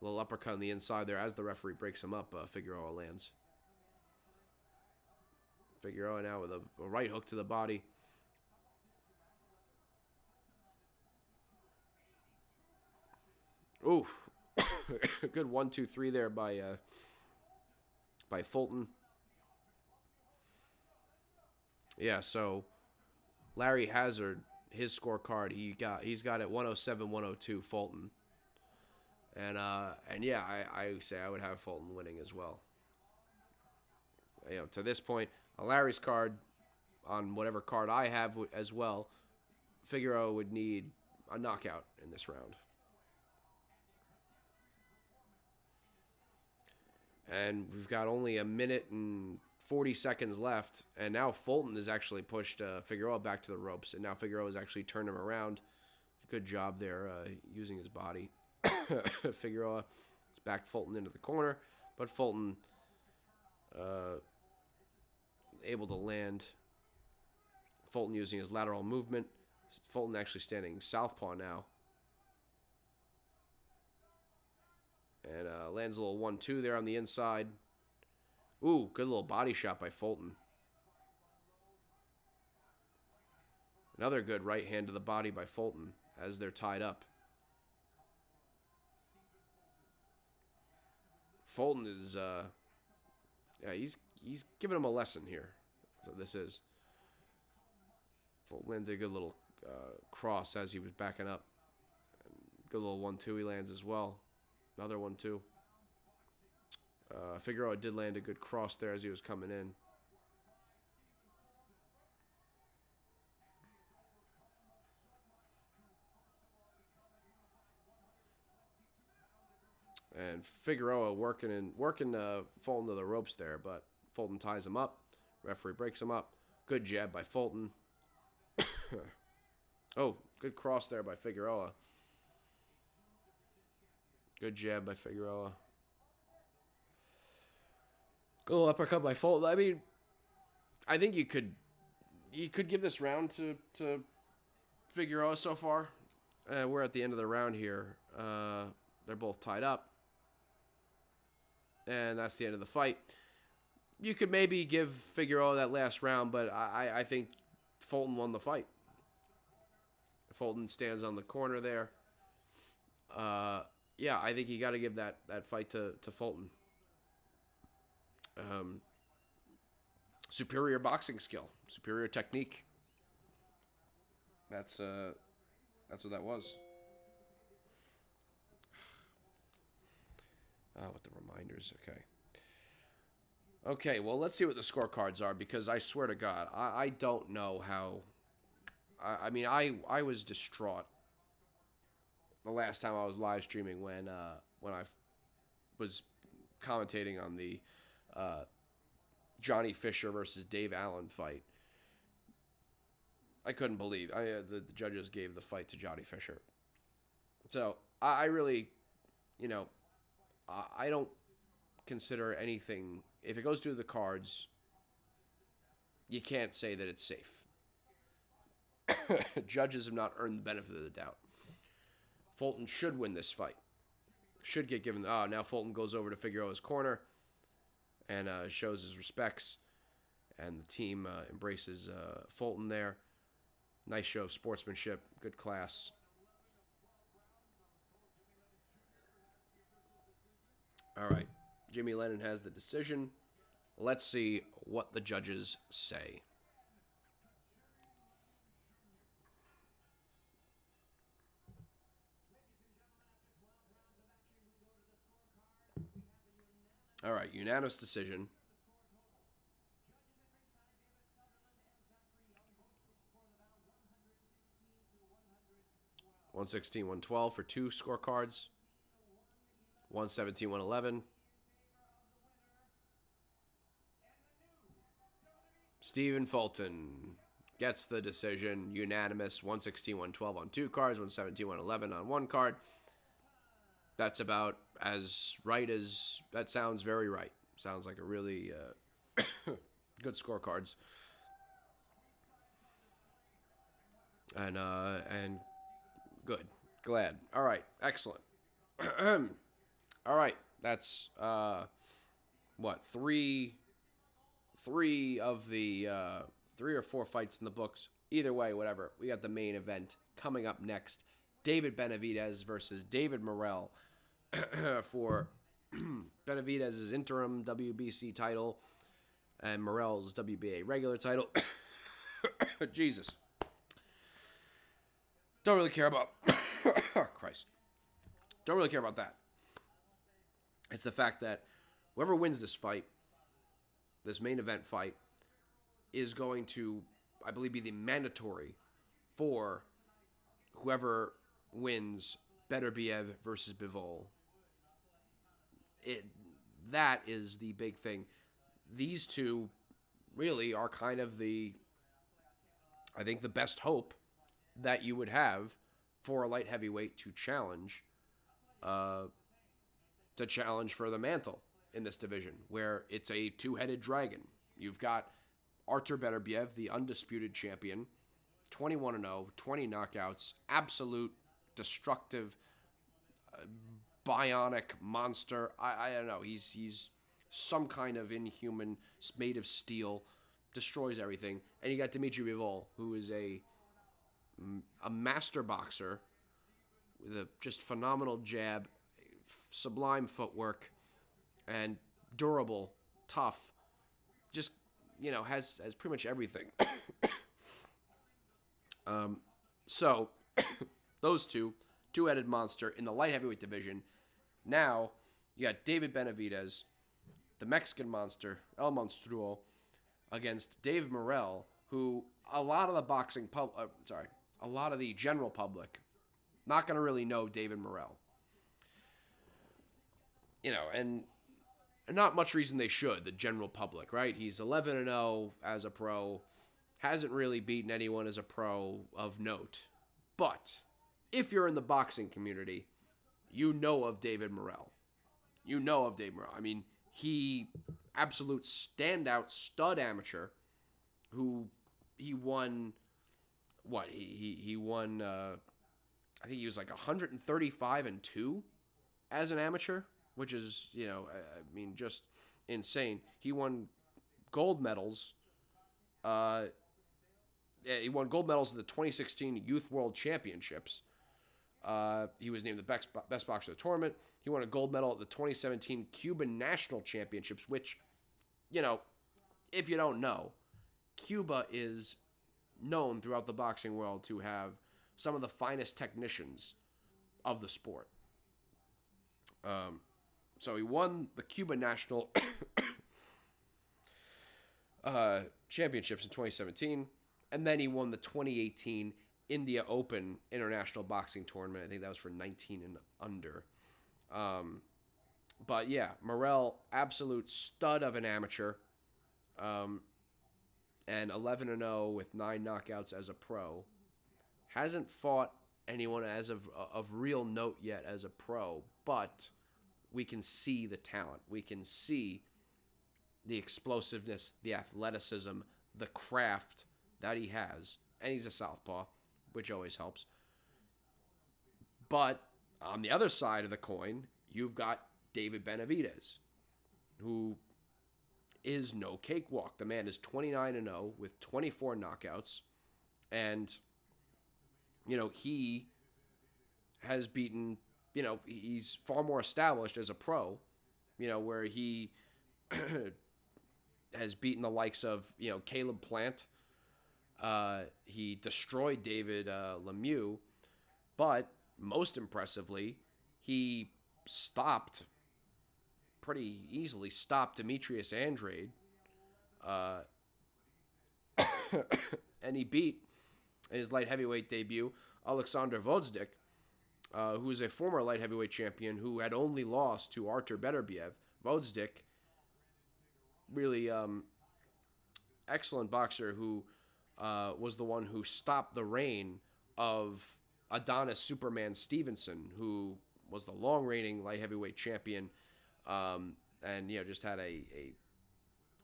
A little uppercut on the inside there as the referee breaks him up. Figueroa lands. Figueroa now with a right hook to the body. Ooh, good 1-2-3 there by Fulton. Yeah, so Larry Hazard, his scorecard, he's got it 107-102 Fulton. And yeah, I say I would have Fulton winning as well. To this point, on Larry's card, on whatever card I have as well, Figueroa would need a knockout in this round. And we've got only a minute and 40 seconds left, and now Fulton has actually pushed Figueroa back to the ropes, and now Figueroa has actually turned him around. Good job there using his body. Figueroa has backed Fulton into the corner, but Fulton able to land. Fulton using his lateral movement. Fulton actually standing southpaw now. And lands a little 1-2 there on the inside. Ooh, good little body shot by Fulton. Another good right hand to the body by Fulton as they're tied up. Fulton is, he's giving him a lesson here. So this is. Fulton landed a good little cross as he was backing up. Good little 1-2 he lands as well. Another 1-2. Figueroa did land a good cross there as he was coming in. And Figueroa working Fulton to the ropes there, but Fulton ties him up. Referee breaks him up. Good jab by Fulton. Oh, good cross there by Figueroa. Good jab by Figueroa. Good little uppercut by Fulton. I mean, I think you could give this round to Figueroa so far. We're at the end of the round here. They're both tied up. And that's the end of the fight. You could maybe give Figueroa that last round, but I think Fulton won the fight. Fulton stands on the corner there. Yeah, I think you got to give that fight to Fulton. Superior boxing skill, superior technique. That's what that was. With the reminders, okay. Okay, well, let's see what the scorecards are, because I swear to God, I don't know how. I mean, I was distraught the last time I was live streaming when I was commentating on the Johnny Fisher versus Dave Allen fight. I couldn't believe the judges gave the fight to Johnny Fisher. So I really, I don't consider anything. If it goes through the cards, you can't say that it's safe. Judges have not earned the benefit of the doubt. Fulton should win this fight. Should get given. Now Fulton goes over to Figueroa's corner and shows his respects. And the team embraces Fulton there. Nice show of sportsmanship. Good class. All right. Jimmy Lennon has the decision. Let's see what the judges say. All right, unanimous decision. $116, $112 for two scorecards. $117, $111. Stephen Fulton gets the decision. Unanimous. $116, $112 on two cards. $117, $111 on one card. That's about as right as... That sounds very right. Sounds like a really good scorecards. And good. Glad. All right. Excellent. All right. That's three of the 3 or 4 fights in the books. Either way, whatever. We got the main event coming up next. David Benavidez versus David Morrell for Benavidez's interim WBC title and Morrell's WBA regular title. Jesus. Don't really care about... Christ. Don't really care about that. It's the fact that whoever wins this fight, this main event fight, is going to, I believe, be the mandatory for whoever wins Beterbiev versus Bivol. That is the big thing. These two really are kind of the best hope that you would have for a light heavyweight to challenge for the mantle in this division, where it's a two-headed dragon. You've got Artur Beterbiev, the undisputed champion, 21-0, 20 knockouts, absolute destructive, bionic monster. I don't know. He's some kind of inhuman, made of steel, destroys everything. And you got Dimitri Bivol, who is a master boxer with a just phenomenal jab, sublime footwork, and durable, tough. Just, has pretty much everything. So those two-headed monster in the light heavyweight division. Now you got David Benavidez, the Mexican monster, El Monstruo, against David Morrell, who a lot of the general public not going to really know David Morrell. And not much reason they should, the general public, right? He's 11-0 as a pro, hasn't really beaten anyone as a pro of note. But if you're in the boxing community, you know of David Morrell. I mean, he absolute standout stud amateur who he won he won I think he was like 135-2 as an amateur, which is, just insane. He won gold medals. He won gold medals at the 2016 Youth World Championships. He was named the best boxer of the tournament. He won a gold medal at the 2017 Cuban National Championships, which, if you don't know, Cuba is known throughout the boxing world to have some of the finest technicians of the sport. So he won the Cuban National Championships in 2017, and then he won the 2018 India Open International Boxing Tournament. I think that was for 19 and under. But yeah, Morrell, absolute stud of an amateur. and 11-0 with 9 knockouts as a pro. Hasn't fought anyone as of real note yet as a pro, but we can see the talent. We can see the explosiveness, the athleticism, the craft that he has. And he's a southpaw, which always helps. But on the other side of the coin, you've got David Benavidez, who is no cakewalk. The man is 29-0 with 24 knockouts. And, he has beaten, he's far more established as a pro, where he has beaten the likes of, Caleb Plant. He destroyed David Lemieux. But most impressively, he pretty easily stopped Demetrius Andrade. And he beat, in his light heavyweight debut, Alexander Gvozdyk, who is a former light heavyweight champion who had only lost to Artur Beterbiev. Gvozdyk, really excellent boxer who was the one who stopped the reign of Adonis Superman Stevenson, who was the long-reigning light heavyweight champion, and just had a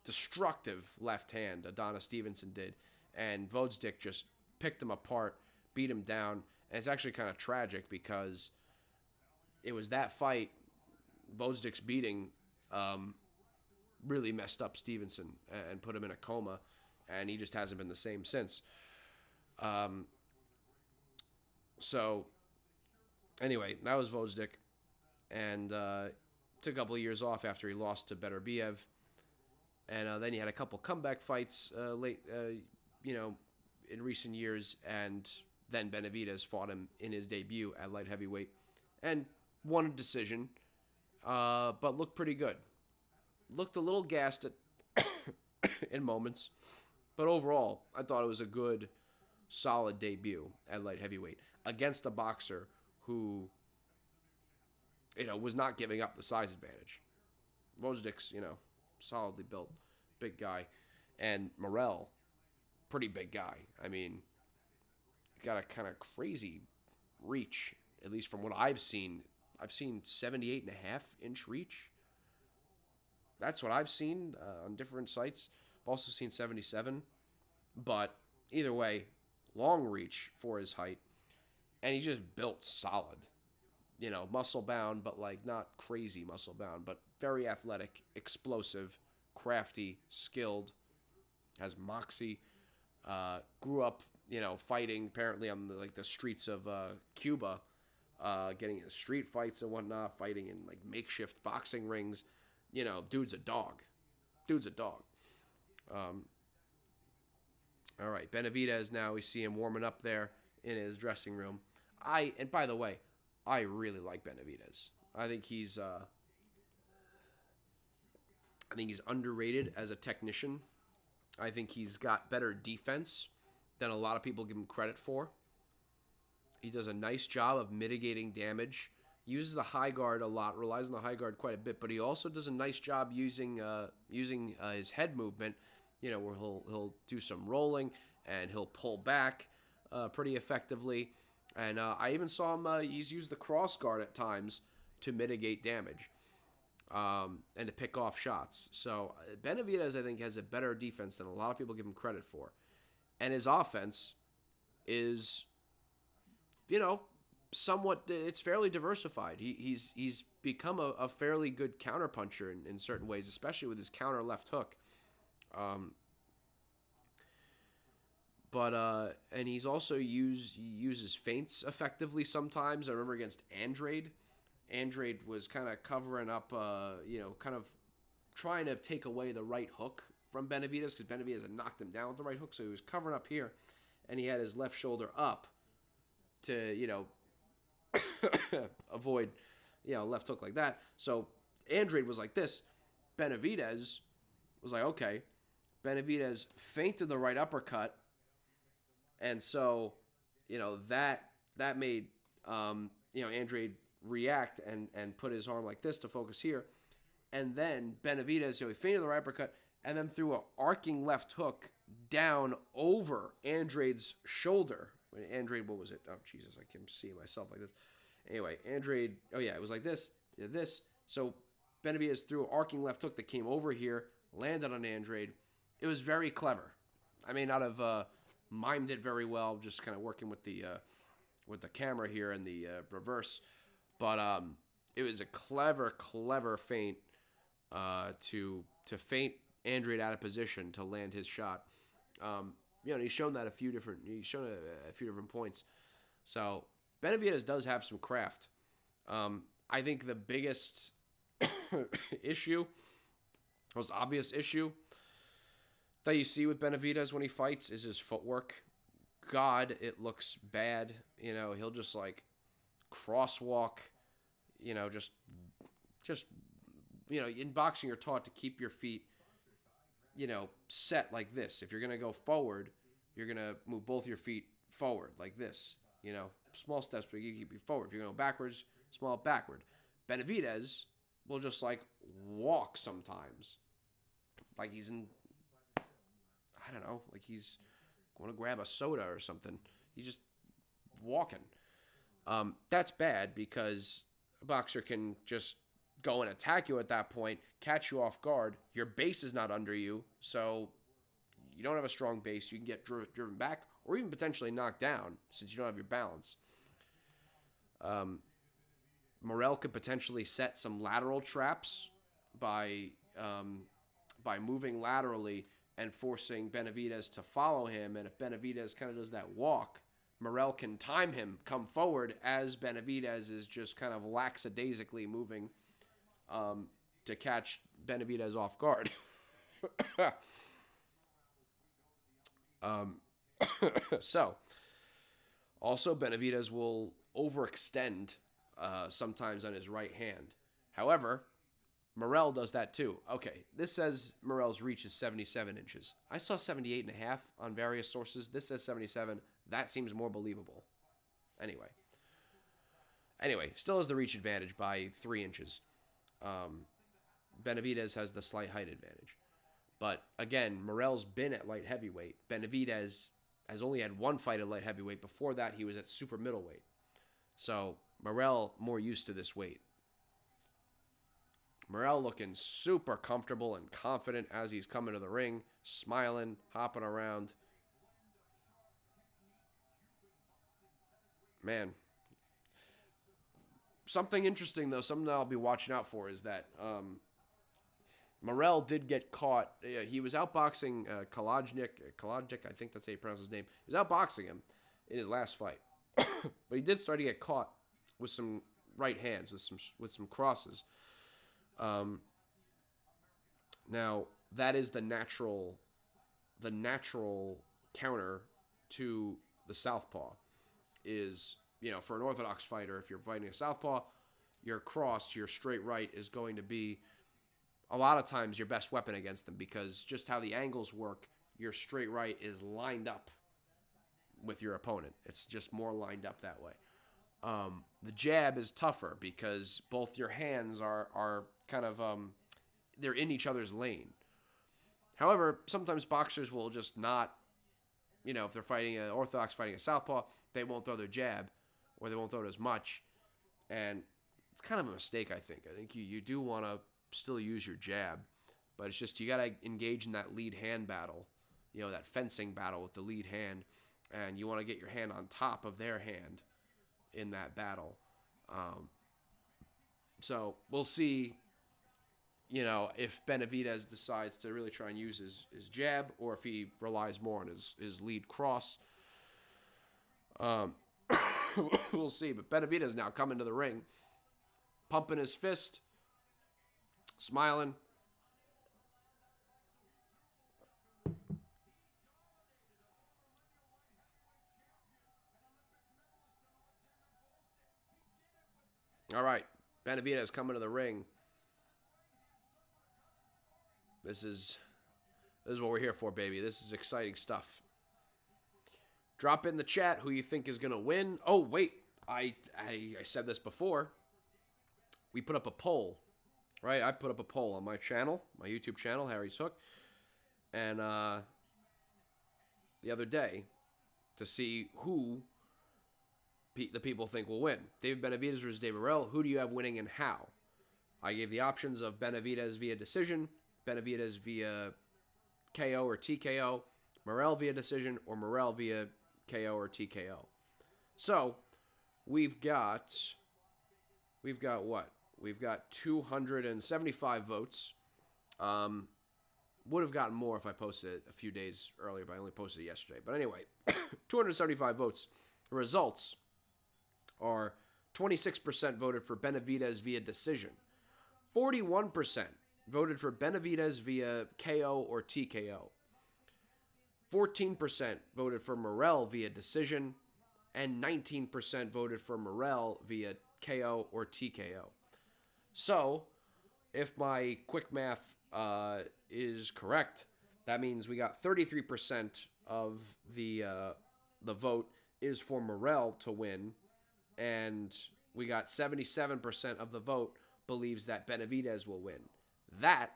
destructive left hand. Adonis Stevenson did, and Gvozdyk just picked him apart, beat him down, and it's actually kind of tragic because it was that fight, Gvozdyk's beating, really messed up Stevenson and put him in a coma, and he just hasn't been the same since. So, anyway, that was Gvozdyk, and took a couple of years off after he lost to Beterbiev, and then he had a couple comeback fights late, in recent years, and then Benavidez fought him in his debut at light heavyweight, and won a decision, but looked pretty good. Looked a little gassed in moments, but overall, I thought it was a good, solid debut at light heavyweight against a boxer who, was not giving up the size advantage. Gvozdyk's, solidly built, big guy, and Morrell, pretty big guy. I mean, got a kind of crazy reach, at least from what I've seen. I've seen 78.5-inch reach. That's what I've seen on different sites. I've also seen 77, but either way, long reach for his height, and he just built solid. Muscle bound, but not crazy muscle bound, but very athletic, explosive, crafty, skilled, has moxie. Grew up, fighting apparently on the streets of Cuba, getting in street fights and whatnot, fighting in makeshift boxing rings. Dude's a dog. All right, Benavidez now, we see him warming up there in his dressing room. And by the way, I really like Benavidez. I think he's underrated as a technician. I think he's got better defense than a lot of people give him credit for. He does a nice job of mitigating damage. He uses the high guard a lot, relies on the high guard quite a bit, but he also does a nice job using his head movement, where he'll do some rolling and he'll pull back pretty effectively. And I even saw him, he's used the cross guard at times to mitigate damage and to pick off shots. So Benavidez, I think, has a better defense than a lot of people give him credit for. And his offense is, somewhat, it's fairly diversified. He's become a fairly good counterpuncher in certain ways, especially with his counter left hook. And he's also uses feints effectively sometimes. I remember against Andrade. Andrade was kind of covering up, kind of trying to take away the right hook from Benavidez, because Benavidez had knocked him down with the right hook, so he was covering up here, and he had his left shoulder up to, avoid, left hook like that. So Andrade was like this. Benavidez was like, okay. Benavidez feinted the right uppercut, and so, that made, Andrade react and put his arm like this to focus here. And then Benavidez, he feinted the right uppercut and then threw an arcing left hook down over Andrade's shoulder. Andrade, what was it? Oh, Jesus, I can see myself like this. Anyway, Andrade, oh yeah, it was like this. This. So Benavidez threw an arcing left hook that came over here, landed on Andrade. It was very clever. I may not have mimed it very well, just kind of working with the camera here and the reverse. But it was a clever feint to feint Andrade out of position to land his shot. He's shown that a few different points. So Benavidez does have some craft. I think the biggest issue, most obvious issue that you see with Benavidez when he fights is his footwork. God, it looks bad. He'll just like crosswalk. Just in boxing you're taught to keep your feet, set like this. If you're gonna go forward, you're gonna move both your feet forward like this. Small steps, but you keep your forward. If you're going backwards, small backward. Benavidez will just like walk sometimes, like he's in, I don't know, like he's going to grab a soda or something. He's just walking. That's bad because a boxer can just go and attack you at that point, catch you off guard. Your base is not under you, so you don't have a strong base. You can get driven back or even potentially knocked down since you don't have your balance. Morrell could potentially set some lateral traps by moving laterally and forcing Benavidez to follow him. And if Benavidez kind of does that walk, Morrell can time him, come forward as Benavidez is just kind of lackadaisically moving to catch Benavidez off guard. So, also Benavidez will overextend sometimes on his right hand. However, Morrell does that too. Okay, this says Morrell's reach is 77 inches. I saw 78.5 on various sources. This says 77. That seems more believable. Anyway, still has the reach advantage by 3 inches. Benavidez has the slight height advantage. But again, Morrell's been at light heavyweight. Benavidez has only had one fight at light heavyweight. Before that, he was at super middleweight. So Morrell more used to this weight. Morrell looking super comfortable and confident as he's coming to the ring, smiling, hopping around. Man. Something interesting, though, something that I'll be watching out for is that Morrell did get caught. He was outboxing Kalajnik, I think that's how you pronounce his name. He was outboxing him in his last fight. But he did start to get caught with some right hands, with some crosses. Now, that is the natural counter to the southpaw is, for an orthodox fighter, if you're fighting a southpaw, your cross, your straight right is going to be a lot of times your best weapon against them because just how the angles work, your straight right is lined up with your opponent. It's just more lined up that way. The jab is tougher because both your hands are kind of, they're in each other's lane. However, sometimes boxers will just not, if they're fighting an orthodox fighting a southpaw, they won't throw their jab or they won't throw it as much. And it's kind of a mistake, I think. I think you do want to still use your jab, but it's just you got to engage in that lead hand battle, that fencing battle with the lead hand, and you want to get your hand on top of their hand in that battle. So we'll see, if Benavidez decides to really try and use his jab or if he relies more on his lead cross. We'll see. But Benavidez now coming to the ring, pumping his fist, smiling. All right, Benavidez coming to the ring. This is what we're here for, baby. This is exciting stuff. Drop in the chat who you think is going to win. Oh, wait. I said this before. We put up a poll, right? I put up a poll on my channel, my YouTube channel, Harry's Hook. And the other day to see who the people think will win. David Benavidez versus David Morrell. Who do you have winning and how? I gave the options of Benavidez via decision, Benavidez via KO or TKO, Morrell via decision, or Morrell via KO or TKO. So we've got what? We've got 275 votes. Would have gotten more if I posted it a few days earlier, but I only posted it yesterday. But anyway, 275 votes. The results are 26% voted for Benavidez via decision. 41% voted for Benavidez via KO or TKO. 14% voted for Morrell via decision. And 19% voted for Morrell via KO or TKO. So, if my quick math is correct, that means we got 33% of the vote is for Morrell to win, and we got 77% of the vote believes that Benavidez will win. That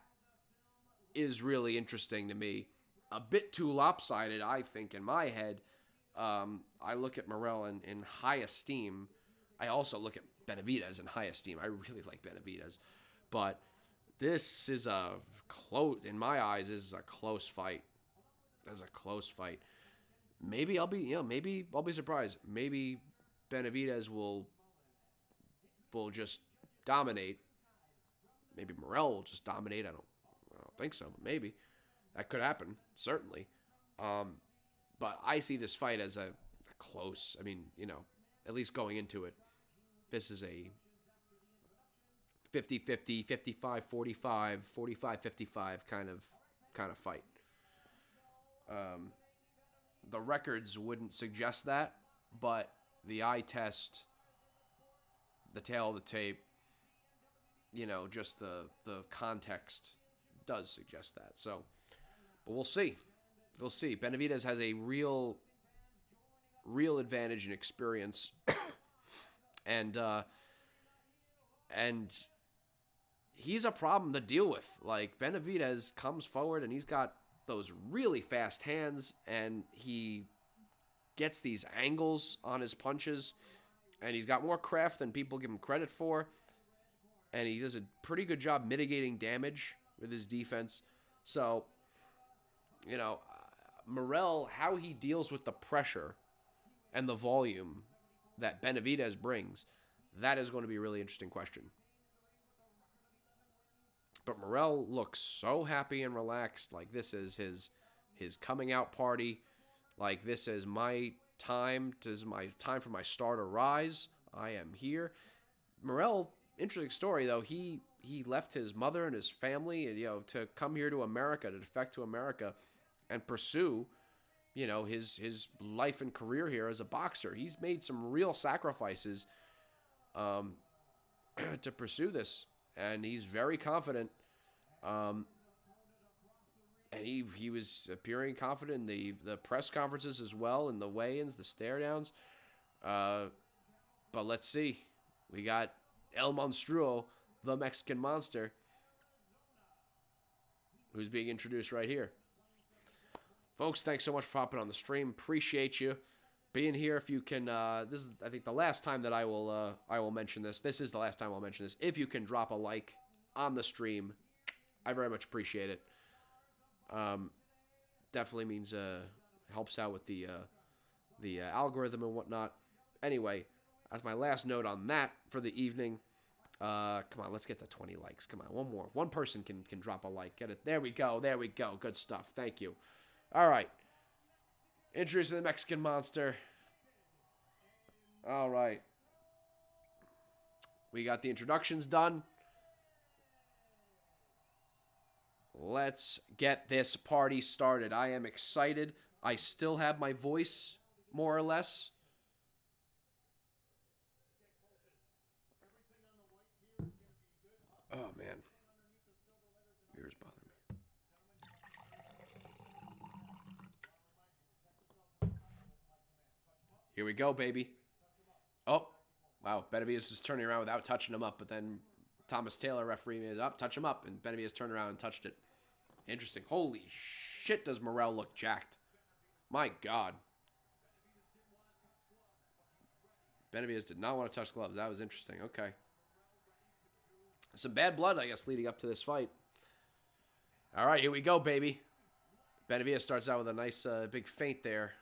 is really interesting to me. A bit too lopsided, I think, in my head. I look at Morrell in high esteem. I also look at Benavidez in high esteem. I really like Benavidez. But this is a close, in my eyes, this is a close fight. That's a close fight. Maybe I'll be surprised. Maybe Benavidez will just dominate. Maybe Morrell will just dominate. I don't think so, but maybe that could happen. Certainly. But I see this fight as a close. I mean, at least going into it, this is a 50-50, 55-45, 45-55 kind of fight. The records wouldn't suggest that, but the eye test, the tail of the tape, just the context does suggest that. So, but we'll see. We'll see. Benavidez has a real advantage in experience, and he's a problem to deal with. Like, Benavidez comes forward and he's got those really fast hands, and he gets these angles on his punches, and he's got more craft than people give him credit for, and he does a pretty good job mitigating damage with his defense. So, Morrell, how he deals with the pressure and the volume that Benavidez brings, that is going to be a really interesting question. But Morrell looks so happy and relaxed, like this is his coming out party, like this is my time, this is my time for my star to rise. I am here. Morrell, interesting story though. He left his mother and his family, to come here to America, to defect to America, and pursue, his life and career here as a boxer. He's made some real sacrifices to pursue this, and he's very confident. And he was appearing confident in the press conferences as well, in the weigh-ins, the stare-downs. But let's see. We got El Monstruo, the Mexican Monster, who's being introduced right here. Folks, thanks so much for popping on the stream. Appreciate you being here. If you can, this is, I think, the last time that I will mention this. This is the last time I'll mention this. If you can drop a like on the stream, I very much appreciate it. Definitely means helps out with the algorithm and whatnot. Anyway, as my last note on that for the evening, come on, let's get to 20 likes. Come on, one more. One person can drop a like. Get it. There we go. There we go. Good stuff. Thank you. All right. Introducing the Mexican Monster. All right. We got the introductions done. Let's get this party started. I am excited. I still have my voice, more or less. Oh, man. Ears bother me. Here we go, baby. Oh, wow. Benavidez is turning around without touching him up, but then Thomas Taylor, referee, is up, touch him up, and Benavidez turned around and touched it. Interesting. Holy shit, does Morrell look jacked. My God. Benavidez did not want to touch gloves. That was interesting. Okay. Some bad blood, I guess, leading up to this fight. All right, here we go, baby. Benavidez starts out with a nice big feint there.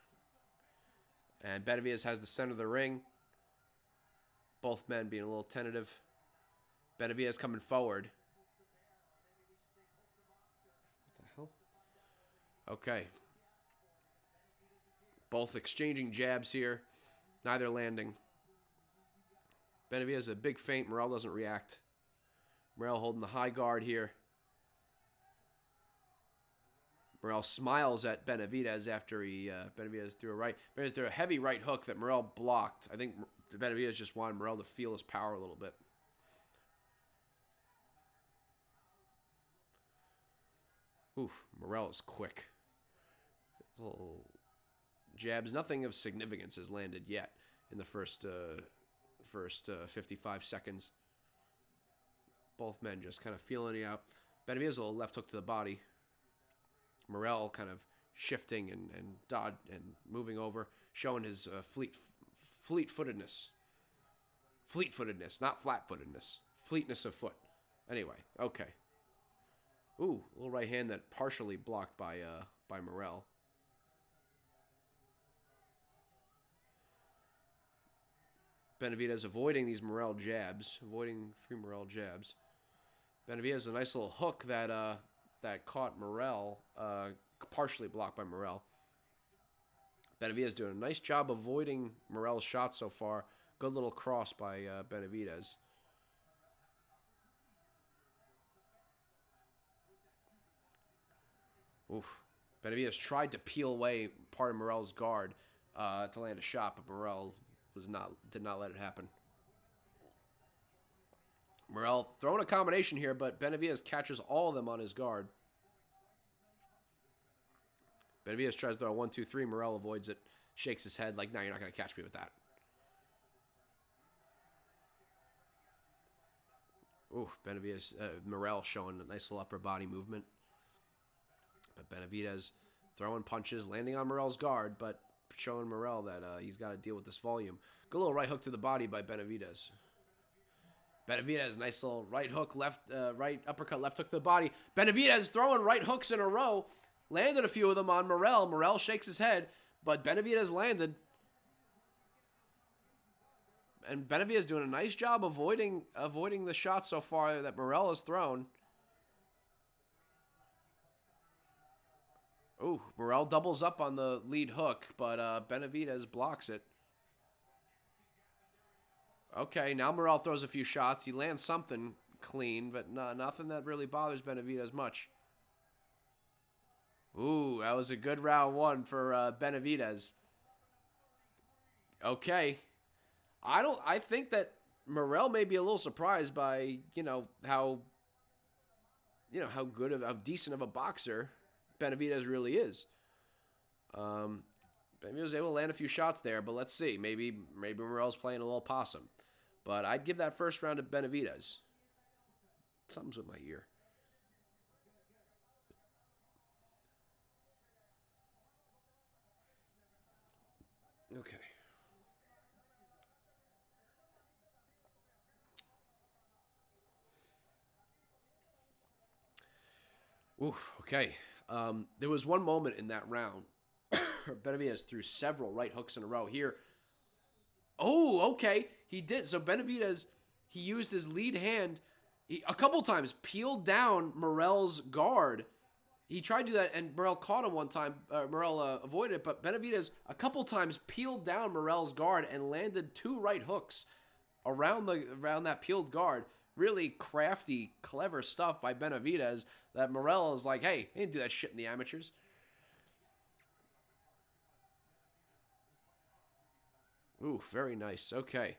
And Benavidez has the center of the ring. Both men being a little tentative. Benavidez coming forward. What the hell? Okay. Both exchanging jabs here. Neither landing. Benavidez a big feint. Morrell doesn't react. Morrell holding the high guard here. Morrell smiles at Benavidez after Benavidez threw a right. Benavidez threw a heavy right hook that Morrell blocked. I think Benavidez just wanted Morrell to feel his power a little bit. Oof, Morrell is quick. Little jabs. Nothing of significance has landed yet in the first 55 seconds. Both men just kind of feeling it out. Benavidez a little left hook to the body. Morrell kind of shifting and moving over, showing his fleet-footedness. Fleet-footedness, not flat-footedness. Fleetness of foot. Anyway, okay. Ooh, a little right hand that partially blocked by Morrell. Benavidez avoiding these Morrell jabs, avoiding 3 Morrell jabs. Benavidez a nice little hook that caught Morrell, partially blocked by Morrell. Benavidez doing a nice job avoiding Morrell's shots so far. Good little cross by Benavidez. Oof. Benavidez tried to peel away part of Morrell's guard to land a shot, but Morrell did not let it happen. Morrell throwing a combination here, but Benavidez catches all of them on his guard. Benavidez tries to throw a 1-2-3. Morrell avoids it, shakes his head like, no, you're not going to catch me with that. Ooh, Benavidez, Morrell showing a nice little upper body movement. But Benavidez throwing punches, landing on Morrell's guard, but showing Morrell that he's got to deal with this volume. Good little right hook to the body by Benavidez. Benavidez, nice little right hook, right uppercut, left hook to the body. Benavidez throwing right hooks in a row. Landed a few of them on Morrell. Morrell shakes his head, but Benavidez landed. And Benavidez doing a nice job avoiding the shots so far that Morrell has thrown. Ooh, Morrell doubles up on the lead hook, but Benavidez blocks it. Okay, now Morrell throws a few shots. He lands something clean, but nothing that really bothers Benavidez much. Ooh, that was a good round 1 for Benavidez. Okay. I think that Morrell may be a little surprised by, how decent of a boxer Benavidez really is. Benavidez was able to land a few shots there, but let's see. Maybe Morrell's playing a little possum. But I'd give that first round to Benavidez. Something's with my ear. Okay. Oof, okay. There was one moment in that round where Benavidez threw several right hooks in a row here. Oh, okay. He did. So Benavidez, he used his lead hand a couple times, peeled down Morrell's guard. He tried to do that, and Morrell caught him one time. Morrell avoided it, but Benavidez a couple times peeled down Morrell's guard and landed 2 right hooks around that peeled guard. Really crafty, clever stuff by Benavidez that Morrell is like, hey, he didn't do that shit in the amateurs. Ooh, very nice. Okay.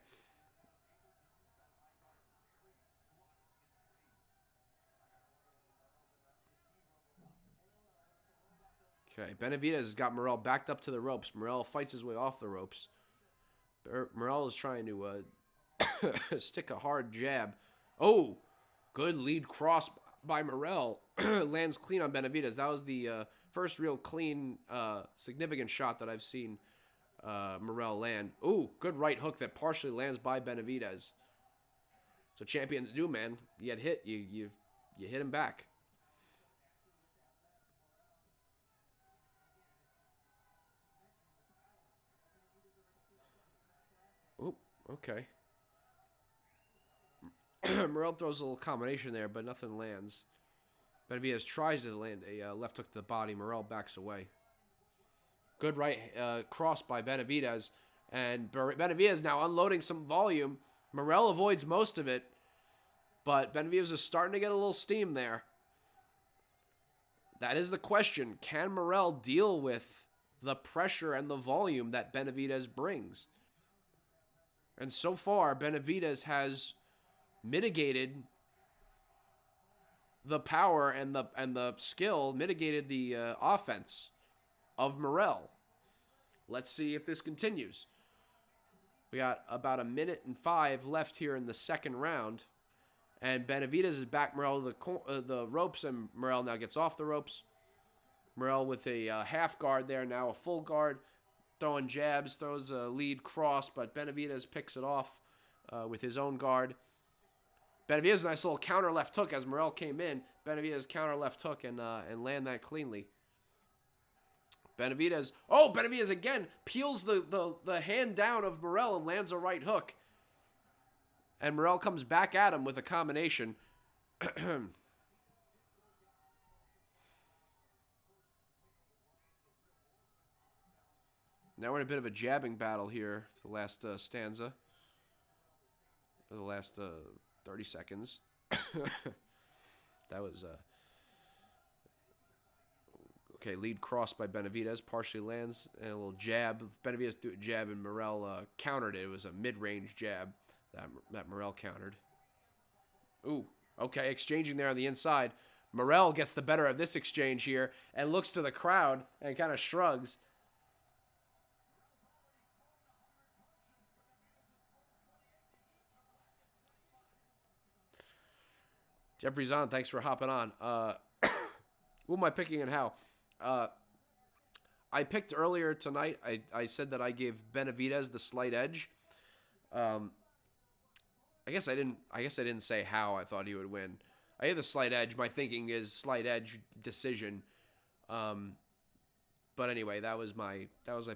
Okay, Benavidez has got Morrell backed up to the ropes. Morrell fights his way off the ropes. Morrell is trying to stick a hard jab. Oh, good lead cross by Morrell. Lands clean on Benavidez. That was the first real clean, significant shot that I've seen Morrell land. Ooh, good right hook that partially lands by Benavidez. So champions do, man. You get hit, you hit him back. Ooh, okay. Morrell throws a little combination there, but nothing lands. Benavidez tries to land a left hook to the body. Morrell backs away. Good right cross by Benavidez. And Benavidez now unloading some volume. Morrell avoids most of it. But Benavidez is starting to get a little steam there. That is the question. Can Morrell deal with the pressure and the volume that Benavidez brings? And so far, Benavidez has mitigated the power and the skill, mitigated the offense of Morrell. Let's see if this continues. We got about 1.5 minutes left here in the second round. And Benavidez is back Morrell to the ropes, and Morrell now gets off the ropes. Morrell with a half guard there, now a full guard. Throwing jabs, throws a lead cross, but Benavidez picks it off with his own guard. Benavidez, nice little counter left hook as Morrell came in. Benavidez counter left hook and land that cleanly. Benavidez again peels the hand down of Morrell and lands a right hook. And Morrell comes back at him with a combination. Now we're in a bit of a jabbing battle here for the last stanza. For the last 30 seconds. That was... okay, lead cross by Benavidez. Partially lands. And a little jab. Benavidez threw a jab and Morrell countered it. It was a mid-range jab that Morrell countered. Ooh, okay, exchanging there on the inside. Morrell gets the better of this exchange here and looks to the crowd and kind of shrugs. Jeffrey's on. Thanks for hopping on. Who am I picking and how? I picked earlier tonight. I said that I gave Benavidez the slight edge. I guess I didn't say how I thought he would win. I had the slight edge. My thinking is slight edge decision. But anyway, that was my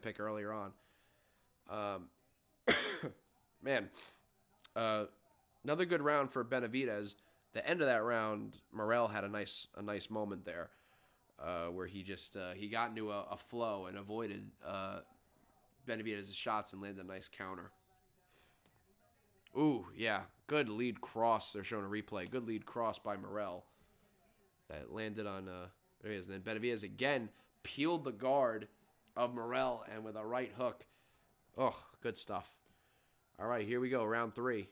pick earlier on. Man, another good round for Benavidez. The end of that round, Morrell had a nice moment there, where he just he got into a flow and avoided Benavidez's shots and landed a nice counter. Ooh, yeah, good lead cross. They're showing a replay. Good lead cross by Morrell that landed on Benavidez. And then Benavidez again peeled the guard of Morrell and with a right hook. Oh, good stuff. All right, here we go, round 3.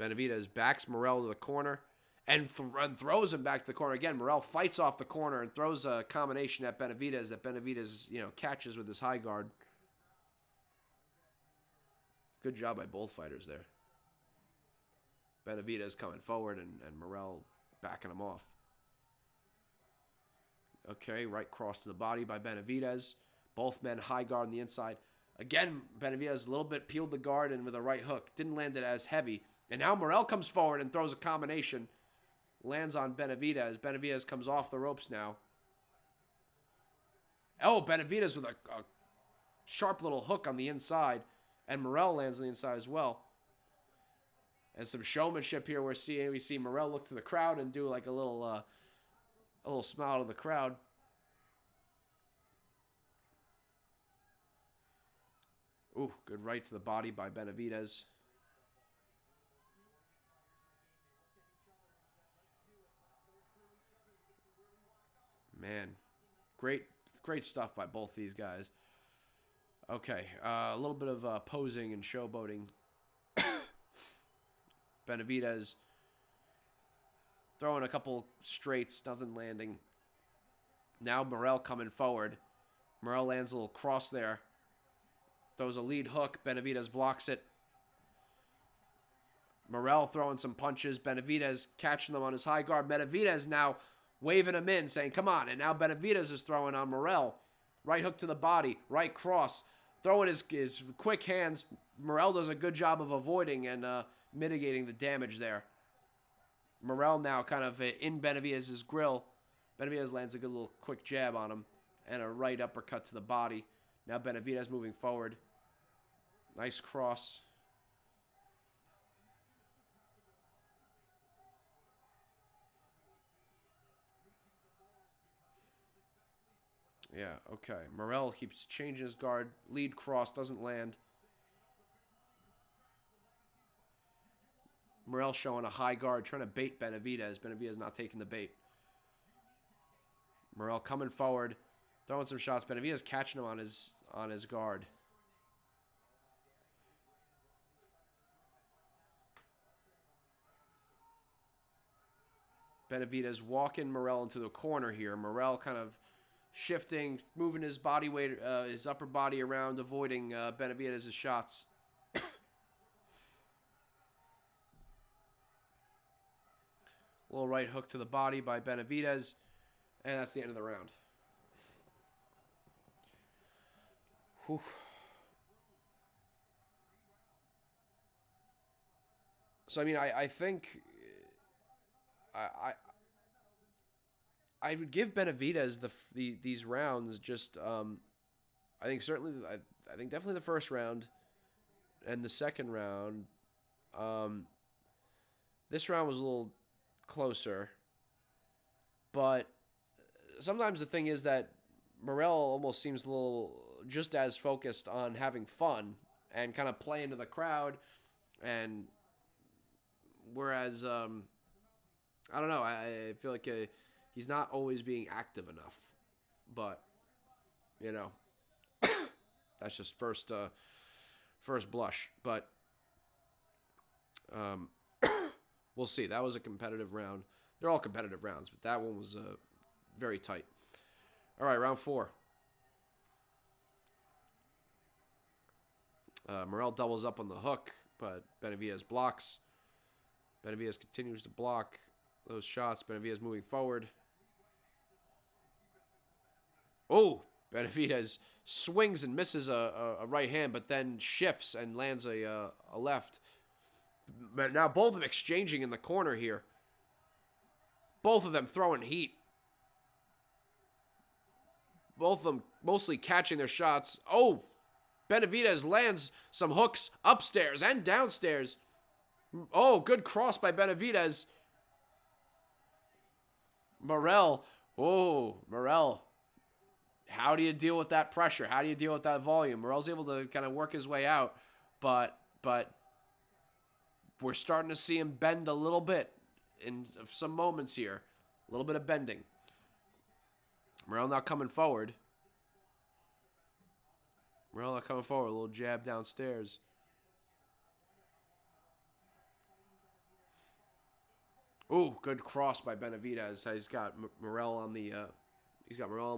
Benavidez backs Morrell to the corner and throws him back to the corner again. Morrell fights off the corner and throws a combination at Benavidez that Benavidez, catches with his high guard. Good job by both fighters there. Benavidez coming forward and Morrell backing him off. Okay, right cross to the body by Benavidez. Both men high guard on the inside. Again, Benavidez a little bit peeled the guard and with a right hook. Didn't land it as heavy. And now Morrell comes forward and throws a combination. Lands on Benavidez. Benavidez comes off the ropes now. Oh, Benavidez with a sharp little hook on the inside. And Morrell lands on the inside as well. And some showmanship here. We see Morrell look to the crowd and do like a little smile to the crowd. Ooh, good right to the body by Benavidez. Man, great stuff by both these guys. Okay, a little bit of posing and showboating. Benavidez throwing a couple straights, nothing landing. Now Morrell coming forward. Morrell lands a little cross there. Throws a lead hook. Benavidez blocks it. Morrell throwing some punches. Benavidez catching them on his high guard. Benavidez now waving him in, saying, come on. And now Benavidez is throwing on Morrell. Right hook to the body, right cross. Throwing his quick hands. Morrell does a good job of avoiding and mitigating the damage there. Morrell now kind of in Benavidez's grill. Benavidez lands a good little quick jab on him. And a right uppercut to the body. Now Benavidez moving forward. Nice cross. Yeah, okay. Morrell keeps changing his guard. Lead cross doesn't land. Morrell showing a high guard, trying to bait Benavidez. Benavidez not taking the bait. Morrell coming forward, throwing some shots. Benavidez catching him on his guard. Benavidez walking Morrell into the corner here. Morrell kind of shifting, moving his body weight, his upper body around, avoiding Benavidez's shots. Little right hook to the body by Benavidez, and that's the end of the round. Whew. So I mean, I think I would give Benavidez these rounds just I think certainly I think definitely the first round and the second round. This round was a little closer, but sometimes the thing is that Morrell almost seems a little just as focused on having fun and kind of playing to the crowd, and whereas I don't know, I feel like he's not always being active enough, but you know, that's just first blush. But we'll see. That was a competitive round. They're all competitive rounds, but that one was very tight. All right, round 4. Morrell doubles up on the hook, but Benavidez blocks. Benavidez continues to block those shots. Benavidez moving forward. Oh, Benavidez swings and misses a right hand, but then shifts and lands a left. But now both of them exchanging in the corner here. Both of them throwing heat. Both of them mostly catching their shots. Oh, Benavidez lands some hooks upstairs and downstairs. Oh, good cross by Benavidez. Morrell. Oh, Morrell. How do you deal with that pressure? How do you deal with that volume? Morrell's able to kind of work his way out, but we're starting to see him bend a little bit in some moments here. A little bit of bending. Morrell now coming forward. A little jab downstairs. Ooh, good cross by Benavidez. He's got Morrell on the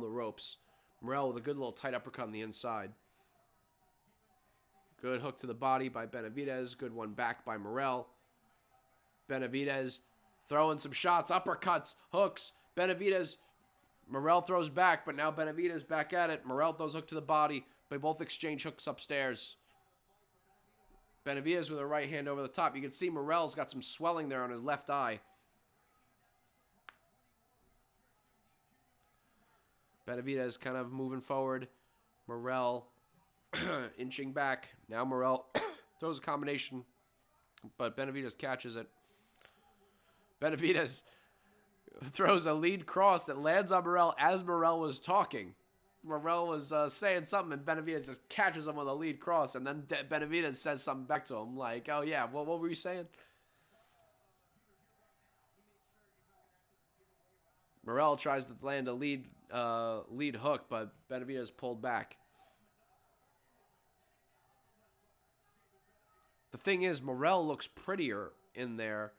ropes. Morrell with a good little tight uppercut on the inside. Good hook to the body by Benavidez. Good one back by Morrell. Benavidez throwing some shots, uppercuts, hooks. Benavidez, Morrell throws back, but now Benavidez back at it. Morrell throws hook to the body. They both exchange hooks upstairs. Benavidez with a right hand over the top. You can see Morrell's got some swelling there on his left eye. Benavidez kind of moving forward. Morrell inching back. Now Morrell throws a combination, but Benavidez catches it. Benavidez throws a lead cross that lands on Morrell as Morrell was talking. Morrell was saying something, and Benavidez just catches him with a lead cross, and then Benavidez says something back to him, like, oh yeah, what were you saying? Morrell tries to land a lead hook, but Benavidez pulled back. The thing is, Morrell looks prettier in there,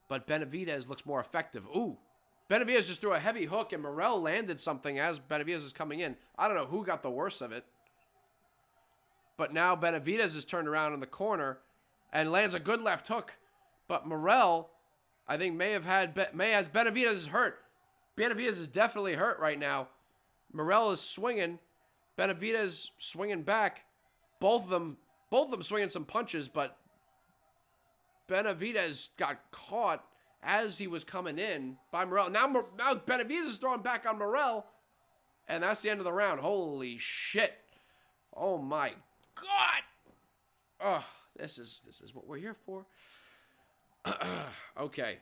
but Benavidez looks more effective. Ooh, Benavidez just threw a heavy hook, and Morrell landed something as Benavidez was coming in. I don't know who got the worst of it. But now Benavidez is turned around in the corner and lands a good left hook. But Morrell, I think has Benavidez hurt. Benavidez is definitely hurt right now. Morrell is swinging. Benavidez swinging back. Both of them swinging some punches, but Benavidez got caught as he was coming in by Morrell. Now Benavidez is throwing back on Morrell, and that's the end of the round. Holy shit. Oh my God. Oh, this is what we're here for. Okay.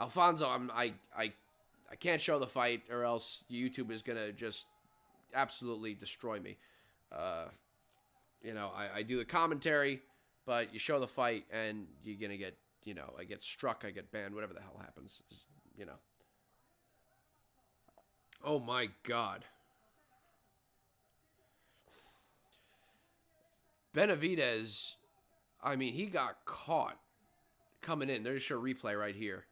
Alfonso, I can't show the fight, or else YouTube is gonna just absolutely destroy me. I do the commentary, but you show the fight, and you're gonna get, I get struck, I get banned, whatever the hell happens. Oh my God. Benavidez, I mean, he got caught coming in. There's your replay right here.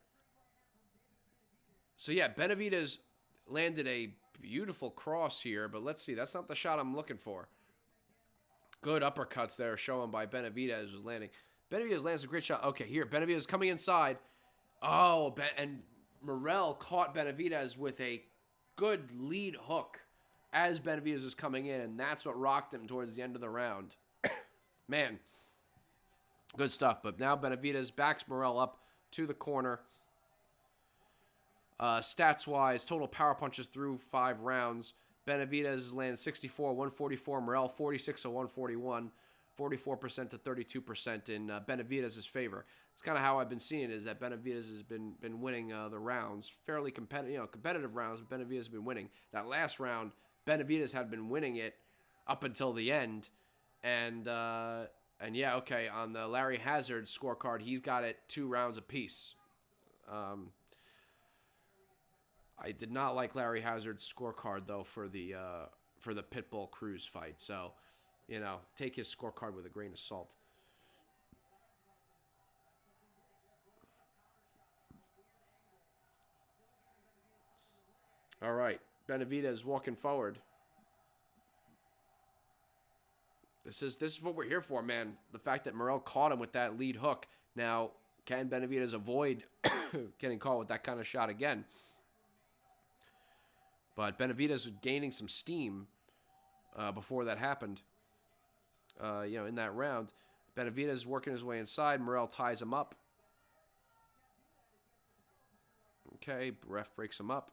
So yeah, Benavidez landed a beautiful cross here, but let's see. That's not the shot I'm looking for. Good uppercuts there shown by Benavidez was landing. Benavidez lands a great shot. Okay, here, Benavidez coming inside. Oh, and Morrell caught Benavidez with a good lead hook as Benavidez was coming in, and that's what rocked him towards the end of the round. Man, good stuff. But now Benavidez backs Morrell up to the corner. Stats-wise, total power punches through 5 rounds. Benavidez lands 64, 144. Morrell 46 of 141, 44% to 32% in Benavidez's favor. It's kind of how I've been seeing it, is that Benavidez has been winning the rounds, fairly competitive rounds. But Benavidez has been winning. That last round, Benavidez had been winning it up until the end, and yeah, okay. On the Larry Hazard scorecard, he's got it 2 rounds apiece. I did not like Larry Hazard's scorecard, though, for the Pitbull Cruz fight. So, take his scorecard with a grain of salt. All right, Benavidez walking forward. This is what we're here for, man. The fact that Morrell caught him with that lead hook. Now, can Benavidez avoid getting caught with that kind of shot again? But Benavidez was gaining some steam before that happened. In that round, Benavidez working his way inside. Morrell ties him up. Okay, ref breaks him up.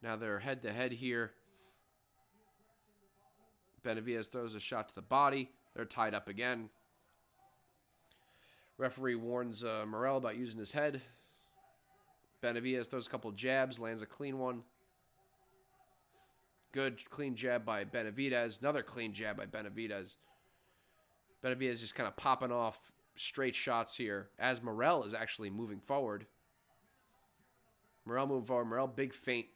Now they're head-to-head here. Benavidez throws a shot to the body. They're tied up again. Referee warns Morrell about using his head. Benavidez throws a couple jabs, lands a clean one. Good clean jab by Benavidez. Another clean jab by Benavidez. Benavidez just kind of popping off straight shots here as Morrell is actually moving forward. Morrell moving forward. Morrell big feint.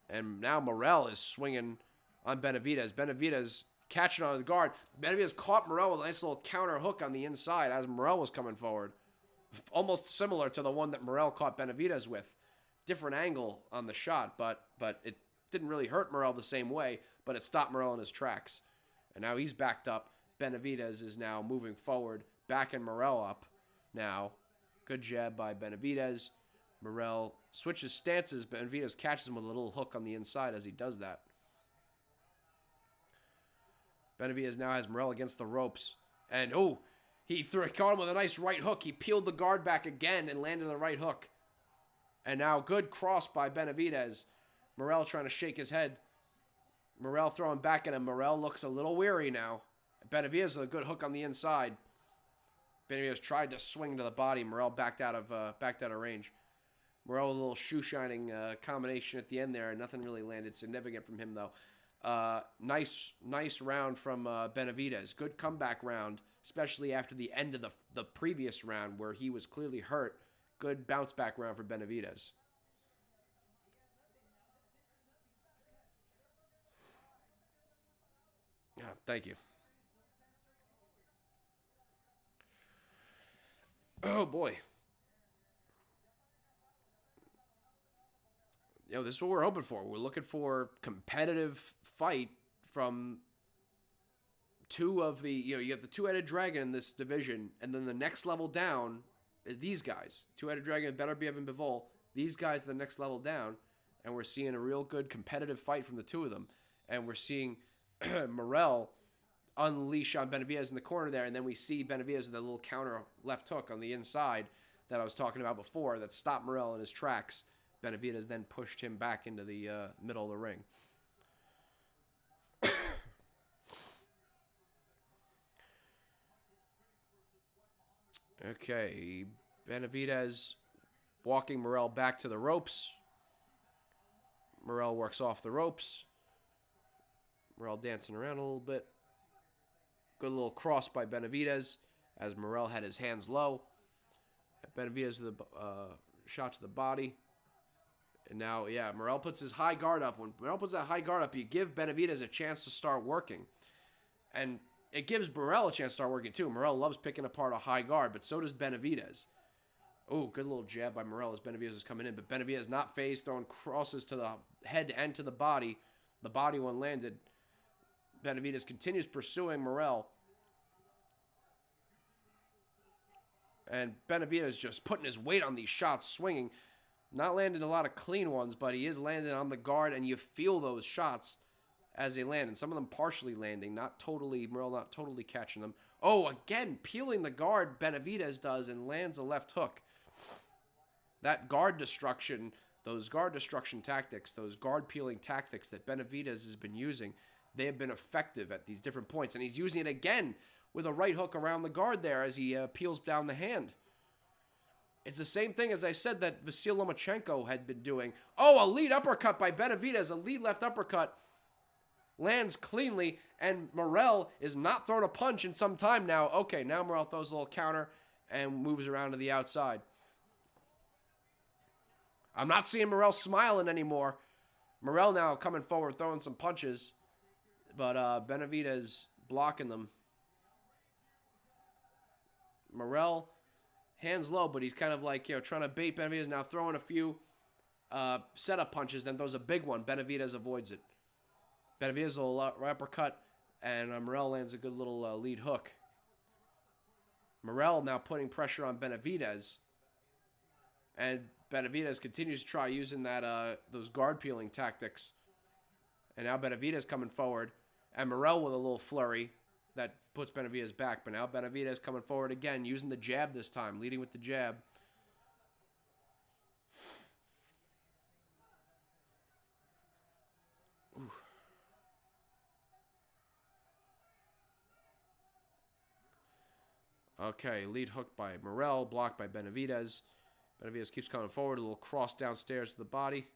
And now Morrell is swinging on Benavidez. Benavidez catching on the guard. Benavidez caught Morrell with a nice little counter hook on the inside as Morrell was coming forward. Almost similar to the one that Morrell caught Benavidez with. Different angle on the shot, but it didn't really hurt Morrell the same way, but it stopped Morrell in his tracks. And now he's backed up. Benavidez is now moving forward, backing Morrell up now. Good jab by Benavidez. Morrell switches stances. Benavidez catches him with a little hook on the inside as he does that. Benavidez now has Morrell against the ropes. And, he caught him with a nice right hook. He peeled the guard back again and landed the right hook. And now good cross by Benavidez. Morrell trying to shake his head. Morrell throwing back at him. Morrell looks a little weary now. Benavidez with a good hook on the inside. Benavidez tried to swing to the body. Morrell backed out of range. Morrell with a little shoe shining combination at the end there. Nothing really landed significant from him though. Nice round from Benavidez. Good comeback round, especially after the end of the previous round where he was clearly hurt. Good bounce back round for Benavidez. Yeah, thank you. Oh boy. This is what we're hoping for. We're looking for competitive fight from two of the, you have the two-headed dragon in this division, and then the next level down is these guys. Two-headed dragon, better be Evan Bivol. These guys are the next level down, and we're seeing a real good competitive fight from the two of them. And we're seeing Morrell unleash on Benavidez in the corner there, and then we see Benavidez with a little counter left hook on the inside that I was talking about before that stopped Morrell in his tracks. Benavidez then pushed him back into the middle of the ring. Okay, Benavidez walking Morrell back to the ropes. Morrell works off the ropes. Morrell dancing around a little bit. Good little cross by Benavidez as Morrell had his hands low. Benavidez with a shot to the body. And now, yeah, Morrell puts his high guard up. When Morrell puts that high guard up, you give Benavidez a chance to start working. And it gives Morrell a chance to start working, too. Morrell loves picking apart a high guard, but so does Benavidez. Oh, good little jab by Morrell as Benavidez is coming in. But Benavidez not phased, throwing crosses to the head and to the body. The body one landed. Benavidez continues pursuing Morrell. And Benavidez just putting his weight on these shots, swinging. Not landing a lot of clean ones, but he is landing on the guard, and you feel those shots as they land. And some of them partially landing, not totally, Morrell not totally catching them. Oh, again, peeling the guard, Benavidez does, and lands a left hook. That guard destruction, those guard destruction tactics, those guard peeling tactics that Benavidez has been using, they have been effective at these different points. And he's using it again with a right hook around the guard there as he peels down the hand. It's the same thing as I said that Vasyl Lomachenko had been doing. Oh, a lead uppercut by Benavidez, a lead left uppercut. Lands cleanly, and Morrell is not throwing a punch in some time now. Okay, now Morrell throws a little counter and moves around to the outside. I'm not seeing Morrell smiling anymore. Morrell now coming forward, throwing some punches, but Benavidez blocking them. Morrell, hands low, but he's kind of like, trying to bait Benavidez, now throwing a few setup punches, then throws a big one. Benavidez avoids it. Benavidez will uppercut, and Morrell lands a good little lead hook. Morrell now putting pressure on Benavidez, and Benavidez continues to try using that those guard peeling tactics. And now Benavidez coming forward, and Morrell with a little flurry that puts Benavidez back. But now Benavidez coming forward again, using the jab this time, leading with the jab. Ooh. Okay, lead hook by Morrell, blocked by Benavidez. Benavidez keeps coming forward, a little cross downstairs to the body.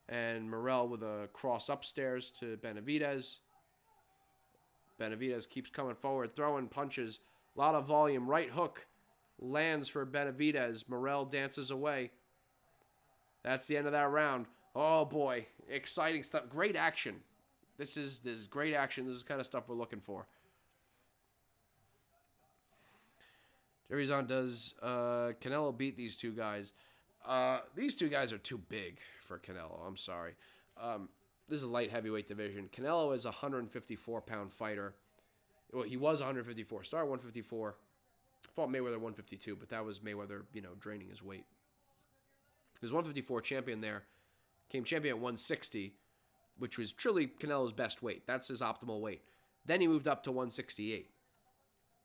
And Morrell with a cross upstairs to Benavidez. Benavidez keeps coming forward, throwing punches. A lot of volume. Right hook lands for Benavidez. Morrell dances away. That's the end of that round. Oh, boy. Exciting stuff. Great action. This is great action. This is the kind of stuff we're looking for. Jeison, does Canelo beat these two guys? These two guys are too big for Canelo. I'm sorry. This is a light heavyweight division. Canelo is a 154-pound fighter. Well, he was 154. Started 154. Fought Mayweather 152, but that was Mayweather, draining his weight. He was 154 champion there. Came champion at 160, which was truly Canelo's best weight. That's his optimal weight. Then he moved up to 168.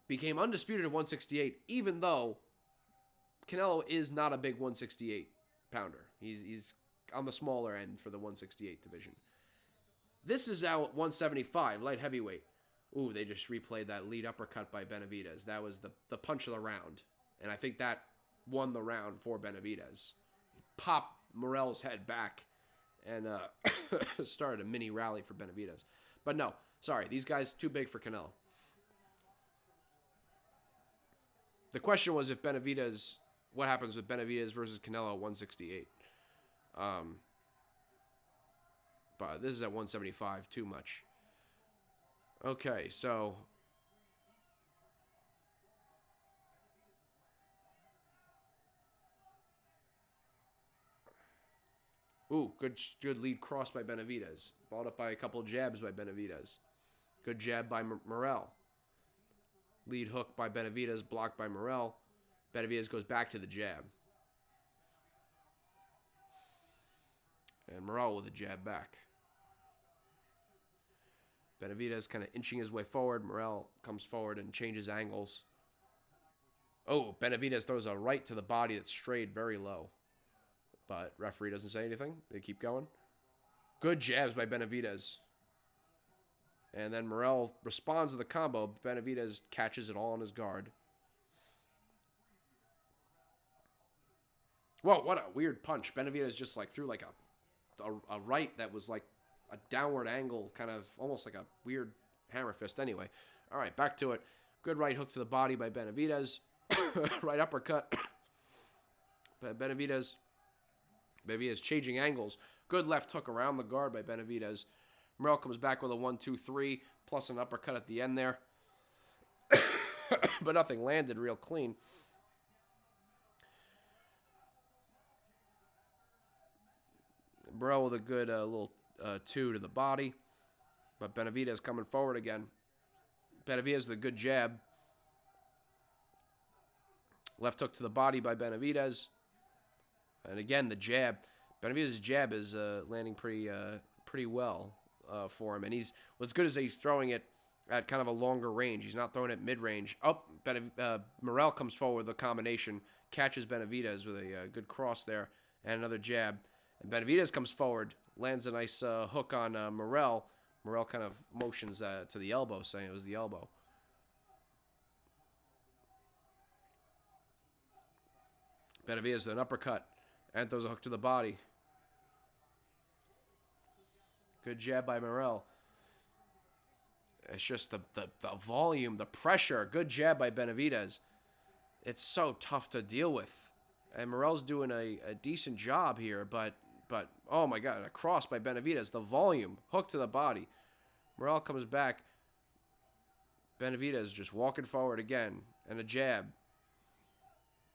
Became undisputed at 168, even though Canelo is not a big 168 pounder. He's on the smaller end for the 168 division. This is out at 175, light heavyweight. Ooh, they just replayed that lead uppercut by Benavidez. That was the punch of the round. And I think that won the round for Benavidez. Popped Morrell's head back and started a mini rally for Benavidez. But no, sorry, these guys too big for Canelo. The question was if Benavidez, what happens with Benavidez versus Canelo at 168? But this is at 175, too much. Okay, so ooh, good lead cross by Benavidez. Followed up by a couple of jabs by Benavidez. Good jab by Morrell. Lead hook by Benavidez, blocked by Morrell. Benavidez goes back to the jab. And Morrell with a jab back. Benavidez kind of inching his way forward. Morrell comes forward and changes angles. Oh, Benavidez throws a right to the body that strayed very low. But referee doesn't say anything. They keep going. Good jabs by Benavidez. And then Morrell responds to the combo. Benavidez catches it all on his guard. Whoa, what a weird punch. Benavidez just like threw like a right that was like a downward angle, kind of almost like a weird hammer fist. Anyway, all right, back to it. Good right hook to the body by Benavidez. Right uppercut. Benavidez changing angles. Good left hook around the guard by Benavidez. Morrell comes back with a 1-2-3 plus an uppercut at the end there. But nothing landed real clean. Morrell with a good little 2 to the body. But Benavidez coming forward again. Benavidez with a good jab. Left hook to the body by Benavidez. And again, the jab. Benavidez's jab is landing pretty well for him. And what's good is that he's throwing it at kind of a longer range. He's not throwing it mid-range. Oh, Morrell comes forward with a combination. Catches Benavidez with a good cross there. And another jab. And Benavidez comes forward. Lands a nice hook on Morrell. Morrell kind of motions to the elbow, saying it was the elbow. Benavidez with an uppercut. And throws a hook to the body. Good jab by Morrell. It's just the volume, the pressure. Good jab by Benavidez. It's so tough to deal with. And Morrell's doing a decent job here, but oh my God, a cross by Benavidez. The volume, hook to the body. Morrell comes back. Benavidez just walking forward again. And a jab.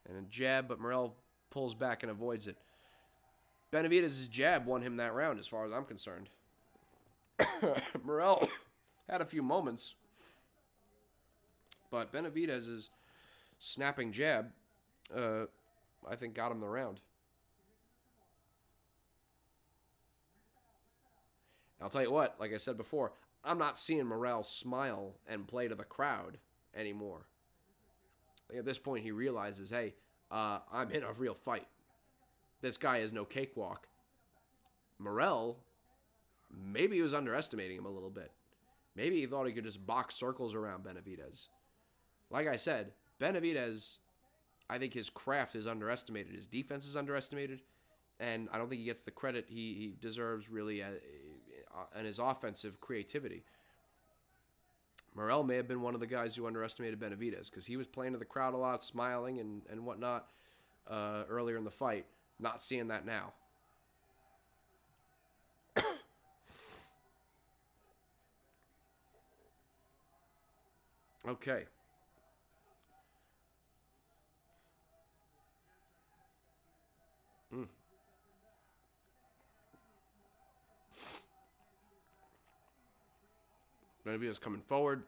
And a jab, but Morrell pulls back and avoids it. Benavidez's jab won him that round as far as I'm concerned. Morrell had a few moments, but Benavidez's snapping jab, I think, got him the round. I'll tell you what, like I said before, I'm not seeing Morrell smile and play to the crowd anymore. At this point, he realizes, hey, I'm in a real fight. This guy is no cakewalk. Morrell, maybe he was underestimating him a little bit. Maybe he thought he could just box circles around Benavidez. Like I said, Benavidez, I think his craft is underestimated. His defense is underestimated. And I don't think he gets the credit he deserves really in his offensive creativity. Morrell may have been one of the guys who underestimated Benavidez because he was playing to the crowd a lot, smiling and whatnot earlier in the fight. Not seeing that now. Okay. Benavidez coming forward.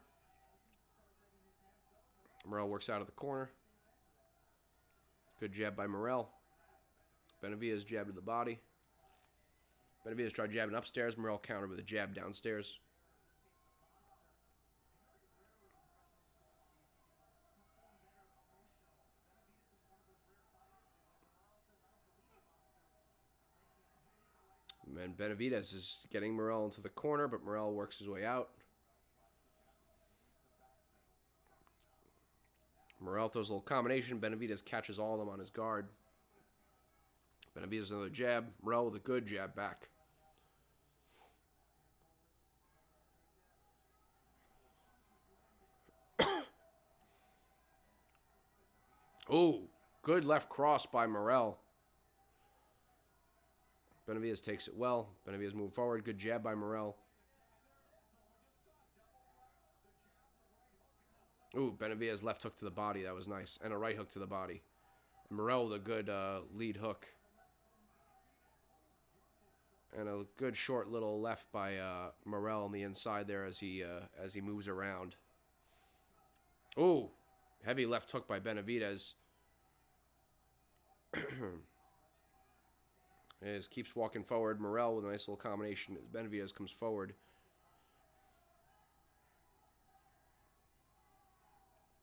Morrell works out of the corner. Good jab by Morrell. Benavidez jab to the body. Benavidez tried jabbing upstairs. Morrell countered with a jab downstairs. And Benavidez is getting Morrell into the corner, but Morrell works his way out. Morrell throws a little combination. Benavidez catches all of them on his guard. Benavidez another jab. Morrell with a good jab back. Oh, good left cross by Morrell. Benavidez takes it well. Benavidez moving forward. Good jab by Morrell. Ooh, Benavidez left hook to the body. That was nice. And a right hook to the body. Morrell with a good lead hook. And a good short little left by Morrell on the inside there as he moves around. Oh, heavy left hook by Benavidez. As keeps walking forward. Morrell with a nice little combination as Benavidez comes forward.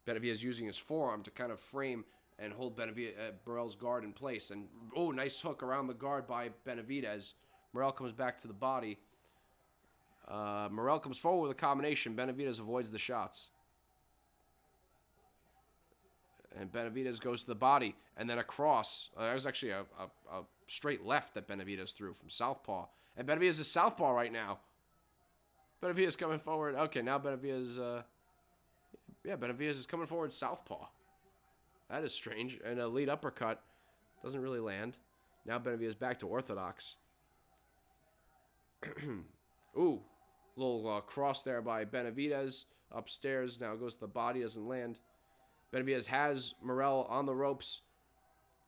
Benavidez using his forearm to kind of frame and hold Morrell's guard in place. And, oh, nice hook around the guard by Benavidez. Morrell comes back to the body. Morrell comes forward with a combination. Benavidez avoids the shots. And Benavidez goes to the body. And then across. That was actually a straight left that Benavidez threw from southpaw. And Benavidez is southpaw right now. Benavidez coming forward. Okay, now Benavidez... yeah, Benavidez is coming forward southpaw. That is strange. And a lead uppercut doesn't really land. Now Benavidez back to orthodox. Ooh, little cross there by Benavidez. Upstairs, now goes to the body, doesn't land. Benavidez has Morrell on the ropes.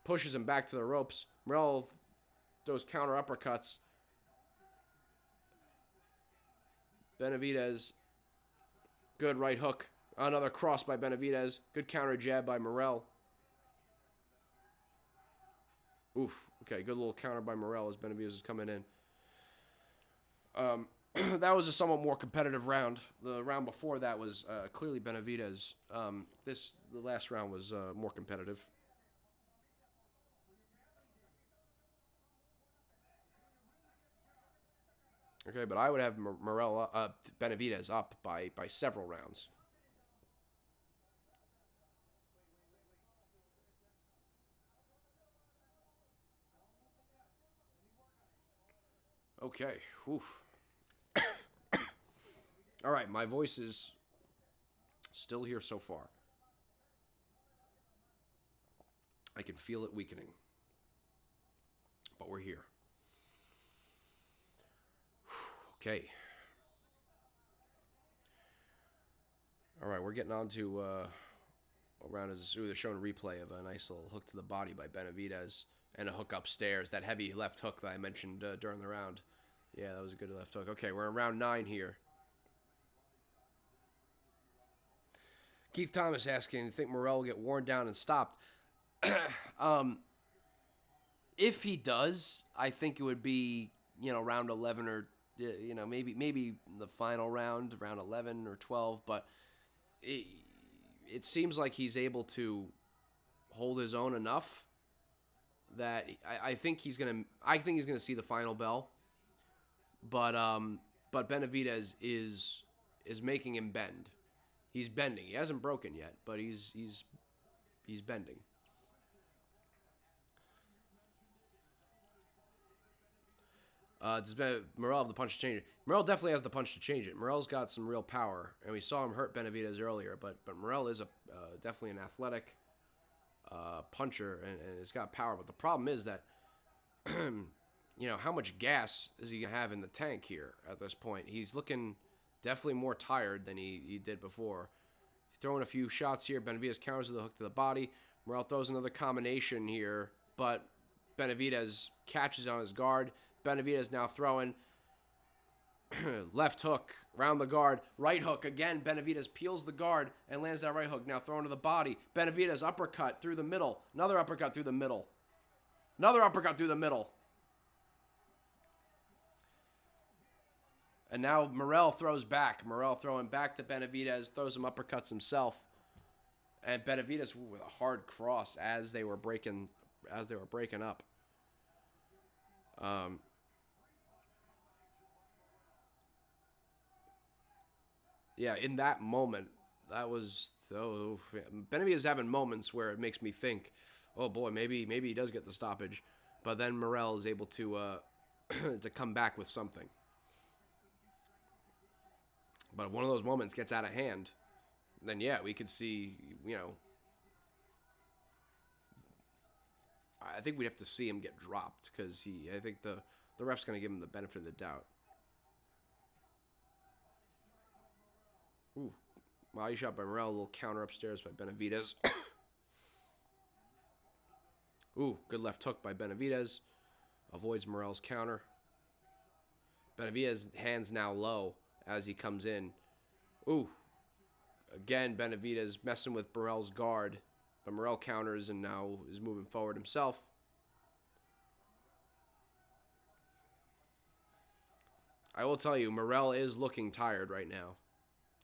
Pushes him back to the ropes. Morrell those counter uppercuts. Benavidez, good right hook. Another cross by Benavidez. Good counter jab by Morrell. Oof. Okay, good little counter by Morrell as Benavidez is coming in. That was a somewhat more competitive round. The round before that was clearly Benavidez. The last round was more competitive. Okay, but I would have Benavidez up by several rounds. Okay. Whew. All right, my voice is still here so far. I can feel it weakening. But we're here. Okay. All right, we're getting on to around as they're showing a replay of a nice little hook to the body by Benavidez and a hook upstairs. That heavy left hook that I mentioned during the round. Yeah, that was a good left hook. Okay, we're in round 9 here. Keith Thomas asking, you think Morrell will get worn down and stopped? If he does, I think it would be, round 11 or, maybe the final round, round 11 or 12. But it seems like he's able to hold his own enough that I think he's gonna see the final bell. But Benavidez is making him bend. He's bending. He hasn't broken yet, but he's bending. Does Morrell have the punch to change it? Morrell definitely has the punch to change it. Morrell's got some real power, and we saw him hurt Benavidez earlier. But Morrell is definitely an athletic puncher, and has got power. But the problem is that, how much gas is he going to have in the tank here at this point? He's looking definitely more tired than he did before. He's throwing a few shots here. Benavidez counters with the hook to the body. Morrell throws another combination here, but Benavidez catches on his guard. Benavidez now throwing left hook around the guard. Right hook again. Benavidez peels the guard and lands that right hook. Now thrown to the body. Benavidez uppercut through the middle. Another uppercut through the middle. Another uppercut through the middle. And now Morrell throws back. Morrell throwing back to Benavidez. Throws some uppercuts himself. And Benavidez with a hard cross as they were breaking up. Yeah, in that moment, Benavidez having moments where it makes me think, oh boy, maybe he does get the stoppage. But then Morrell is able to to come back with something. But if one of those moments gets out of hand, then yeah, we could see, I think we'd have to see him get dropped because I think the ref's going to give him the benefit of the doubt. Ooh, body shot by Morrell, a little counter upstairs by Benavidez. Ooh, good left hook by Benavidez. Avoids Morrell's counter. Benavidez' hands now low as he comes in. Ooh. Again, Benavidez messing with Morrell's guard. But Morrell counters and now is moving forward himself. I will tell you, Morrell is looking tired right now.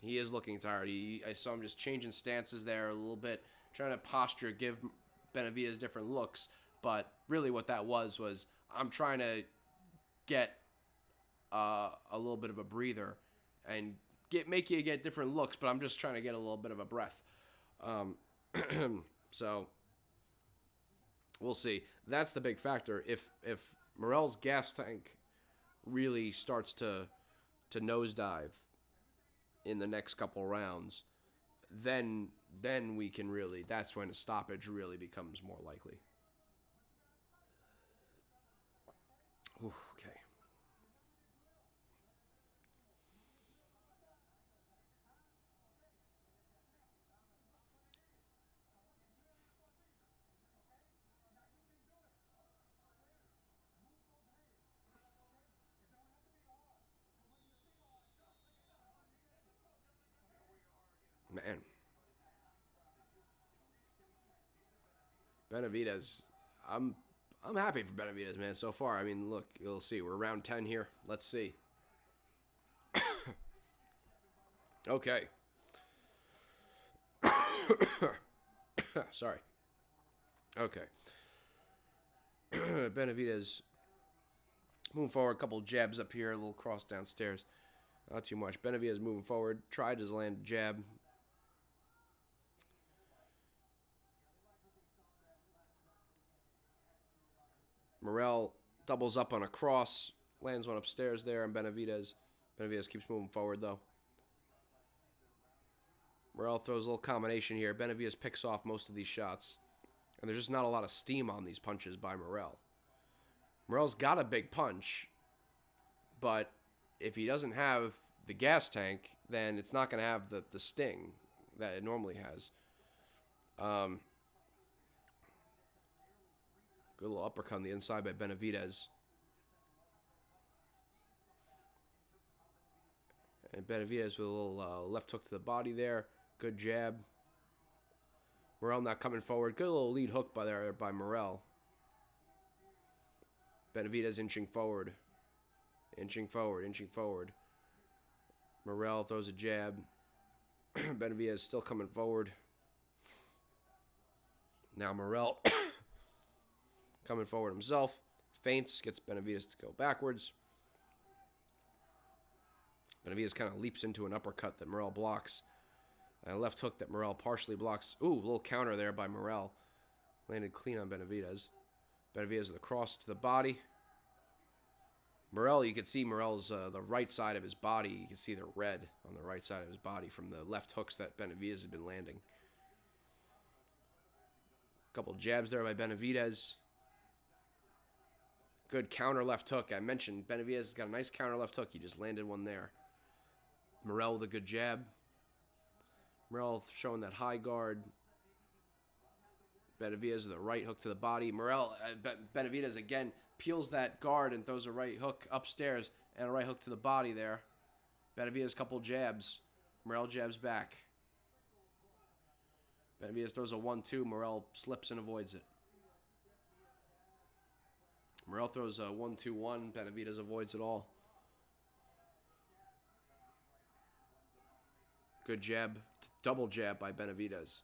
He is looking tired. I saw him just changing stances there a little bit, trying to posture, give Benavidez different looks. But really what that was I'm trying to get a little bit of a breather and make you get different looks, but I'm just trying to get a little bit of a breath. So we'll see. That's the big factor. If Morrell's gas tank really starts to nosedive in the next couple rounds, then we can really, that's when a stoppage really becomes more likely. Ooh, okay. Man. Benavidez, I'm happy for Benavidez, man, so far. I mean, look, you'll see. We're round 10 here. Let's see. Okay. Sorry. Okay. Benavidez moving forward. A couple jabs up here. A little cross downstairs. Not too much. Benavidez moving forward. Tried to land a jab. Morrell doubles up on a cross. Lands one upstairs there on Benavidez. Benavidez keeps moving forward, though. Morrell throws a little combination here. Benavidez picks off most of these shots. And there's just not a lot of steam on these punches by Morrell. Morrell's got a big punch. But if he doesn't have the gas tank, then it's not going to have the sting that it normally has. Good little uppercut on the inside by Benavidez. And Benavidez with a little left hook to the body there. Good jab. Morrell not coming forward. Good little lead hook by Morrell. Benavidez inching forward. Inching forward. Morrell throws a jab. Benavidez still coming forward. Now Morrell coming forward himself. Feints, gets Benavidez to go backwards. Benavidez kind of leaps into an uppercut that Morrell blocks. A left hook that Morrell partially blocks. Ooh, a little counter there by Morrell. Landed clean on Benavidez. Benavidez with a cross to the body. Morrell, you can see Morrell's the right side of his body. You can see the red on the right side of his body from the left hooks that Benavidez has been landing. Couple jabs there by Benavidez. Good counter left hook. I mentioned Benavidez has got a nice counter left hook. He just landed one there. Morrell with a good jab. Morrell showing that high guard. Benavidez with a right hook to the body. Benavidez again peels that guard and throws a right hook upstairs and a right hook to the body there. Benavidez couple jabs. Morrell jabs back. Benavidez throws a 1-2. Morrell slips and avoids it. Morrell throws a 1-2-1. Benavidez avoids it all. Good jab. Double jab by Benavidez.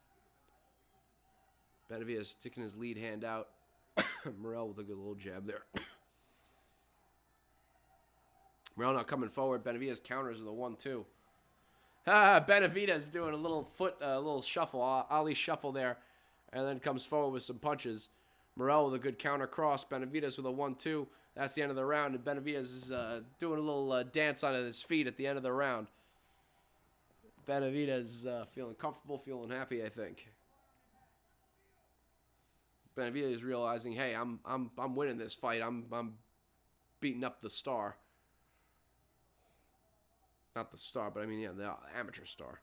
Benavidez sticking his lead hand out. Morrell with a good little jab there. Morrell not coming forward. Benavidez counters with a 1-2. Benavidez doing a little shuffle, Ali shuffle there, and then comes forward with some punches. Morrell with a good counter cross. Benavidez with a 1-2. That's the end of the round, and Benavidez is doing a little dance on his feet at the end of the round. Benavidez feeling comfortable, feeling happy, I think. Benavidez is realizing, hey, I'm winning this fight. I'm beating up the star. Not the star, but I mean, yeah, the amateur star.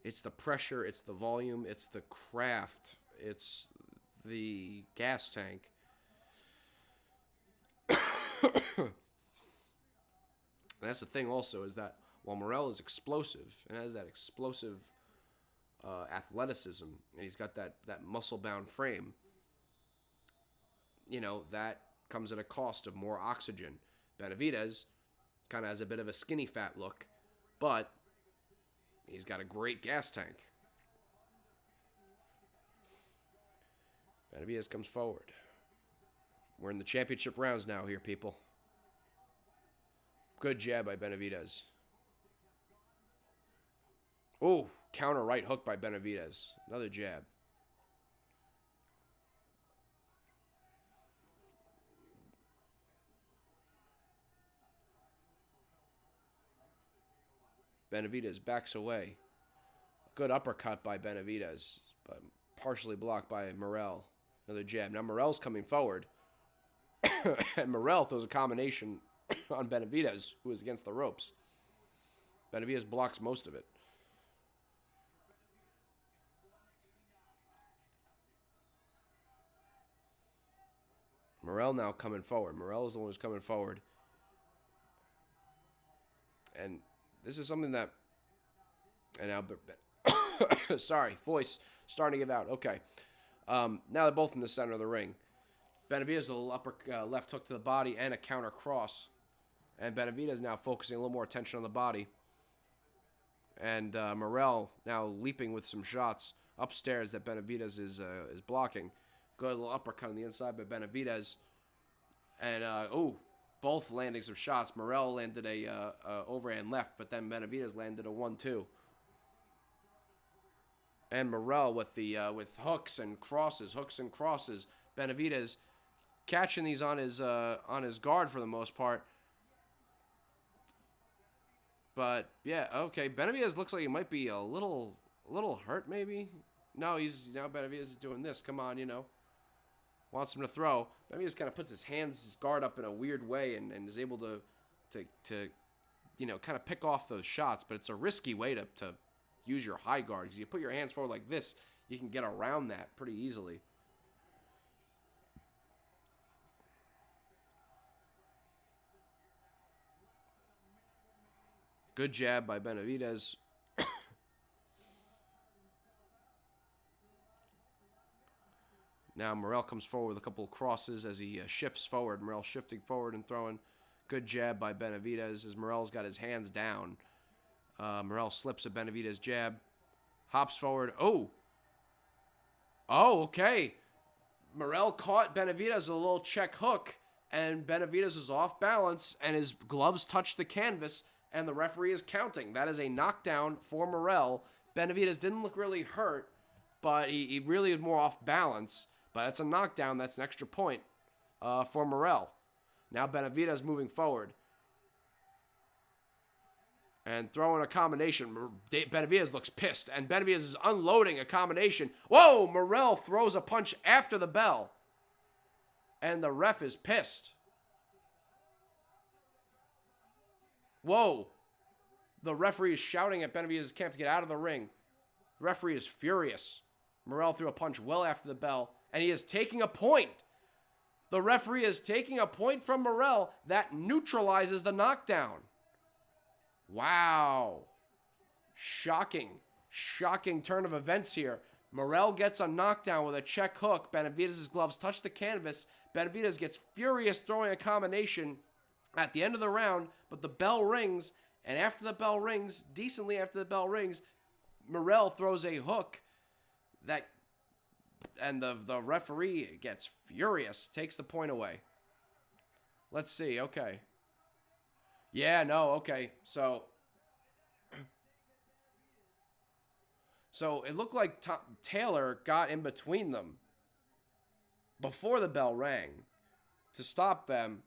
It's the pressure, it's the volume, it's the craft. It's the gas tank. That's the thing also, is that while Morrell is explosive and has that explosive athleticism, and he's got that muscle-bound frame, that comes at a cost of more oxygen. Benavidez kind of has a bit of a skinny fat look, but he's got a great gas tank. Benavidez comes forward. We're in the championship rounds now here, people. Good jab by Benavidez. Oh, counter right hook by Benavidez. Another jab. Benavidez backs away. Good uppercut by Benavidez, but partially blocked by Morrell. Another jab. Now Morrell's coming forward. And Morrell throws a combination on Benavidez, who is against the ropes. Benavidez blocks most of it. Morrell now coming forward. Morrell is the one who's coming forward. And this is something that... And now... Sorry, voice starting to give out. Okay. Now they're both in the center of the ring. Benavidez a little upper left hook to the body and a counter cross. And Benavidez now focusing a little more attention on the body. And Morrell now leaping with some shots upstairs that Benavidez is blocking. Good little uppercut on the inside by Benavidez. And, both landing some shots. Morrell landed a overhand left, but then Benavidez landed a 1-2. And Morrell with the with hooks and crosses. Benavidez catching these on his guard for the most part. But yeah, okay. Benavidez looks like he might be a little hurt, maybe. No, Benavidez is doing this. Come on, wants him to throw. Benavidez kind of puts his guard up in a weird way and is able to kind of pick off those shots. But it's a risky way to use your high guard, because you put your hands forward like this, you can get around that pretty easily. Good jab by Benavidez. Now Morrell comes forward with a couple of crosses as he shifts forward. Morrell shifting forward and throwing. Good jab by Benavidez as Morrell's got his hands down. Morrell slips a Benavidez jab. Hops forward. Oh, okay. Morrell caught Benavidez with a little check hook, and Benavidez is off balance, and his gloves touch the canvas, and the referee is counting. That is a knockdown for Morrell. Benavidez didn't look really hurt, but he really is more off balance. But it's a knockdown. That's an extra point for Morrell. Now Benavidez moving forward. And throwing a combination. Benavidez looks pissed. And Benavidez is unloading a combination. Whoa! Morrell throws a punch after the bell. And the ref is pissed. Whoa! The referee is shouting at Benavidez's camp to get out of the ring. The referee is furious. Morrell threw a punch well after the bell. And he is taking a point. The referee is taking a point from Morrell that neutralizes the knockdown. Wow. Shocking turn of events here. Morrell gets a knockdown with a check hook. Benavidez's gloves touch the canvas. Benavidez gets furious throwing a combination at the end of the round, but the bell rings, and after the bell rings, decently after the bell rings, Morrell throws a hook and the referee gets furious, takes the point away. Let's see, okay. Yeah, no, okay. So it looked like Taylor got in between them before the bell rang to stop them.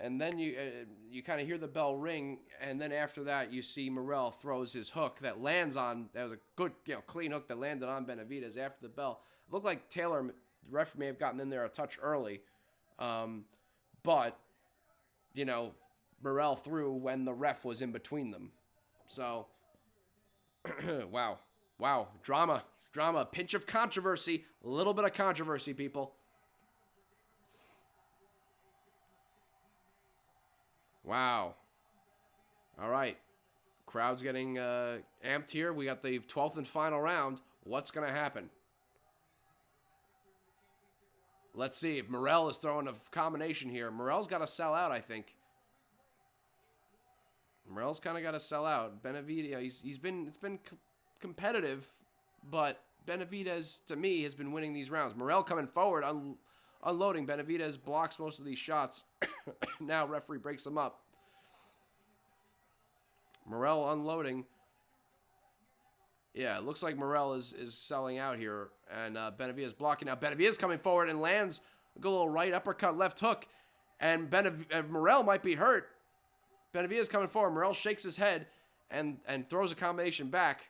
And then you kind of hear the bell ring, and then after that you see Morrell throws his hook that lands on. That was a good, clean hook that landed on Benavidez after the bell. It looked like Taylor, the ref, may have gotten in there a touch early, but Morrell threw when the ref was in between them. So, wow. Wow, drama, drama, pinch of controversy, a little bit of controversy, people. Wow. All right. Crowd's getting amped here. We got the 12th and final round. What's going to happen? Let's see if Morrell is throwing a combination here. Morrell's got to sell out, I think. Morrell's kind of got to sell out. Benavidez, it's been competitive, but Benavidez, to me, has been winning these rounds. Morrell coming forward, unloading. Benavidez blocks most of these shots. Now referee breaks them up. Morrell unloading. Yeah, it looks like Morrell is selling out here. And Benavidez blocking. Now Benavidez coming forward and lands a good little right uppercut, left hook. And Morrell might be hurt. Benavidez coming forward. Morrell shakes his head and throws a combination back.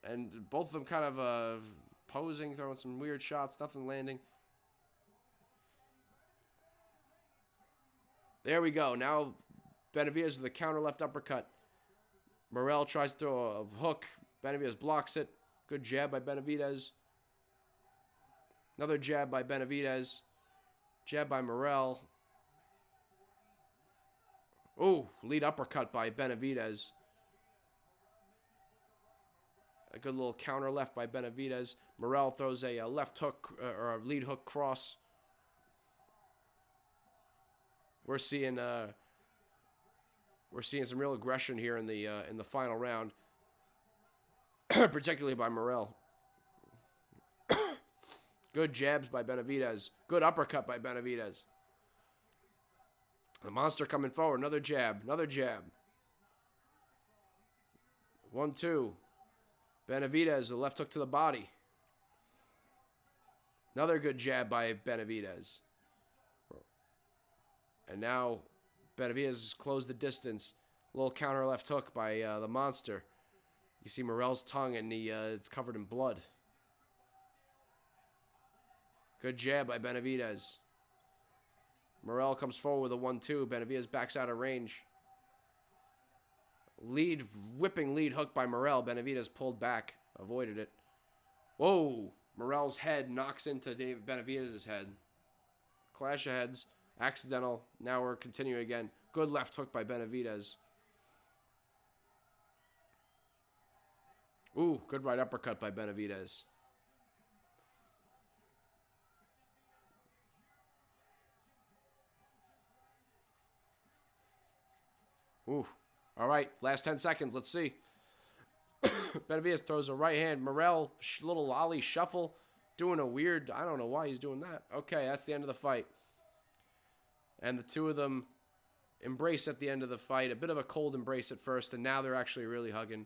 And both of them kind of posing, throwing some weird shots, nothing landing. There we go. Now Benavidez with a counter left uppercut. Morrell tries to throw a hook. Benavidez blocks it. Good jab by Benavidez. Another jab by Benavidez. Jab by Morrell. Ooh, lead uppercut by Benavidez. A good little counter left by Benavidez. Morrell throws a left hook or a lead hook cross. We're seeing some real aggression here in the final round, particularly by Morrell. Good jabs by Benavidez. Good uppercut by Benavidez. The monster coming forward. Another jab. Another jab. 1-2. Benavidez, the left hook to the body. Another good jab by Benavidez. And now Benavidez has closed the distance. A little counter left hook by the monster. You see Morrell's tongue and it's covered in blood. Good jab by Benavidez. Morrell comes forward with a 1-2. Benavidez backs out of range. Whipping lead hook by Morrell. Benavidez pulled back. Avoided it. Whoa. Morrell's head knocks into David Benavidez's head. Clash of heads. Accidental. Now we're continuing again. Good left hook by Benavidez. Ooh, good right uppercut by Benavidez. Ooh. All right, last 10 seconds. Let's see. Benavidez throws a right hand. Morrell, little ollie shuffle. Doing a weird, I don't know why he's doing that. Okay, that's the end of the fight. And the two of them embrace at the end of the fight. A bit of a cold embrace at first, and now they're actually really hugging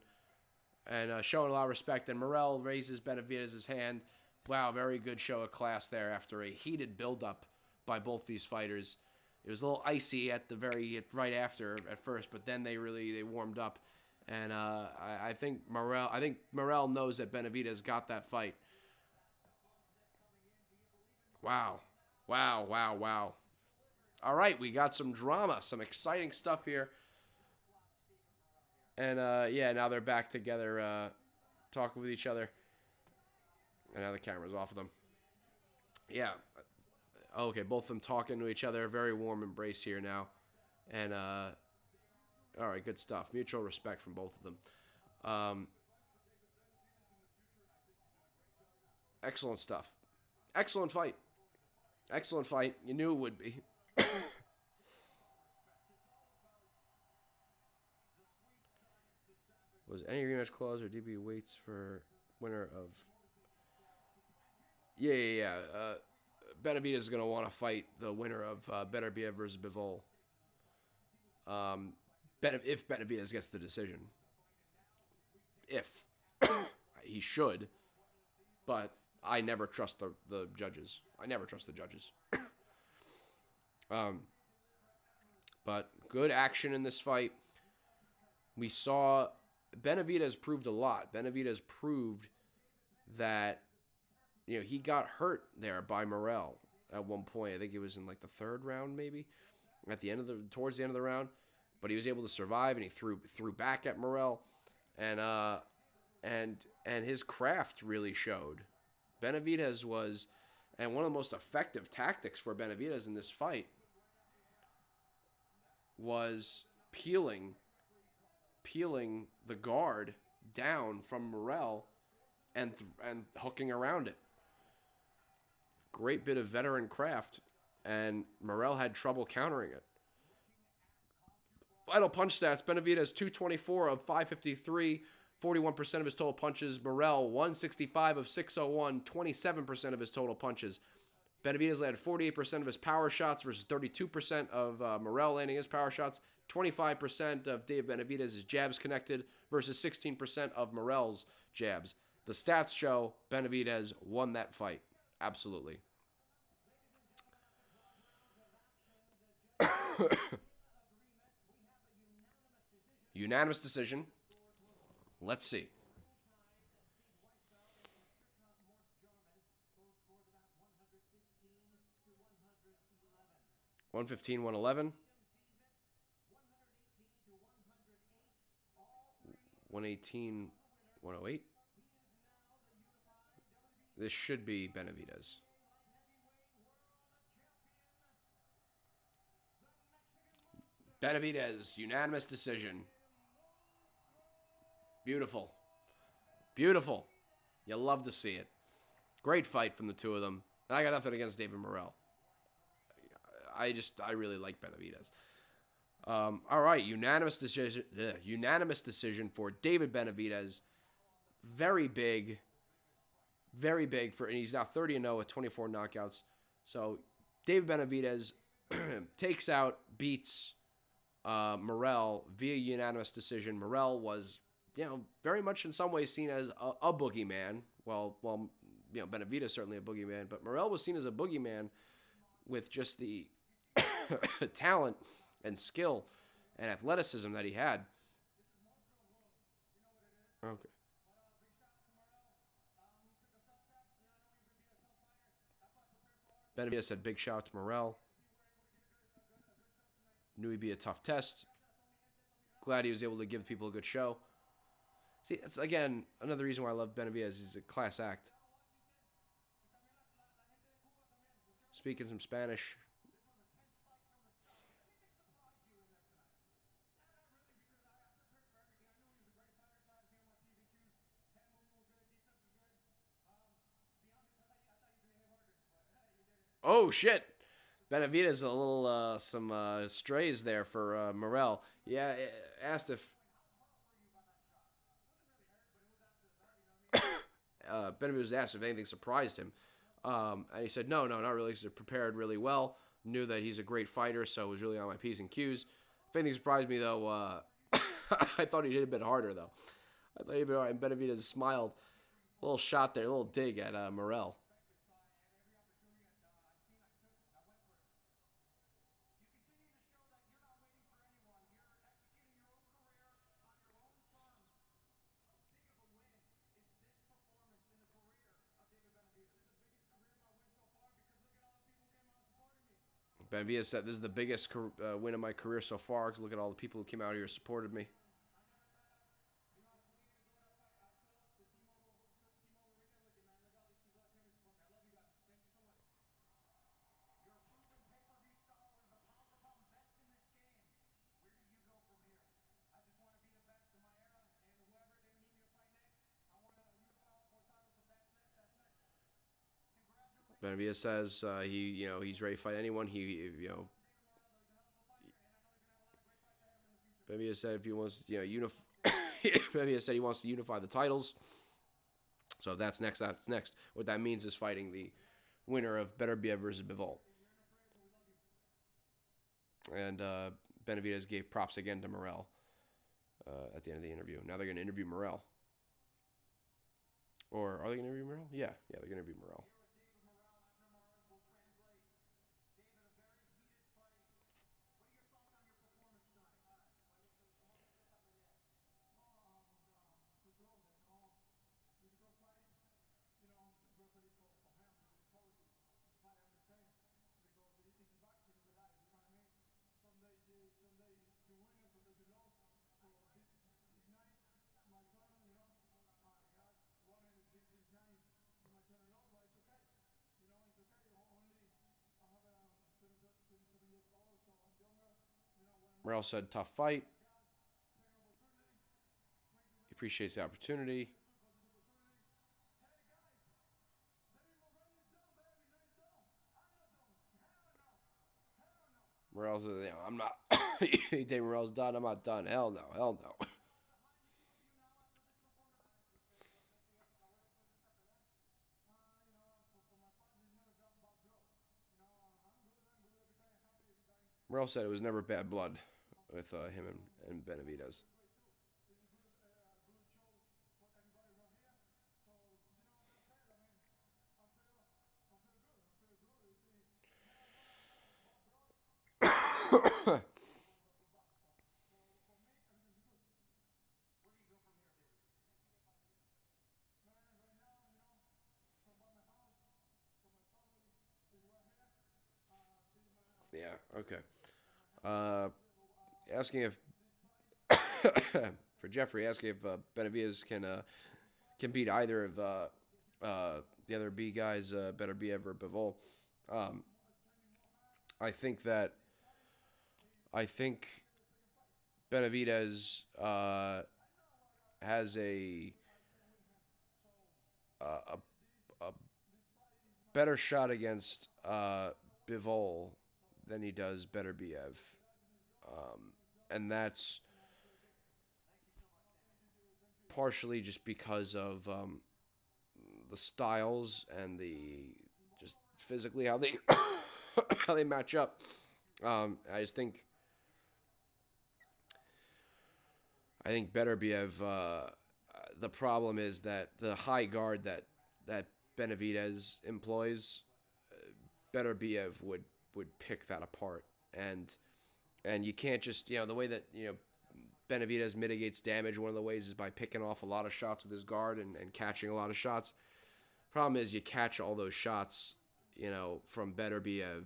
and showing a lot of respect. And Morrell raises Benavidez's hand. Wow, very good show of class there after a heated buildup by both these fighters. It was a little icy at the right after at first, but then they warmed up. And I think Morrell knows that Benavidez got that fight. Wow. Wow, wow, wow. All right, we got some drama, some exciting stuff here. And, yeah, now they're back together talking with each other. And now the camera's off of them. Yeah. Okay, both of them talking to each other. Very warm embrace here now. And, all right, good stuff. Mutual respect from both of them. Excellent stuff. Excellent fight. Excellent fight. You knew it would be. Was any rematch clause or DB waits for winner of... Yeah. Benavidez is going to want to fight the winner of Beterbiev versus Bivol. If Benavidez gets the decision. If. He should. But I never trust the judges. I never trust the judges. But good action in this fight. We saw Benavidez proved a lot. Benavidez proved that, you know, he got hurt there by Morrell at one point. I think it was in like the third round, maybe towards the end of the round. but he was able to survive, and he threw back at Morrell, and his craft really showed. Benavidez was, and one of the most effective tactics for Benavidez in this fight was peeling the guard down from Morrell and hooking around it. Great bit of veteran craft, and Morrell had trouble countering it. Final punch stats: Benavidez 224 of 553, 41% of his total punches. Morrell 165 of 601, 27% of his total punches. Benavidez landed 48% of his power shots versus 32% of Morrell landing his power shots. 25% of Dave Benavidez's jabs connected versus 16% of Morrell's jabs. The stats show Benavidez won that fight. Absolutely. Unanimous decision. Let's see. 115, 111. 118, 108. This should be Benavidez. Benavidez, unanimous decision. Beautiful. Beautiful. You love to see it. Great fight from the two of them. I got nothing against David Morrell. I really like Benavidez. All right, unanimous decision for David Benavidez. Very big for, and he's now 30-0 with 24 knockouts. So David Benavidez beats Morrell via unanimous decision. Morrell was, very much in some ways seen as a boogeyman. Well, Benavidez certainly a boogeyman, but Morrell was seen as a boogeyman with just the talent and skill and athleticism that he had. Okay. Benavidez said big shout out to Morrell. Knew he'd be a tough test. Glad he was able to give people a good show. See, that's, again, another reason why I love Benavidez. He's a class act. Speaking some Spanish. Oh, shit. Benavidez a little, some strays there for Morrell. Yeah, asked if... Benavidez was asked if anything surprised him. And he said, no, not really. He's prepared really well. Knew that he's a great fighter, so was really on my P's and Q's. If anything surprised me, though, I thought he hit a bit harder, though. I thought he hit a bit harder, and Benavidez smiled. A little shot there, a little dig at Morrell. Benavidez said, this is the biggest win of my career so far, because look at all the people who came out here and supported me. Benavidez says he's ready to fight anyone. Benavidez said if he wants Benavidez said he wants to unify the titles. So if that's next, that's next. What that means is fighting the winner of Beterbiev versus Bivol. And Benavidez gave props again to Morrell at the end of the interview. Now they're going to interview Morrell. Or are they going to interview Morrell? Yeah, they're going to interview Morrell. Morrell said, tough fight. He appreciates the opportunity. Morrell said, I'm not. David Morrell's done. I'm not done. Hell no. Hell no. Morrell said it was never bad blood with him and Benavidez. Yeah, okay. Asking if for Jeffrey, asking if Benavidez can beat either of the other B guys, Beterbiev or Bivol. I think Benavidez has a better shot against Bivol than he does Beterbiev. And that's partially just because of the styles and the just physically how they how they match up. I think Beterbiev. The problem is that the high guard that Benavidez employs, Beterbiev would pick that apart, and you can't just the way that Benavidez mitigates damage. One of the ways is by picking off a lot of shots with his guard and catching a lot of shots. Problem is you catch all those shots, from Beterbiev,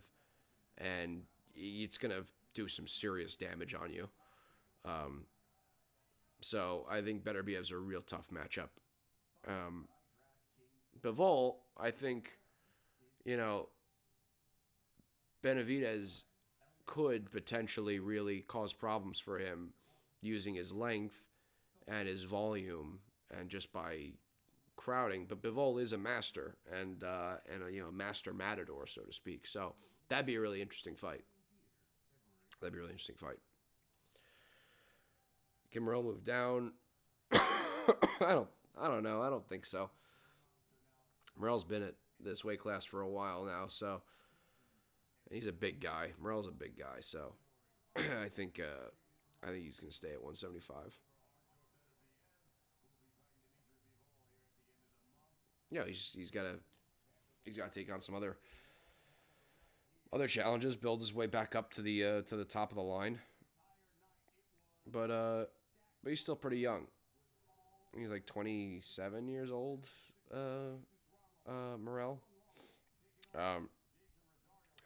and it's gonna do some serious damage on you. So I think Beterbiev's a real tough matchup. Bivol, I think, Benavidez could potentially really cause problems for him using his length and his volume and just by crowding. But Bivol is a master and a master matador, so to speak. So that'd be a really interesting fight. Can Morrell move down? I don't know. I don't think so. Morrell's been at this weight class for a while now, so he's a big guy. Morrell's a big guy, so I think he's gonna stay at 175. Yeah, he's got to take on some other challenges, build his way back up to the top of the line. But he's still pretty young. He's like 27 years old, Morrell.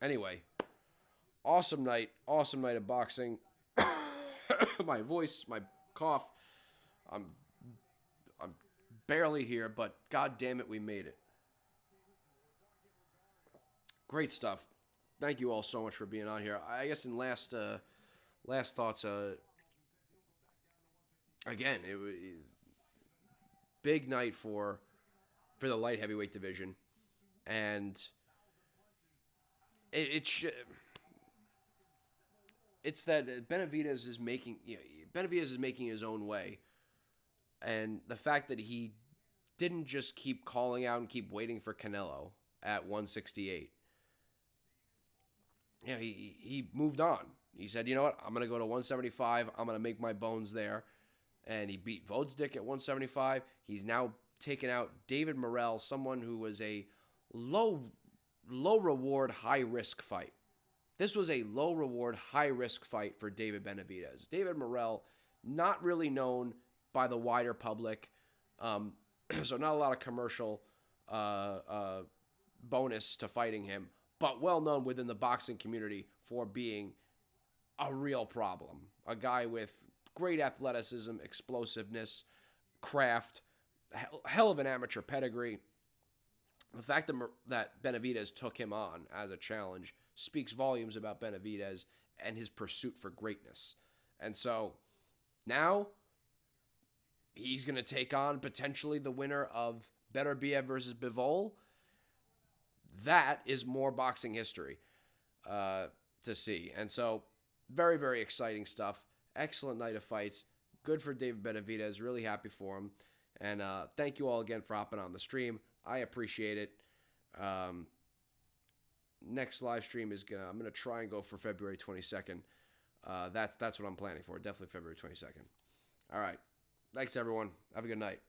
Anyway, awesome night of boxing. My voice, my cough. I'm barely here, but god damn it, we made it. Great stuff. Thank you all so much for being on here. I guess in last thoughts, again, it was big night for the light heavyweight division, and it's that Benavidez is making his own way, and the fact that he didn't just keep calling out and keep waiting for Canelo at 168. He moved on. He said, you know what, I'm going to go to 175. I'm going to make my bones there. And he beat Vodsdick at 175. He's now taken out David Morrell, someone who was a low reward, high risk fight. This was a low reward, high risk fight for David Benavidez. David Morrell, not really known by the wider public, so not a lot of commercial bonus to fighting him, but well known within the boxing community for being a real problem. A guy with great athleticism, explosiveness, craft, hell of an amateur pedigree. The fact that Benavidez took him on as a challenge speaks volumes about Benavidez and his pursuit for greatness. And so now he's going to take on potentially the winner of Beterbiev versus Bivol. That is more boxing history to see. And so very, very exciting stuff. Excellent night of fights. Good for David Benavidez. Really happy for him. And thank you all again for hopping on the stream. I appreciate it. Next live stream I'm gonna try and go for February 22nd. That's what I'm planning for. Definitely February 22nd. All right. Thanks everyone. Have a good night.